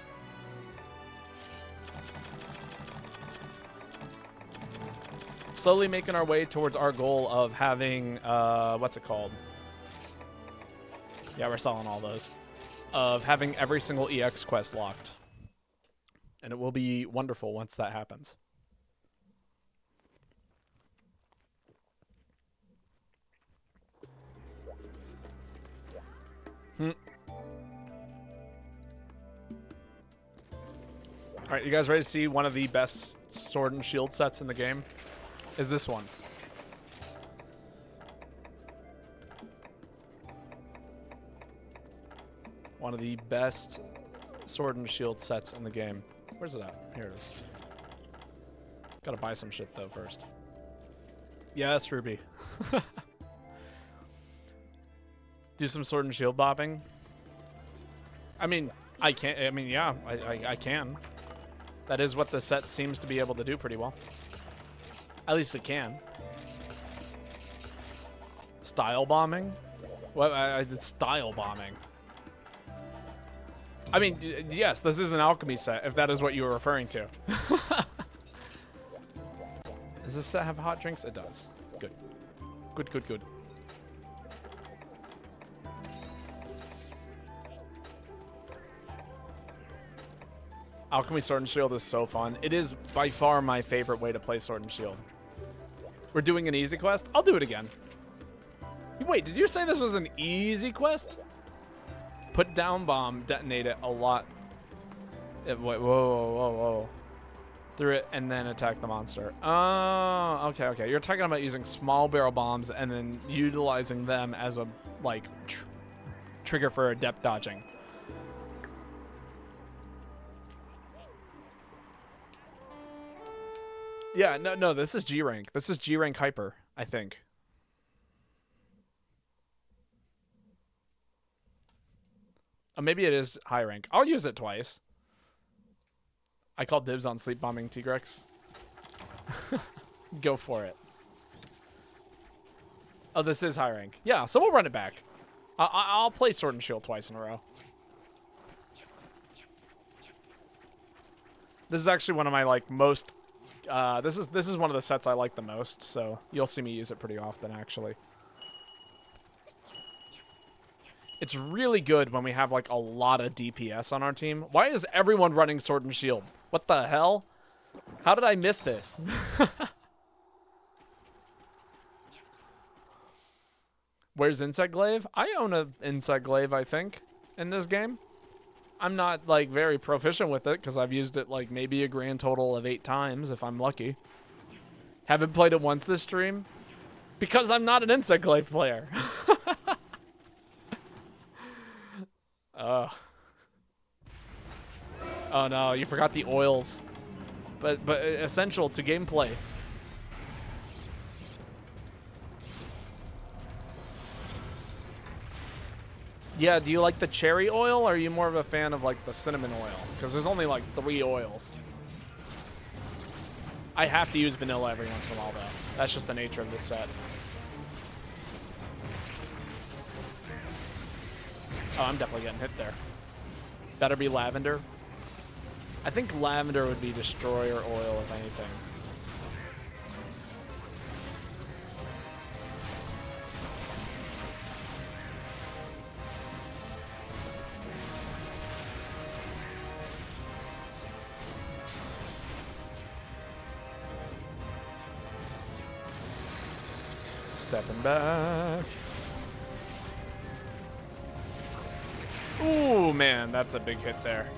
Slowly making our way towards our goal of having, what's it called? Yeah, we're selling all those. Of having every single EX quest locked. And it will be wonderful once that happens. Alright, you guys ready to see one of the best sword and shield sets in the game? Is this one. One of the best sword and shield sets in the game. Where's it at? Here it is. Gotta buy some shit though first. Yes, Ruby. Do some sword and shield bopping. I mean, I can't. I mean, yeah, I can. That is what the set seems to be able to do pretty well. At least it can. Style bombing? What? I did style bombing. I mean, yes, this is an alchemy set, if that is what you were referring to. Does this set have hot drinks? It does. Good. Good, good, good. Alchemy Sword and Shield is so fun. It is by far my favorite way to play Sword and Shield. We're doing an easy quest? I'll do it again. Wait, did you say this was an easy quest? Put down bomb, detonate it a lot. Whoa, whoa, whoa, whoa. Through it and then attack the monster. Oh, okay, okay. You're talking about using small barrel bombs and then utilizing them as a, like, trigger for adept dodging. Yeah, no, this is G rank. This is G rank hyper, I think. Maybe it is high rank. I'll use it twice. I call dibs on sleep bombing Tigrex. Go for it. Oh, this is high rank. Yeah, so we'll run it back. I'll play Sword and Shield twice in a row. This is actually one of my like most. This is one of the sets I like the most, so you'll see me use it pretty often actually. It's really good when we have like a lot of DPS on our team. Why is everyone running Sword and Shield? What the hell? How did I miss this? Where's Insect Glaive? I own an Insect Glaive, I think, in this game. I'm not like very proficient with it because I've used it like maybe a grand total of 8 times if I'm lucky. Haven't played it once this stream because I'm not an Insect Glaive player. Oh no, you forgot the oils. But essential to gameplay. Yeah, do you like the cherry oil or are you more of a fan of like the cinnamon oil? Because there's only like 3 oils. I have to use vanilla every once in a while though. That's just the nature of this set. Oh, I'm definitely getting hit there. Better be lavender. I think lavender would be destroyer oil, if anything. Stepping back. Ooh, man, that's a big hit there.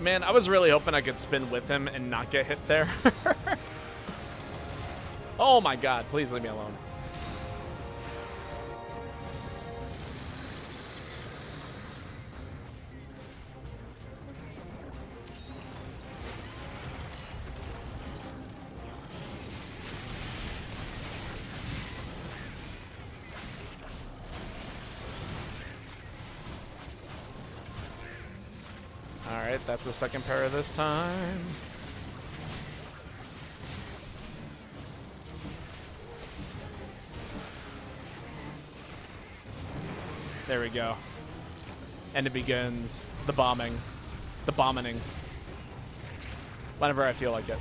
Man, I was really hoping I could spin with him and not get hit there. Oh my god, please leave me alone. All right, that's the second para this time. There we go. And it begins the bombing. The bombing. Whenever I feel like it.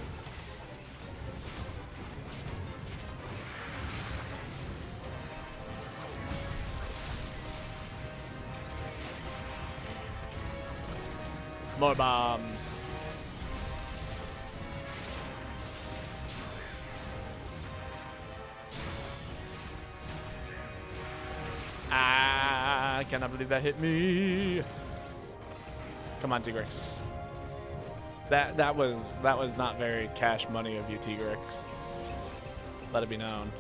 More bombs. I cannot believe that hit me. Come on, Tigrex. That was not very cash money of you, Tigrex. Let it be known.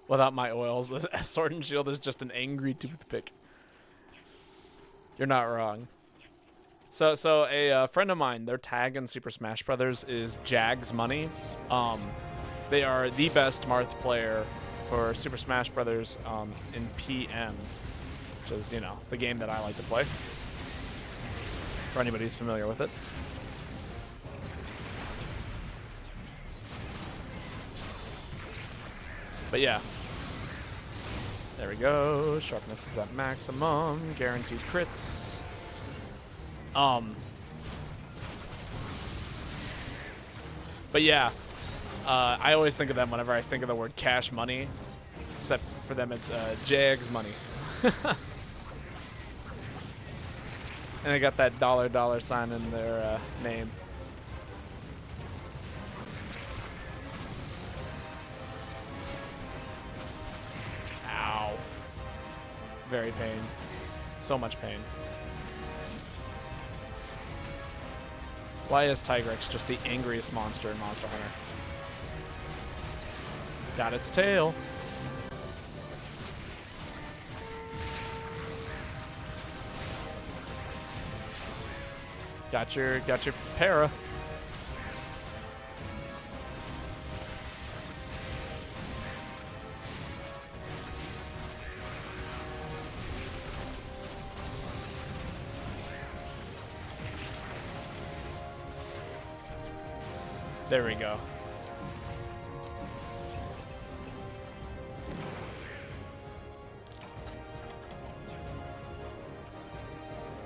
Without my oils, the Sword and Shield is just an angry toothpick. You're not wrong. So a friend of mine, their tag in Super Smash Brothers is Jags Money. They are the best Marth player for Super Smash Brothers in PM, which is, you know, the game that I like to play. For anybody who's familiar with it. But yeah. There we go. Sharpness is at maximum. Guaranteed crits. But yeah, I always think of them whenever I think of the word cash money, except for them it's Jags Money. And they got that dollar sign in their name. Ow. Very pain. So much pain. Why is Tigrex just the angriest monster in Monster Hunter? Got its tail. Got your para. There we go.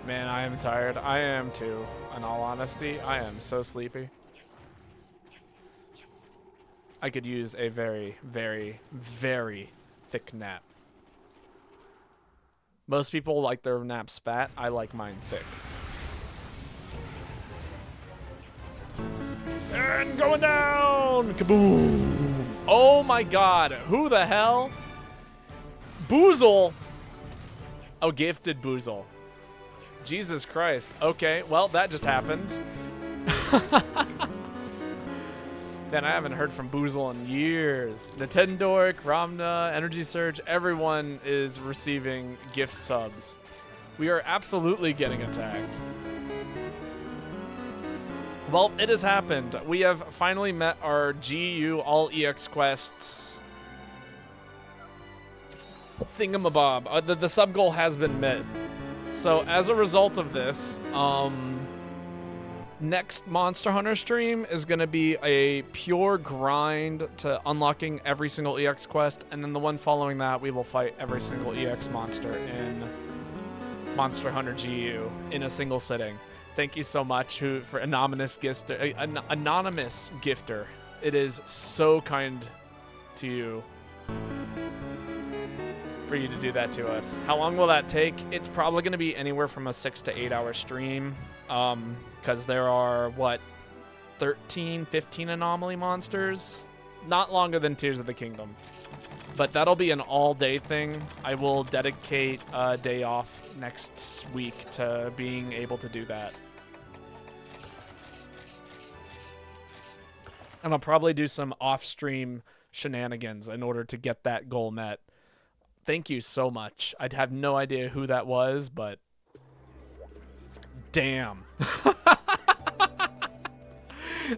Man, I am tired. I am too. In all honesty, I am so sleepy. I could use a very, very, very thick nap. Most people like their naps fat. I like mine thick. And going down! Kaboom! Oh my god. Who the hell? Boozle! Oh, gifted Boozle. Jesus Christ. Okay, well, that just happened. Man, I haven't heard from Boozle in years. Nintendork, Ramna, Energy Surge, everyone is receiving gift subs. We are absolutely getting attacked. Well, it has happened. We have finally met our GU All EX Quests thingamabob. The sub goal has been met. So as a result of this, next Monster Hunter stream is going to be a pure grind to unlocking every single EX quest, and then the one following that, we will fight every single EX monster in Monster Hunter GU in a single sitting. Thank you so much for anonymous gifter. It is so kind to you for you to do that to us. How long will that take? It's probably going to be anywhere from a 6 to 8 hour stream, because there are, what, 13, 15 anomaly monsters? Not longer than Tears of the Kingdom. But that'll be an all-day thing. I will dedicate a day off next week to being able to do that. And I'll probably do some off-stream shenanigans in order to get that goal met. Thank you so much. I'd have no idea who that was, but damn.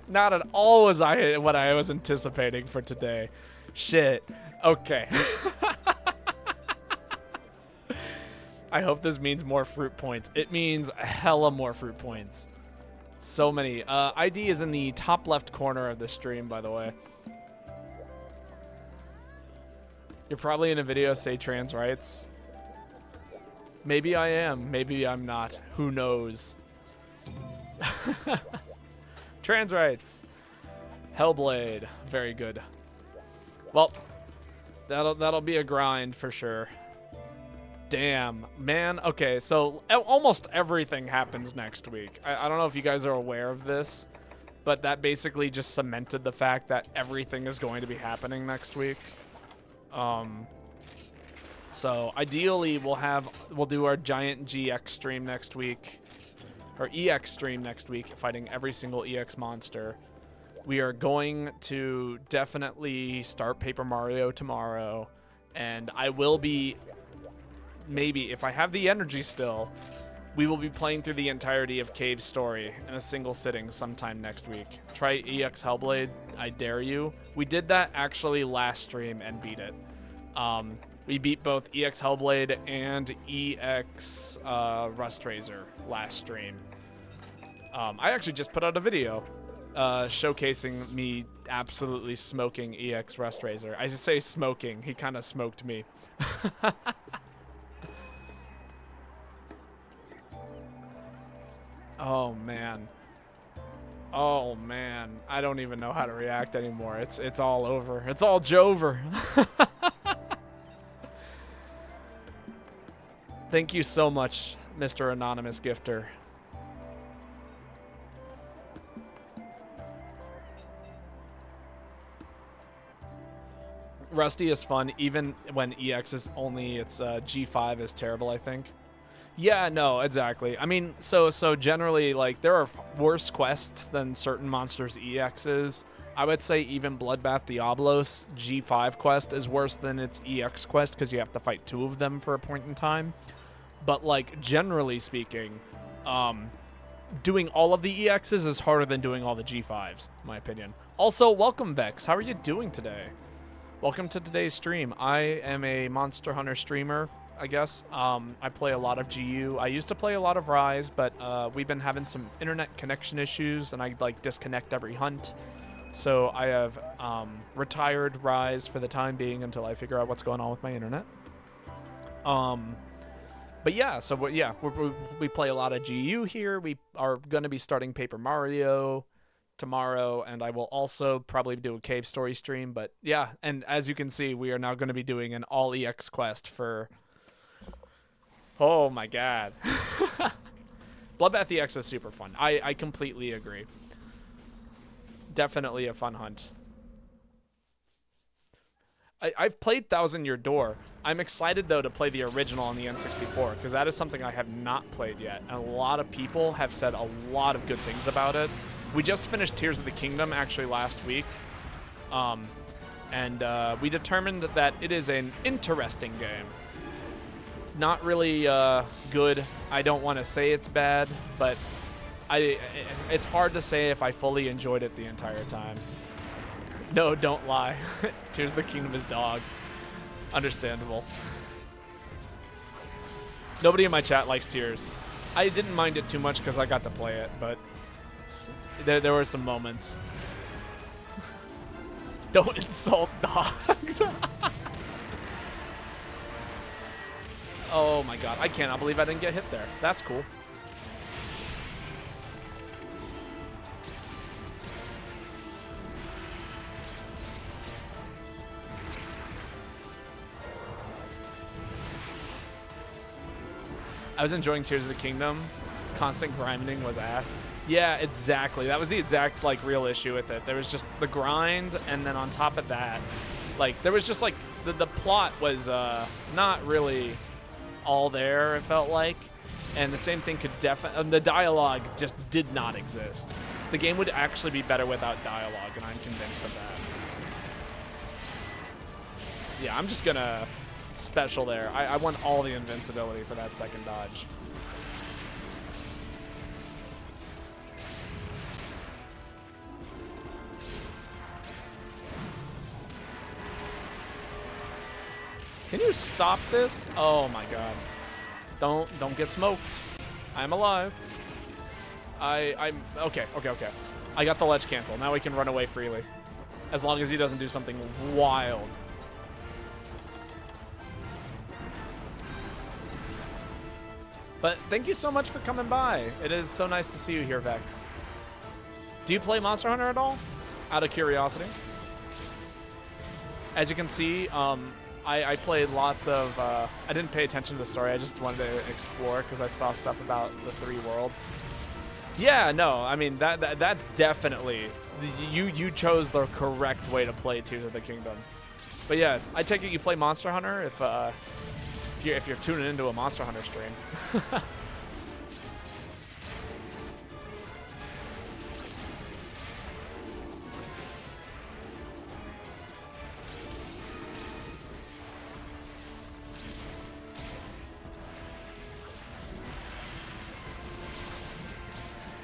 Not at all what I was anticipating for today. Shit. Okay. I hope this means more fruit points. It means hella more fruit points. So many. ID is in the top left corner of the stream, by the way. You're probably in a video say trans rights. Maybe I am. Maybe I'm not. Who knows? Trans rights. Hellblade. Very good. Well, that'll be a grind for sure. Damn, man. Okay, so almost everything happens next week. I don't know if you guys are aware of this, but that basically just cemented the fact that everything is going to be happening next week. So ideally we'll do our giant GX stream next week, or EX stream next week, fighting every single EX monster. We are going to definitely start Paper Mario tomorrow, and I will be, maybe, if I have the energy still, we will be playing through the entirety of Cave's story in a single sitting sometime next week. Try EX Hellblade, I dare you. We did that actually last stream and beat it. We beat both EX Hellblade and EX Rustrazor last stream. I actually just put out a video showcasing me absolutely smoking EX Rustrazor. I just say smoking, he kind of smoked me. Oh man. Oh man. I don't even know how to react anymore. It's all over. It's all Jover. Thank you so much, Mr. Anonymous Gifter. Rusty is fun, even when EX is only its G5 is terrible, I think. Yeah, no, exactly. I mean, so generally, like, there are worse quests than certain monsters' EXs. I would say even Bloodbath Diablos G5 quest is worse than its EX quest because you have to fight 2 of them for a point in time. But, like, generally speaking, doing all of the EXs is harder than doing all the G5s, in my opinion. Also, welcome, Vex. How are you doing today? Welcome to today's stream. I am a Monster Hunter streamer, I guess. I play a lot of GU. I used to play a lot of Rise, but we've been having some internet connection issues, and I like disconnect every hunt. So I have retired Rise for the time being until I figure out what's going on with my internet. But yeah, so we play a lot of GU here. We are going to be starting Paper Mario tomorrow, and I will also probably do a Cave Story stream. But yeah, and as you can see, we are now going to be doing an all EX quest for... Oh my god. Bloodbath EX is super fun. I completely agree. Definitely a fun hunt. I've played Thousand Year Door. I'm excited, though, to play the original on the N64, because that is something I have not played yet. And a lot of people have said a lot of good things about it. We just finished Tears of the Kingdom, actually, last week. And we determined that it is an interesting game. Not really good. I don't want to say it's bad, but it's hard to say if I fully enjoyed it the entire time. No, don't lie. Tears of the Kingdom is dog. Understandable. Nobody in my chat likes Tears. I didn't mind it too much because I got to play it, but there were some moments. Don't insult dogs. Oh my god, I cannot believe I didn't get hit there. That's cool. I was enjoying Tears of the Kingdom. Constant grinding was ass. Yeah, exactly. That was the exact, like, real issue with it. There was just the grind, and then on top of that, like, there was just, like, the plot was not really all there, it felt like. And the same thing could definitely... the dialogue just did not exist. The game would actually be better without dialogue, and I'm convinced of that. Yeah, I'm just gonna... special there. I want all the invincibility for that second dodge. Can you stop this? Oh my god. Don't get smoked. I'm alive. I'm okay. I got the ledge cancel. Now we can run away freely. As long as he doesn't do something wild. But thank you so much for coming by. It is so nice to see you here, Vex. Do you play Monster Hunter at all? Out of curiosity. As you can see, I played lots of, I didn't pay attention to the story. I just wanted to explore because I saw stuff about the 3 worlds. Yeah, no, I mean, that's definitely, you chose the correct way to play Tears of the Kingdom. But yeah, I take it you play Monster Hunter if you're tuning into a Monster Hunter stream.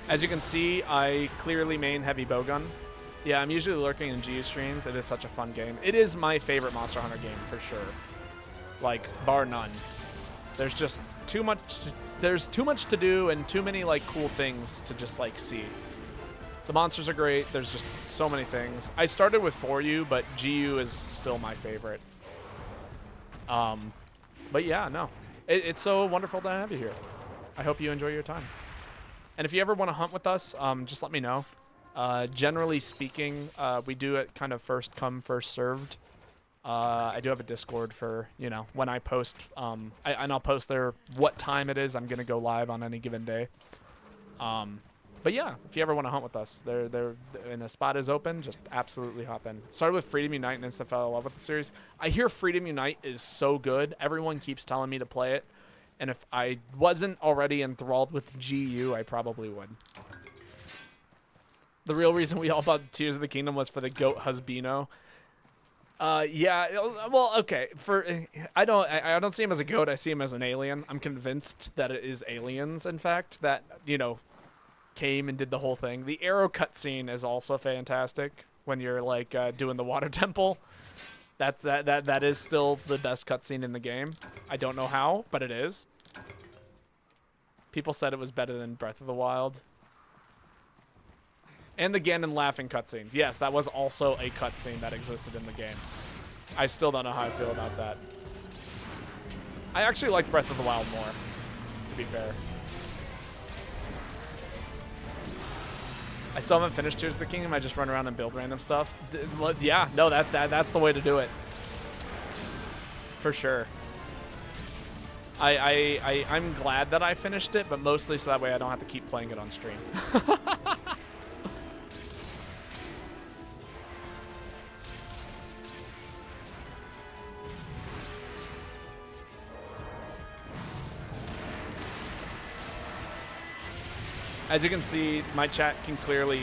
As you can see, I clearly main heavy bowgun. Yeah, I'm usually lurking in GU streams. It is such a fun game. It is my favorite Monster Hunter game for sure. Like, bar none. There's just too much. There's too much to do and too many like cool things to just like see. The monsters are great. There's just so many things. I started with 4U, but GU is still my favorite. But yeah, no, it's so wonderful to have you here. I hope you enjoy your time. And if you ever want to hunt with us, just let me know. Generally speaking, we do it kind of first come, first served. I do have a Discord for, you know, when I post, and I'll post there what time it is I'm going to go live on any given day. But yeah, if you ever want to hunt with us, and the spot is open, just absolutely hop in. Started with Freedom Unite and instant fell in love with the series. I hear Freedom Unite is so good. Everyone keeps telling me to play it. And if I wasn't already enthralled with GU, I probably would. The real reason we all bought Tears of the Kingdom was for the goat Husbino. Yeah, well, okay. I don't see him as a goat. I see him as an alien. I'm convinced that it is aliens, in fact, that, you know, came and did the whole thing. The arrow cutscene is also fantastic when you're like doing the water temple. That is still the best cutscene in the game. I don't know how, but it is. People said it was better than Breath of the Wild. And the Ganon laughing cutscene. Yes, that was also a cutscene that existed in the game. I still don't know how I feel about that. I actually liked Breath of the Wild more, to be fair. I still haven't finished Tears of the Kingdom. I just run around and build random stuff. Yeah, no, that's the way to do it. For sure. I'm glad that I finished it, but mostly so that way I don't have to keep playing it on stream. As you can see, my chat can clearly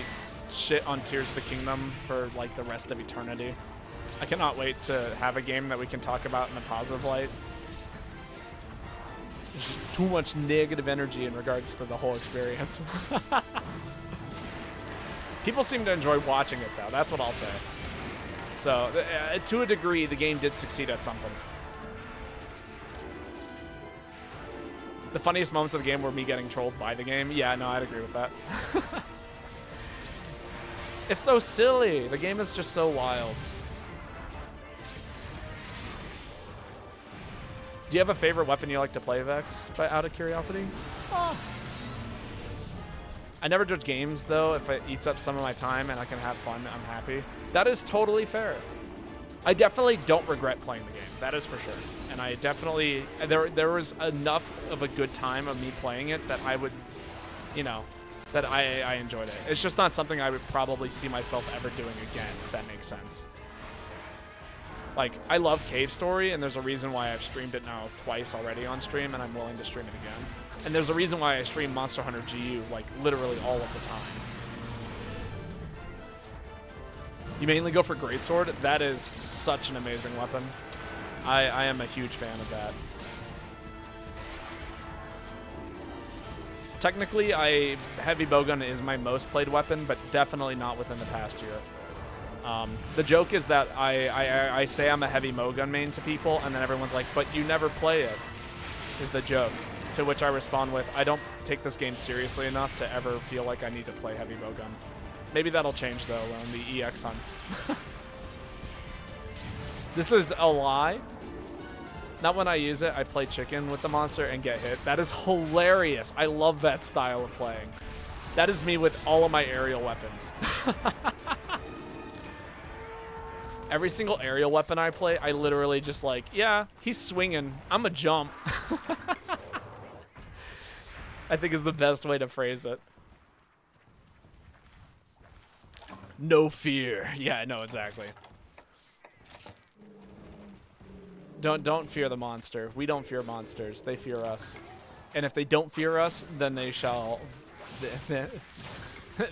shit on Tears of the Kingdom for like the rest of eternity. I cannot wait to have a game that we can talk about in a positive light. There's just too much negative energy in regards to the whole experience. People seem to enjoy watching it though, that's what I'll say. So, to a degree, the game did succeed at something. The funniest moments of the game were me getting trolled by the game. Yeah, no, I'd agree with that. It's so silly. The game is just so wild. Do you have a favorite weapon you like to play, Vex, out of curiosity? Oh. I never judge games, though. If it eats up some of my time and I can have fun, I'm happy. That is totally fair. I definitely don't regret playing the game. That is for sure. And I definitely, there was enough of a good time of me playing it that I would, you know, that I enjoyed it. It's just not something I would probably see myself ever doing again, if that makes sense. Like, I love Cave Story, and there's a reason why I've streamed it now twice already on stream, and I'm willing to stream it again. And there's a reason why I stream Monster Hunter GU, like, literally all of the time. You mainly go for Greatsword. That is such an amazing weapon. I am a huge fan of that. Technically, Heavy Bowgun is my most played weapon, but definitely not within the past year. The joke is that I say I'm a Heavy Bowgun main to people, and then everyone's like, but you never play it, is the joke. To which I respond with, I don't take this game seriously enough to ever feel like I need to play heavy bowgun. Maybe that'll change though on the EX hunts. This is a lie. Not when I use it, I play chicken with the monster and get hit. That is hilarious. I love that style of playing. That is me with all of my aerial weapons. Every single aerial weapon I play, I literally just like, yeah, he's swinging. I'm a jump. I think is the best way to phrase it. No fear. Yeah, I know exactly. Don't fear the monster. We don't fear monsters. They fear us. And if they don't fear us, then they shall...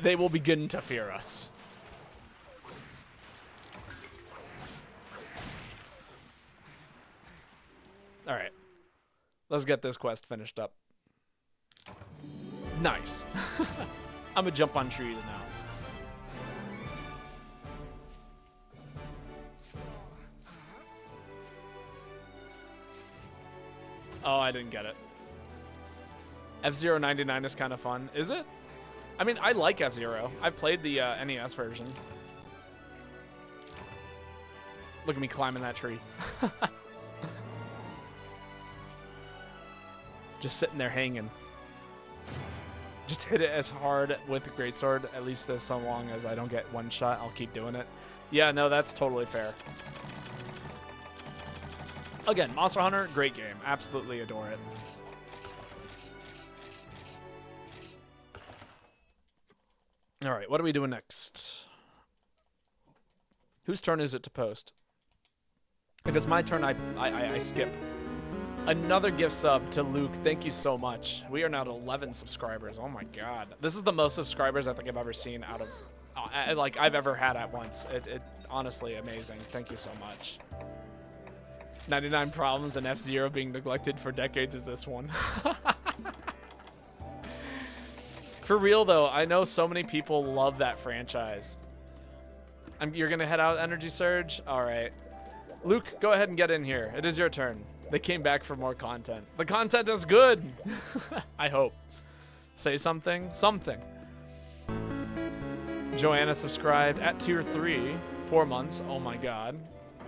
they will begin to fear us. Alright. Let's get this quest finished up. Nice. I'm gonna jump on trees now. Oh, I didn't get it. F-Zero 99 is kind of fun. Is it? I mean, I like F-Zero. I've played the NES version. Look at me climbing that tree. Just sitting there hanging. Just hit it as hard with the greatsword, at least as so long as I don't get one shot, I'll keep doing it. Yeah, no, that's totally fair. Again, Monster Hunter, great game. Absolutely adore it. All right, what are we doing next? Whose turn is it to post? If it's my turn, I skip. Another gift sub to Luke. Thank you so much. We are now at 11 subscribers. Oh my god. This is the most subscribers I think I've ever seen out of, like, I've ever had at once. It honestly amazing. Thank you so much. 99 problems and F-Zero being neglected for decades is this one. For real though, I know so many people love that franchise. You're gonna head out, Energy Surge? All right. Luke, go ahead and get in here. It is your turn. They came back for more content. The content is good. I hope. Say something. Something. Joanna subscribed at tier 3. 4 months. Oh my god.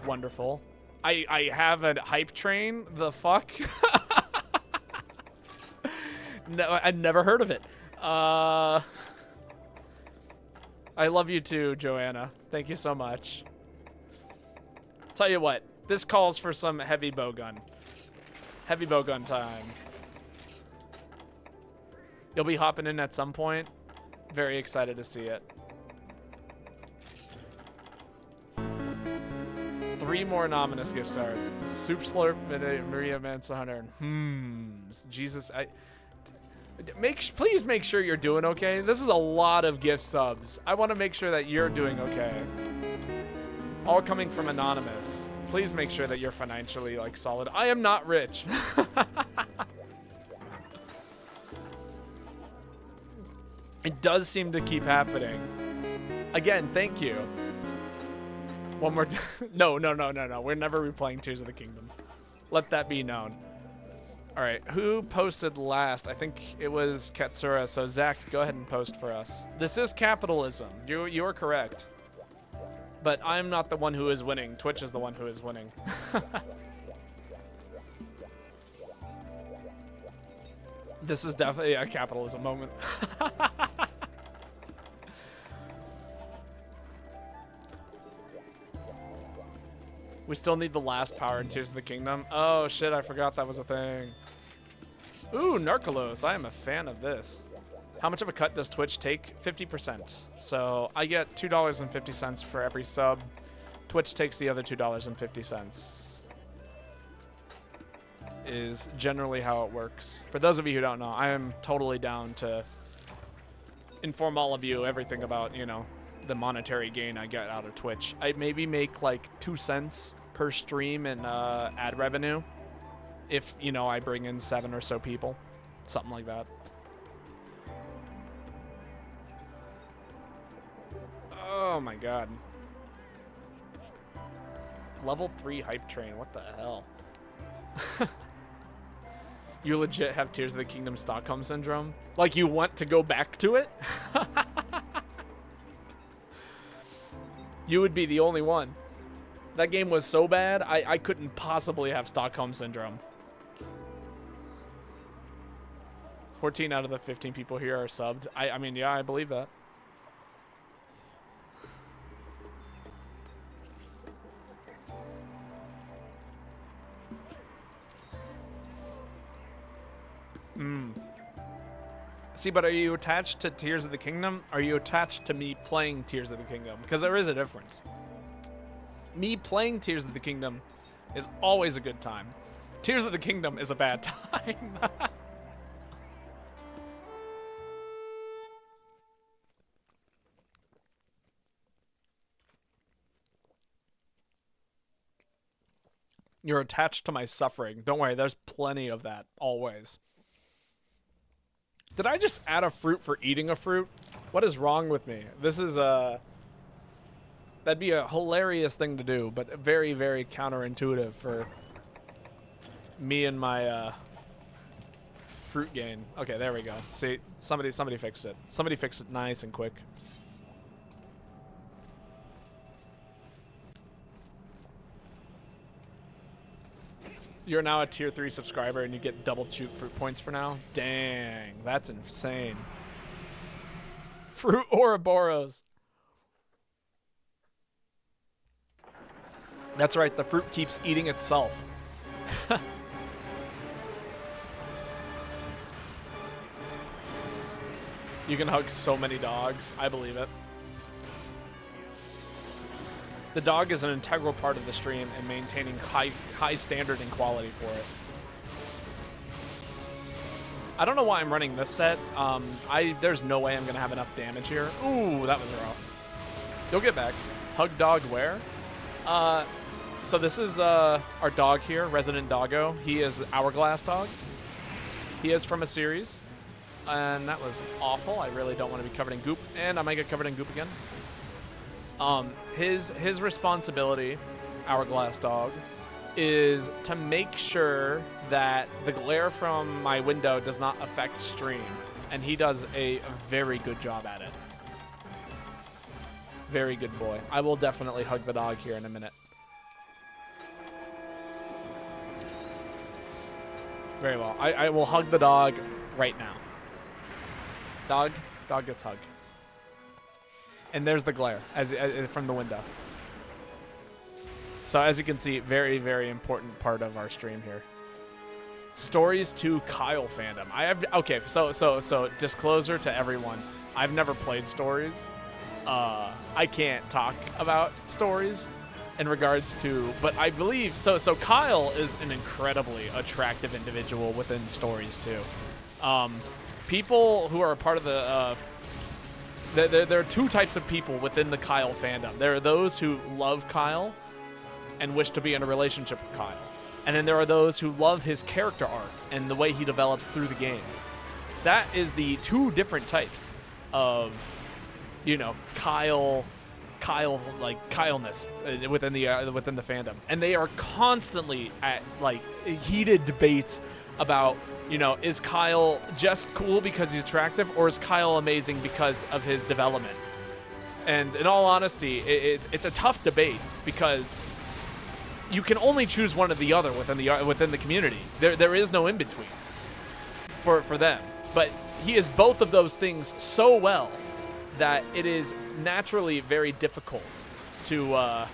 Wonderful. I have a hype train. The fuck? No, I'd never heard of it. I love you too, Joanna. Thank you so much. Tell you what. This calls for some heavy bowgun. Heavy bowgun time. You'll be hopping in at some point. Very excited to see it. 3 more anonymous gift cards. Soup Slurp, Maria Mansa Hunter. Jesus, please make sure you're doing okay. This is a lot of gift subs. I want to make sure that you're doing okay. All coming from anonymous. Please make sure that you're financially, like, solid. I am not rich. It does seem to keep happening. Again, thank you. One more No. We're never replaying Tears of the Kingdom. Let that be known. All right, who posted last? I think it was Katsura. So Zach, go ahead and post for us. This is capitalism. You are correct. But I'm not the one who is winning. Twitch is the one who is winning. This is definitely a capitalism moment. We still need the last power in Tears of the Kingdom. Oh shit, I forgot that was a thing. Ooh, Narcolos. I am a fan of this. How much of a cut does Twitch take? 50%. So I get $2.50 for every sub. Twitch takes the other $2.50. Is generally how it works. For those of you who don't know, I am totally down to inform all of you everything about, you know, the monetary gain I get out of Twitch. I maybe make like 2 cents per stream in ad revenue if, you know, I bring in 7 or so people. Something like that. Oh my god. Level 3 hype train, what the hell? You legit have Tears of the Kingdom Stockholm Syndrome? Like you want to go back to it? You would be the only one. That game was so bad, I couldn't possibly have Stockholm Syndrome. 14 out of the 15 people here are subbed. I mean, yeah, I believe that. See, but are you attached to Tears of the Kingdom? Are you attached to me playing Tears of the Kingdom? Because there is a difference. Me playing Tears of the Kingdom is always a good time. Tears of the Kingdom is a bad time. You're attached to my suffering. Don't worry, there's plenty of that, always. Did I just add a fruit for eating a fruit? What is wrong with me? This is that'd be a hilarious thing to do, but very, very counterintuitive for me and my fruit gain. Okay, there we go. See, somebody fixed it. Somebody fixed it nice and quick. You're now a tier 3 subscriber and you get double Choop fruit points for now? Dang, that's insane. Fruit Ouroboros. That's right, the fruit keeps eating itself. You can hug so many dogs. I believe it. The dog is an integral part of the stream and maintaining high standard and quality for it. I don't know why I'm running this set. There's no way I'm gonna have enough damage here. Ooh, that was rough. You'll get back. Hug dog where? So this is our dog here, Resident Doggo. He is Hourglass Dog. He is from a series. And that was awful. I really don't want to be covered in goop. And I might get covered in goop again. His responsibility, Hourglass Dog, is to make sure that the glare from my window does not affect stream. And he does a very good job at it. Very good boy. I will definitely hug the dog here in a minute. Very well. I will hug the dog right now. Dog gets hugged. And there's the glare as from the window. So as you can see, very, very important part of our stream here. Stories to Kyle fandom. Okay, so disclosure to everyone. I've never played Stories. I can't talk about Stories in regards to, but I believe so Kyle is an incredibly attractive individual within Stories too. People who are a part of the there are two types of people within the Kyle fandom. There are those who love Kyle and wish to be in a relationship with Kyle. And then there are those who love his character arc and the way he develops through the game. That is the two different types of, you know, Kyle like Kyle-ness within the fandom. And they are constantly at like heated debates about, you know, is Kyle just cool because he's attractive, or is Kyle amazing because of his development? And in all honesty, it's a tough debate because you can only choose one or the other within the community. There is no in between for them. But he is both of those things so well that it is naturally very difficult to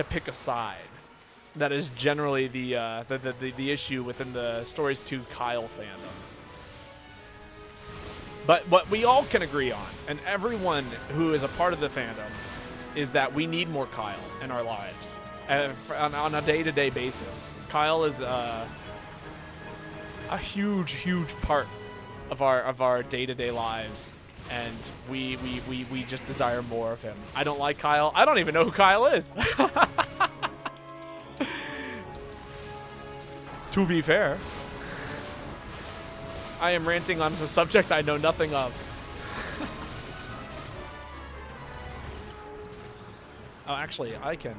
pick a side. That is generally the issue within the Stories to Kyle fandom. But what we all can agree on, and everyone who is a part of the fandom, is that we need more Kyle in our lives on a day-to-day basis. Kyle is a huge part of our day-to-day lives, and we just desire more of him. I don't like Kyle. I don't even know who Kyle is. To be fair, I am ranting on a subject I know nothing of. Oh, actually, I can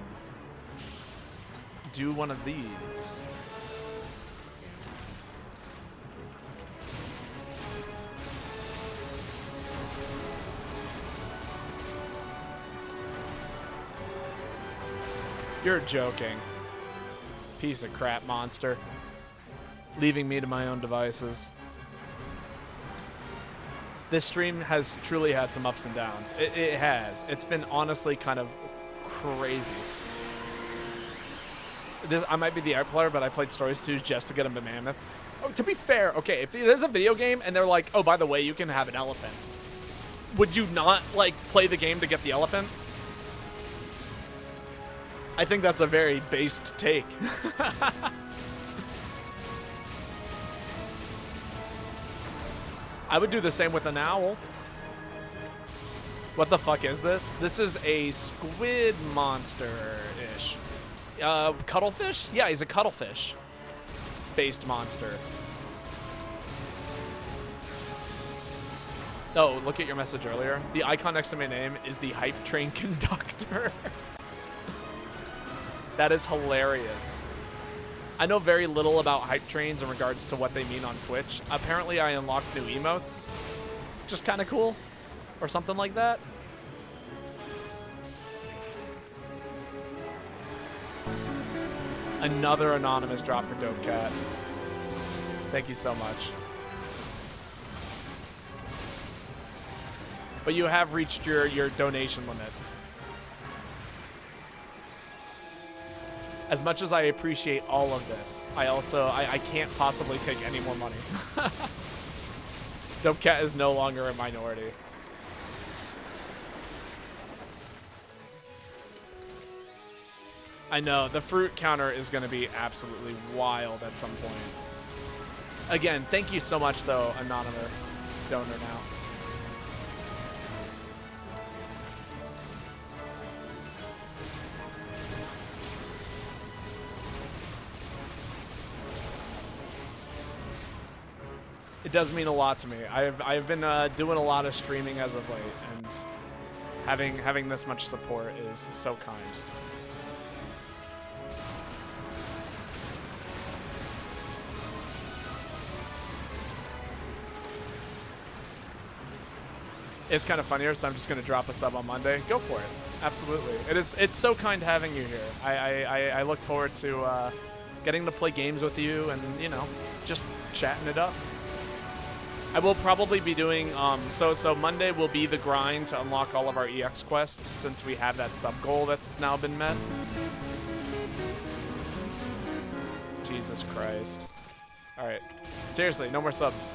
do one of these. You're joking. Piece of crap monster. Leaving me to my own devices. This stream has truly had some ups and downs. It has. It's been honestly kind of crazy. I might be the art player, but I played Stories 2 just to get him to Mammoth. Oh, to be fair, okay, if there's a video game and they're like, oh, by the way, you can have an elephant. Would you not, like, play the game to get the elephant? I think that's a very based take. I would do the same with an owl. What the fuck is this? This is a squid monster-ish. Cuttlefish? Yeah, he's a cuttlefish-based monster. Oh, look at your message earlier. The icon next to my name is the hype train conductor. That is hilarious. I know very little about hype trains in regards to what they mean on Twitch. Apparently I unlocked new emotes, which is kind of cool, or something like that. Another anonymous drop for Dope Cat. Thank you so much. But you have reached your donation limit. As much as I appreciate all of this, I can't possibly take any more money. Dope Cat is no longer a minority. I know, the fruit counter is going to be absolutely wild at some point. Again, thank you so much, though, anonymous donor now. It does mean a lot to me. I've been doing a lot of streaming as of late, and having this much support is so kind. It's kind of funnier, so I'm just gonna drop a sub on Monday. Go for it. Absolutely. It's so kind having you here. I look forward to getting to play games with you and, you know, just chatting it up. I will probably be doing, so Monday will be the grind to unlock all of our EX quests since we have that sub goal that's now been met. Jesus Christ. All right. Seriously, no more subs.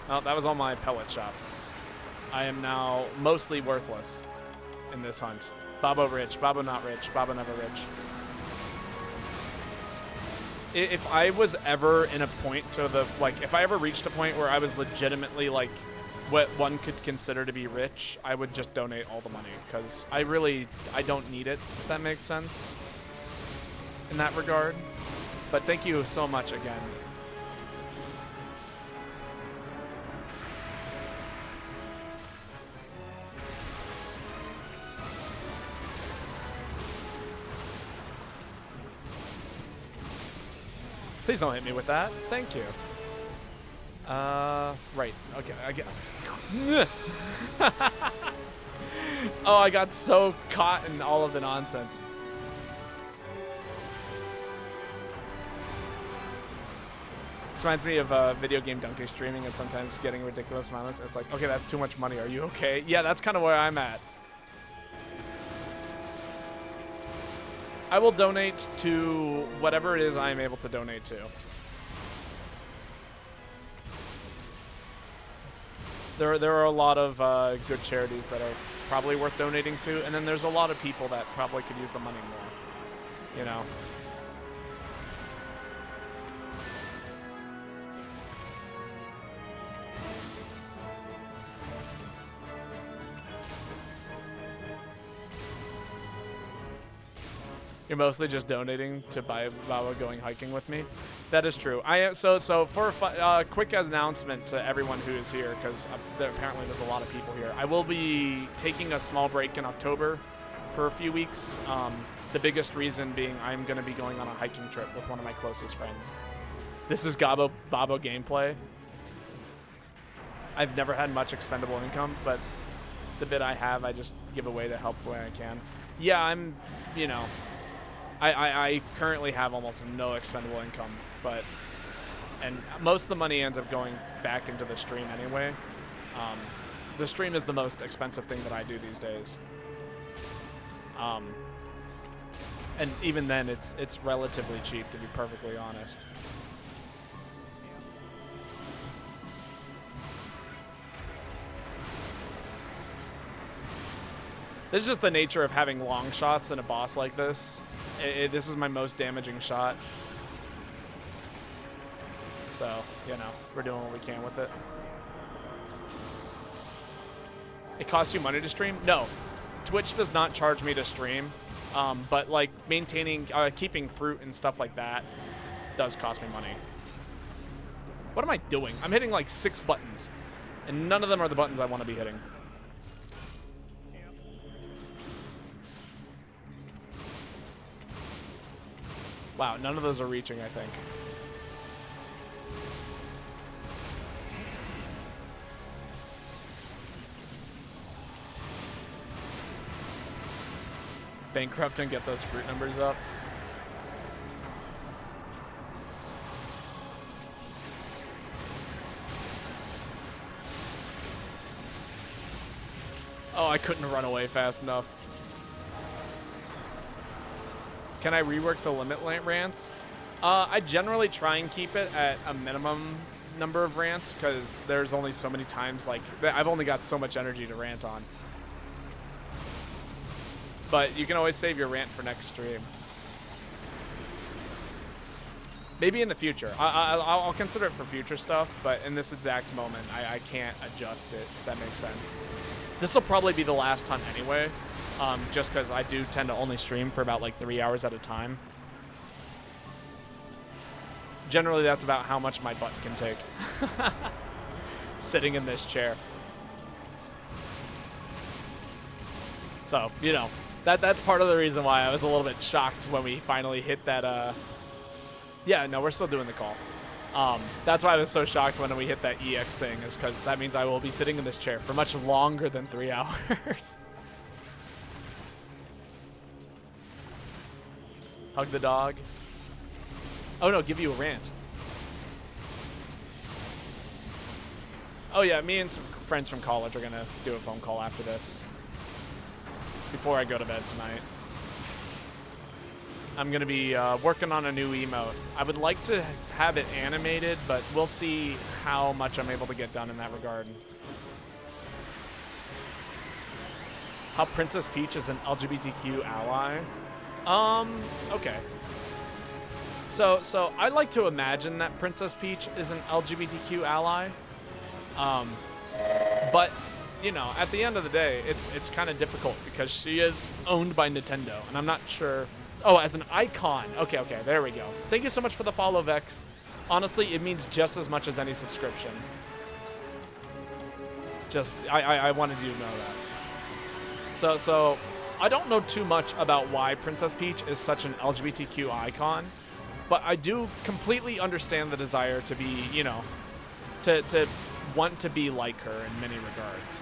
Oh, that was all my pellet shots. I am now mostly worthless in this hunt. Babo rich, Babo not rich, Babo never rich. If I was ever in a point to the, like, if I ever reached a point where I was legitimately, like, what one could consider to be rich, I would just donate all the money, because I don't need it, if that makes sense, in that regard. But thank you so much again. Please don't hit me with that. Thank you. Right. Okay. I get. Oh, I got so caught in all of the nonsense. This reminds me of video game donkey streaming and sometimes getting ridiculous amounts. It's like, okay, that's too much money. Are you okay? Yeah, that's kind of where I'm at. I will donate to whatever it is I am able to donate to. There are a lot of good charities that are probably worth donating to, and then there's a lot of people that probably could use the money more, you know. You're mostly just donating to buy Baba going hiking with me. That is true. I am so for a quick announcement to everyone who is here, because apparently there's a lot of people here. I will be taking a small break in October for a few weeks. The biggest reason being I'm going to be going on a hiking trip with one of my closest friends. This is Babo gameplay. I've never had much expendable income, but the bit I have, I just give away to help where I can. Yeah, I'm, you know, I currently have almost no expendable income, and most of the money ends up going back into the stream anyway. The stream is the most expensive thing that I do these days. And even then, it's relatively cheap, to be perfectly honest. This is just the nature of having long shots in a boss like this. This is my most damaging shot. So, you know, we're doing what we can with it. It costs you money to stream? No. Twitch does not charge me to stream. But like maintaining, keeping fruit and stuff like that does cost me money. What am I doing? I'm hitting like 6 buttons, and none of them are the buttons I want to be hitting. Wow, none of those are reaching, I think. Bankrupt and get those fruit numbers up. Oh, I couldn't run away fast enough. Can I rework the limit rants? I generally try and keep it at a minimum number of rants because there's only so many times, like, I've only got so much energy to rant on. But you can always save your rant for next stream. Maybe in the future. I'll consider it for future stuff, but in this exact moment, I can't adjust it, if that makes sense. This will probably be the last time anyway, just because I do tend to only stream for about like 3 hours at a time. Generally, that's about how much my butt can take. Sitting in this chair. So, you know, that's part of the reason why I was a little bit shocked when we finally hit that, yeah, no, we're still doing the call. That's why I was so shocked when we hit that EX thing, is because that means I will be sitting in this chair for much longer than 3 hours. Hug the dog. Oh no, give you a rant. Oh yeah, me and some friends from college are gonna do a phone call after this. Before I go to bed tonight. I'm gonna be working on a new emote. I would like to have it animated, but we'll see how much I'm able to get done in that regard. How Princess Peach is an LGBTQ ally? Okay. So I like to imagine that Princess Peach is an LGBTQ ally. But you know, at the end of the day, it's kind of difficult because she is owned by Nintendo, and I'm not sure. Oh, as an icon. Okay, there we go. Thank you so much for the follow, Vex. Honestly, it means just as much as any subscription. Just, I wanted you to know that. So I don't know too much about why Princess Peach is such an LGBTQ icon, but I do completely understand the desire to be, you know, to want to be like her in many regards.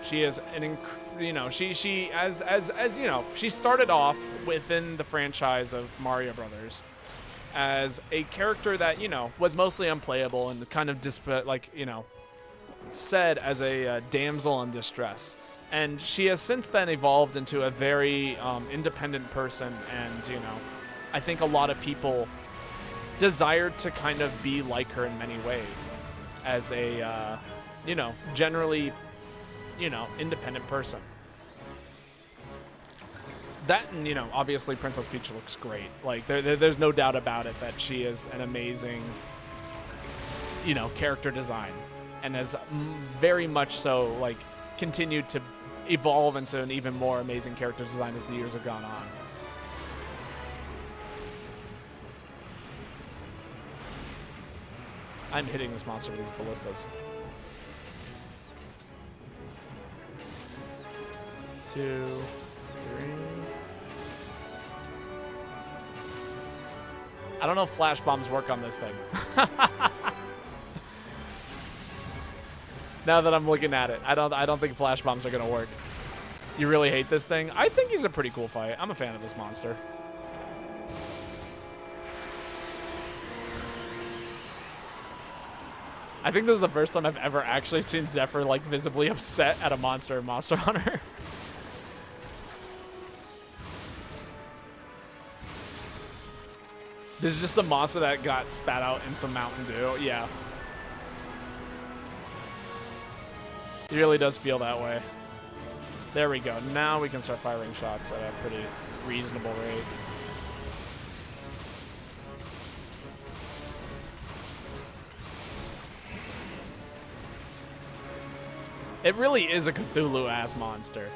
She is an you know, she as you know, she started off within the franchise of Mario Brothers as a character that, you know, was mostly unplayable and kind of like, you know, said as a damsel in distress. And she has since then evolved into a very independent person, and, you know, I think a lot of people desired to kind of be like her in many ways as a, you know, generally, you know, independent person. That, and, you know, obviously Princess Peach looks great. Like, there's no doubt about it that she is an amazing, you know, character design, and has very much so, like, continued to evolve into an even more amazing character design as the years have gone on. I'm hitting this monster with these ballistas. 2, 3. I don't know if flash bombs work on this thing. Now that I'm looking at it, I don't think flash bombs are gonna work. You really hate this thing? I think he's a pretty cool fight. I'm a fan of this monster. I think this is the first time I've ever actually seen Zephyr like visibly upset at a monster in Monster Hunter. This is just a monster that got spat out in some Mountain Dew. Yeah. It really does feel that way. There we go. Now we can start firing shots at a pretty reasonable rate. It really is a Cthulhu-ass monster.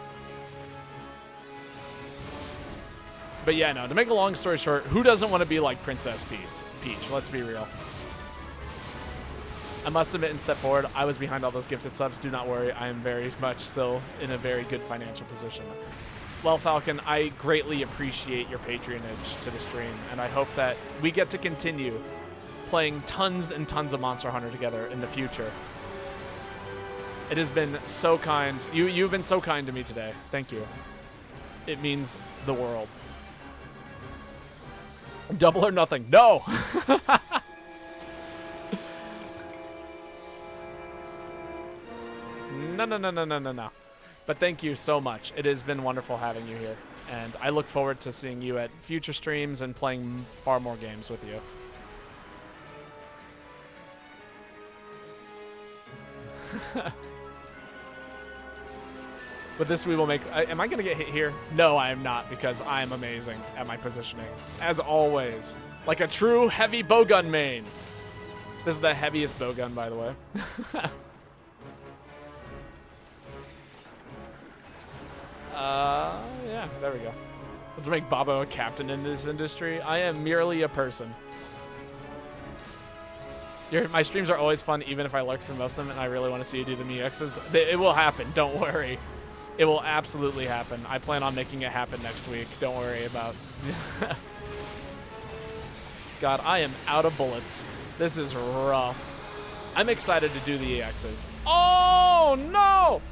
But yeah, no, to make a long story short, who doesn't want to be like Princess Peach? Let's be real. I must admit and step forward, I was behind all those gifted subs. Do not worry, I am very much still in a very good financial position. Well, Falcon, I greatly appreciate your patronage to the stream, and I hope that we get to continue playing tons and tons of Monster Hunter together in the future. It has been so kind. You've been so kind to me today. Thank you. It means the world. Double or nothing. No! No. But thank you so much. It has been wonderful having you here. And I look forward to seeing you at future streams and playing far more games with you. With this, we will make... am I going to get hit here? No, I am not, because I am amazing at my positioning. As always. Like a true heavy bowgun main. This is the heaviest bowgun, by the way. Yeah, there we go. Let's make Babo a captain in this industry. I am merely a person. My streams are always fun, even if I lurk through most of them, and I really want to see you do the MeXs. It will happen, don't worry. It will absolutely happen. I plan on making it happen next week. Don't worry about. God, I am out of bullets. This is rough. I'm excited to do the EXs. Oh, no!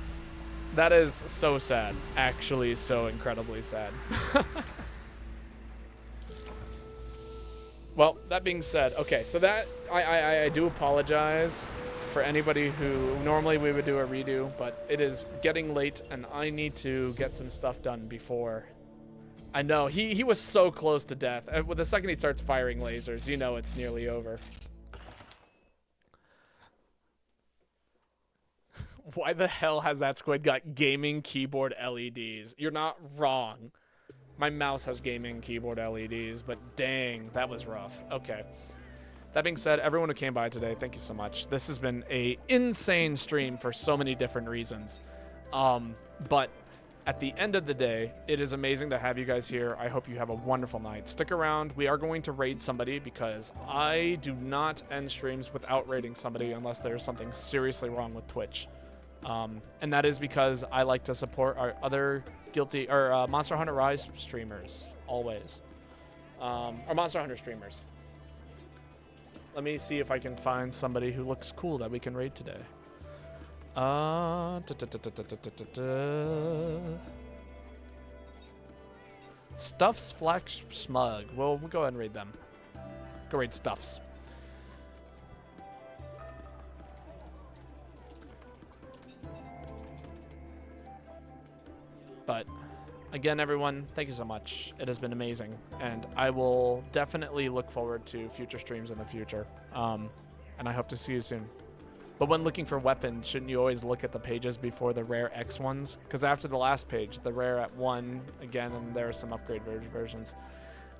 That is so sad. Actually, so incredibly sad. Well, that being said, okay, so that I do apologize for anybody who normally we would do a redo, but it is getting late and I need to get some stuff done before. I know, he was so close to death. With the second he starts firing lasers, you know it's nearly over. Why the hell has that squid got gaming keyboard LEDs? You're not wrong. My mouse has gaming keyboard LEDs, but dang, that was rough. Okay. That being said, everyone who came by today, thank you so much. This has been an insane stream for so many different reasons. But at the end of the day, it is amazing to have you guys here. I hope you have a wonderful night. Stick around. We are going to raid somebody because I do not end streams without raiding somebody unless there's something seriously wrong with Twitch. And that is because I like to support our other Monster Hunter Rise streamers, always. Or Monster Hunter streamers. Let me see if I can find somebody who looks cool that we can raid today. Stuffs Flax Smug. Well, we'll go ahead and raid them. Go raid Stuffs. But again, everyone, thank you so much. It has been amazing, and I will definitely look forward to future streams in the future. And I hope to see you soon. But when looking for weapons, shouldn't you always look at the pages before the rare X ones? Because after the last page, the rare at 1 again, and there are some upgrade versions.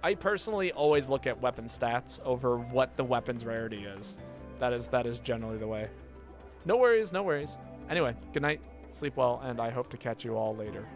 I personally always look at weapon stats over what the weapon's rarity is. That is generally the way. No worries, no worries. Anyway, good night, sleep well, and I hope to catch you all later.